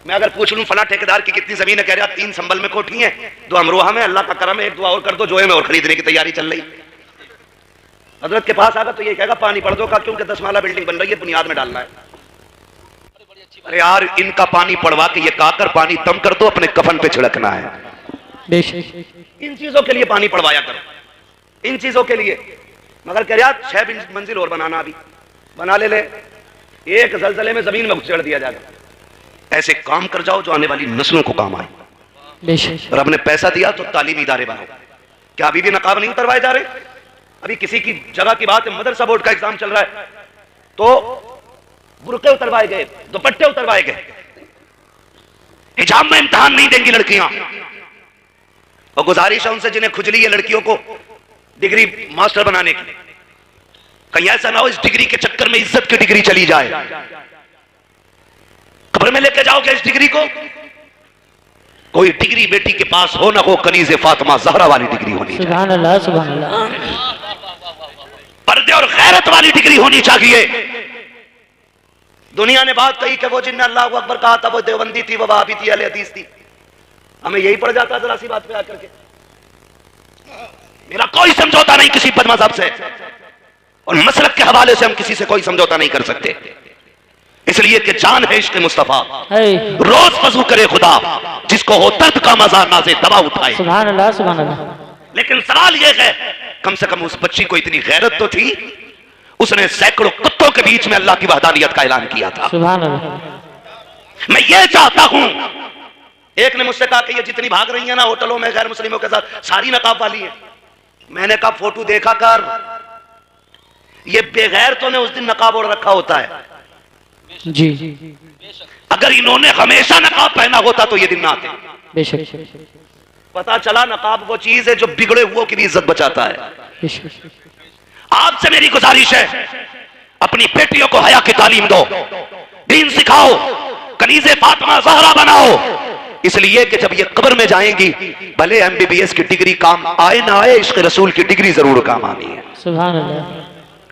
Speaker 1: मैं अगर पूछ लूं फला ठेकेदार की कितनी जमीन है, कह रहा 3 संभल में कोठी है, 2 अमरोहा में, अल्लाह का करम है, एक दुआ और कर दो, जोए में और खरीदने की तैयारी चल रही। हजरत के पास आगा तो ये कहेगा पानी पड़ दो का, क्योंकि 10 माला बिल्डिंग बन रही है, बुनियाद में डालना है। अरे यार इनका पानी पड़वा के ये काकर पानी तम कर दो, अपने कफन पे छिड़कना है। इन चीजों के लिए पानी पड़वाया करो, इन चीजों के लिए। मगर कह रहा 6 मंजिल और बनाना, अभी बना ले, एक जलजले में जमीन में उछेड़ दिया जाएगा। ऐसे काम कर जाओ जो आने वाली नस्लों को काम आए। और अपने पैसा दिया तो तालीमी इदारे बनाओ। क्या अभी भी नकाब नहीं उतरवाए जा रहे? अभी किसी की जगह की बात है, मदरसा बोर्ड का एग्जाम चल रहा है तो बुरके उतरवाए गए, दुपट्टे उतरवाए गए। हिजाब में इम्तिहान नहीं देंगी लड़कियां। और गुजारिश है उनसे जिन्हें खुजली है लड़कियों को डिग्री मास्टर बनाने की, कहीं ऐसा ना हो इस डिग्री के चक्कर में इज्जत की डिग्री चली जाए। कब्र में लेके जाओगे इस डिग्री को। कोई डिग्री बेटी के पास हो ना हो, कनीज़े फातिमा ज़हरा वाली डिग्री होनी चाहिए।
Speaker 2: सुभान अल्लाह सुभान अल्लाह।
Speaker 1: पर्दे और गैरत वाली डिग्री होनी चाहिए। दुनिया ने बात कही कि वो जिन्हें अल्लाह अकबर कहा था वो देवबंदी थी, वो वहाबी थी, अहले हदीस थी। हमें यही पड़ जाता जरा सी बात पे आकर के। मेरा कोई समझौता नहीं किसी बदमज़हब से, और मसलक के हवाले से हम किसी से कोई समझौता नहीं कर सकते, इसलिए कि जान है इश्क़ मुस्तफा। रोज वज़ू करे खुदा, जिसको हो दर्द का मजा नाज़े दवा उठाए।
Speaker 2: सुभान अल्लाह सुभान अल्लाह।
Speaker 1: लेकिन सवाल यह है कम से कम उस बच्ची को इतनी गैरत तो थी, उसने सैकड़ों कुत्तों के बीच में अल्लाह की वहदानियत का ऐलान किया था।
Speaker 2: सुभान अल्लाह।
Speaker 1: मैं ये चाहता हूं, एक ने मुझसे कहा कि ये जितनी भाग रही है ना होटलों में गैर मुस्लिमों के साथ, सारी नकाब वाली है। मैंने कहा फोटो देखा कर, ये बेगैरतों ने उस दिन नकाब ओढ़ रखा होता है।
Speaker 2: जी
Speaker 1: अगर इन्होंने हमेशा नकाब पहना होता तो ये दिन ना आते।
Speaker 2: बेशक।
Speaker 1: पता चला नकाब वो चीज है जो बिगड़े हुओं की भी इज्जत बचाता है।
Speaker 2: बेशक।
Speaker 1: आपसे मेरी गुजारिश है, अपनी बेटियों को हया की तालीम दो, दीन सिखाओ, कनीज़े फातिमा ज़हरा बनाओ, इसलिए कि जब ये कब्र में जाएंगी भले MBBS की डिग्री काम आए ना आए, इश्क़ रसूल की डिग्री जरूर काम आनी है।
Speaker 2: सुभान अल्लाह।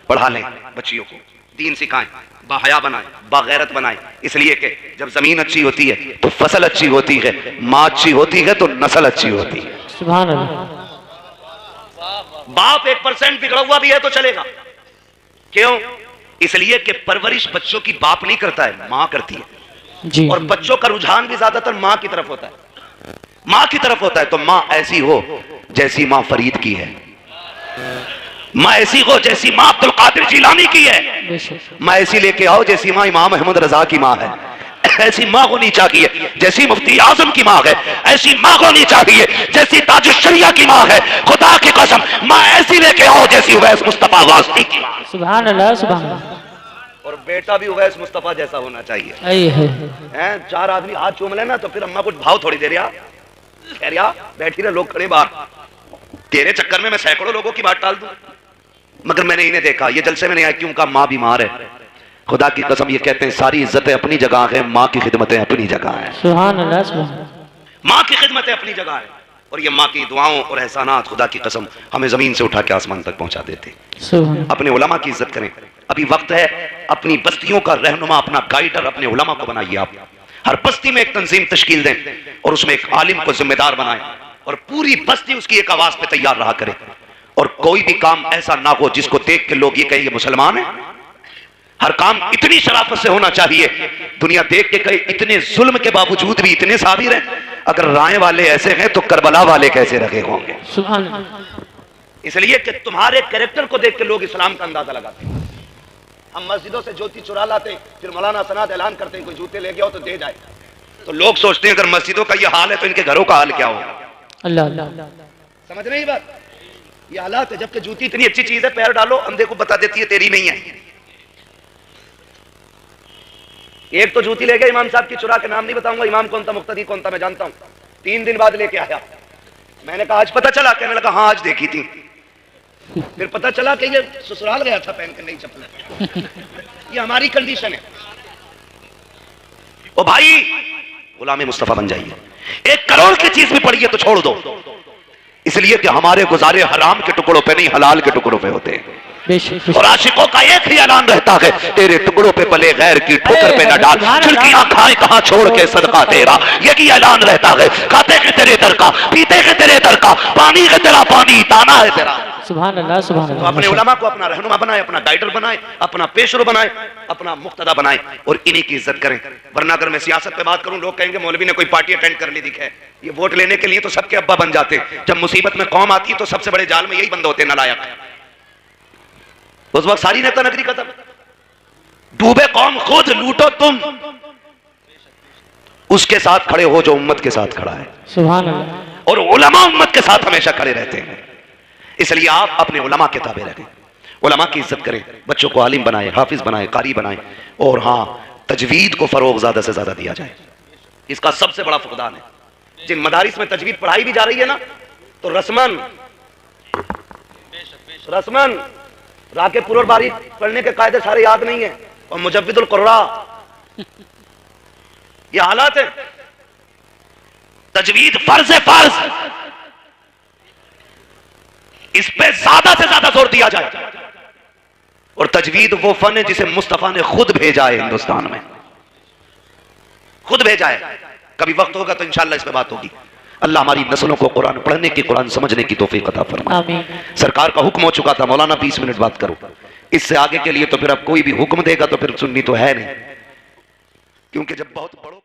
Speaker 1: पढ़ा लें बच्चियों को, दीन सिखाएं, बाहया बनाएं, बागैरत बनाएं, इसलिए कि जब जमीन अच्छी होती है तो फसल अच्छी होती है, माँ अच्छी होती है तो नस्ल अच्छी होती है।
Speaker 2: सुभान अल्लाह।
Speaker 1: बाप 1% बिगड़ा हुआ भी है तो चलेगा। क्यों? इसलिए कि परवरिश बच्चों की बाप नहीं करता है, मां करती है।
Speaker 2: जी
Speaker 1: और बच्चों का रुझान भी ज्यादातर मां की तरफ होता है, मां की तरफ होता है। तो मां ऐसी हो जैसी मां फरीद की है, मां ऐसी हो जैसी मां अब्दुल कादिर जिलानी की है,
Speaker 2: बेशक
Speaker 1: मां ऐसी लेके आओ जैसी मां इमाम अहमद रजा की मां है। ऐसी मां होनी चाहिए जैसी मुफ्ती आजम की मां है, ऐसी मां होनी चाहिए जैसी ताजुश शरिया की मां है। खुदा की कसम मां ऐसी लेके आओ जैसी उवैस मुस्तफा वास्ती की मां।
Speaker 2: सुभान अल्लाह सुभान अल्लाह।
Speaker 1: और बेटा भी उवैस मुस्तफा जैसा होना चाहिए।
Speaker 2: आई है
Speaker 1: हैं 4 आदमी हाथ चूम लेना तो फिर अम्मा कुछ भाव थोड़ी दे रहा, कह रहा बैठी रहे, लोग खड़े बाहर, तेरे चक्कर में मैं सैकड़ों लोगों की बात टाल दूं। मगर मैंने इन्हें देखा, ये जलसे में नहीं आया क्यों? का मां बीमार है। खुदा की कसम ये कहते हैं सारी इज्जतें अपनी जगह है, मां की खिदमतें अपनी जगह है।
Speaker 2: सुभान अल्लाह सुभान अल्लाह।
Speaker 1: मां की खिदमतें अपनी जगह है और ये मां की दुआओं और एहसानात खुदा की कसम हमें जमीन से उठा के आसमान तक पहुंचा देते।
Speaker 2: सुभान
Speaker 1: अपने उलमा की इज्जत करें। अभी वक्त है, अपनी बस्तियों का रहनुमा, अपना गाइडर अपने उलमा को बनाइए। आप हर बस्ती में एक तंजीम तश्कील दें और उसमें एक आलिम को जिम्मेदार बनाएं और पूरी बस्ती उसकी एक आवाज पे तैयार रहा करे। और कोई भी काम ऐसा ना हो जिसको देख के लोग ये कहें ये मुसलमान है। हर काम इतनी शराफत से होना चाहिए, दुनिया देख के कहे इतने जुल्म के बावजूद भी इतने साबिर हैं। अगर राय वाले ऐसे हैं तो करबला वाले कैसे रखे होंगे।
Speaker 2: सुभान अल्लाह।
Speaker 1: इसलिए कि तुम्हारे कैरेक्टर को देख के लोग इस्लाम का अंदाजा लगाते हैं। हम मस्जिदों से ज्योति चुरा लाते हैं, फिर मौलाना सनात ऐलान करते हैं कोई जूते ले गया हो तो दे जाए। तो लोग सोचते हैं अगर मस्जिदों का ये हाल है तो इनके घरों का हाल क्या होगा।
Speaker 2: अल्लाह अल्लाह।
Speaker 1: समझ रहे हैं बात? ये हालात है। जबकि जूती इतनी अच्छी चीज है, पैर डालो अंधे को बता देती है तेरी नहीं है। एक तो जूती ले गया इमाम साहब की चुरा के, नाम नहीं बताऊंगा इमाम कौन था, मुक्तदी कौन था, मैं जानता हूं। 3 दिन बाद लेके आया। मैंने कहा आज पता चला? कहने लगा हाँ आज देखी थी। फिर पता चला कि ये ससुराल गया था पहन के नई चप्पल। ये हमारी कंडीशन है। ओ भाई गुलाम मुस्तफा बन जाइए। 1 करोड़ की चीज भी पड़ी है तो छोड़ दो, इसलिए कि हमारे गुजारे हराम के टुकड़ों पे नहीं हलाल के टुकड़ों पे होते हैं। और आशिकों का एक ही ऐलान रहता है, तेरे टुकड़ों पे पले गैर की ठोकर पे न डाल, खिड़कियां खाए कहां छोड़ के सदका तेरा। यही ऐलान रहता है, खाते के तेरे दर का, पीते के तेरे दर का, पानी के तेरा पानी, दाना है तेरा।
Speaker 2: सुभान अल्लाह सुभान
Speaker 1: तो
Speaker 2: अल्लाह।
Speaker 1: अपने उलमा को अपना रहनुमा बनाए, अपना गाइडर बनाए, अपना पेशरो बनाए, अपना मुक्तदा बनाए और इन्हीं की इज्जत करें। वरना अगर मैं सियासत पे बात करूं लोग कहेंगे मौलवी ने कोई पार्टी अटेंड कर ली दिखे। ये वोट लेने के लिए तो सबके अब्बा बन जाते हैं, जब मुसीबत में कौम आती है तो सबसे बड़े जाल में यही बंद होते हैं नालायक। उस वक्त सारी नेता नगरी खत्म, डूबे कौम खुद, लूटो तुम। उसके साथ खड़े हो जो उम्मत के साथ खड़ा है।
Speaker 2: सुभान अल्लाह।
Speaker 1: और उलमा उम्मत के साथ हमेशा खड़े रहते हैं। इसलिए आप अपने उलमा के ताबे रहें, उलमा की इज्जत करें, बच्चों को आलिम बनाएं, हाफिज बनाएं, कारी बनाएं और हाँ तजवीद को फरोग ज्यादा से ज्यादा दिया जाए। इसका सबसे बड़ा फुकदान है। जिन मदारिस में तजवीद पढ़ाई भी जा रही है ना, तो रस्मन राके पुर और बारी पढ़ने के कायदे सारे याद नहीं है और मुजव्विदुल कुर्रा, ये हालात है। तजवीद फर्ज है, फर्ज, इस पे ज्यादा से ज्यादा जोर दिया जाए। और तजवीद वो फन है जिसे मुस्तफा ने खुद भेजा है हिंदुस्तान में, खुद भेजा है। कभी वक्त होगा तो इंशाअल्लाह इस पे बात होगी। अल्लाह हमारी नस्लों को कुरान पढ़ने की, कुरान समझने की तौफीक अता फरमाए।
Speaker 2: आमीन।
Speaker 1: सरकार का हुक्म हो चुका था मौलाना 20 मिनट बात करो, इससे आगे के लिए तो फिर अब कोई भी हुक्म देगा तो फिर सुन्नी तो है नहीं, क्योंकि जब बहुत बड़ों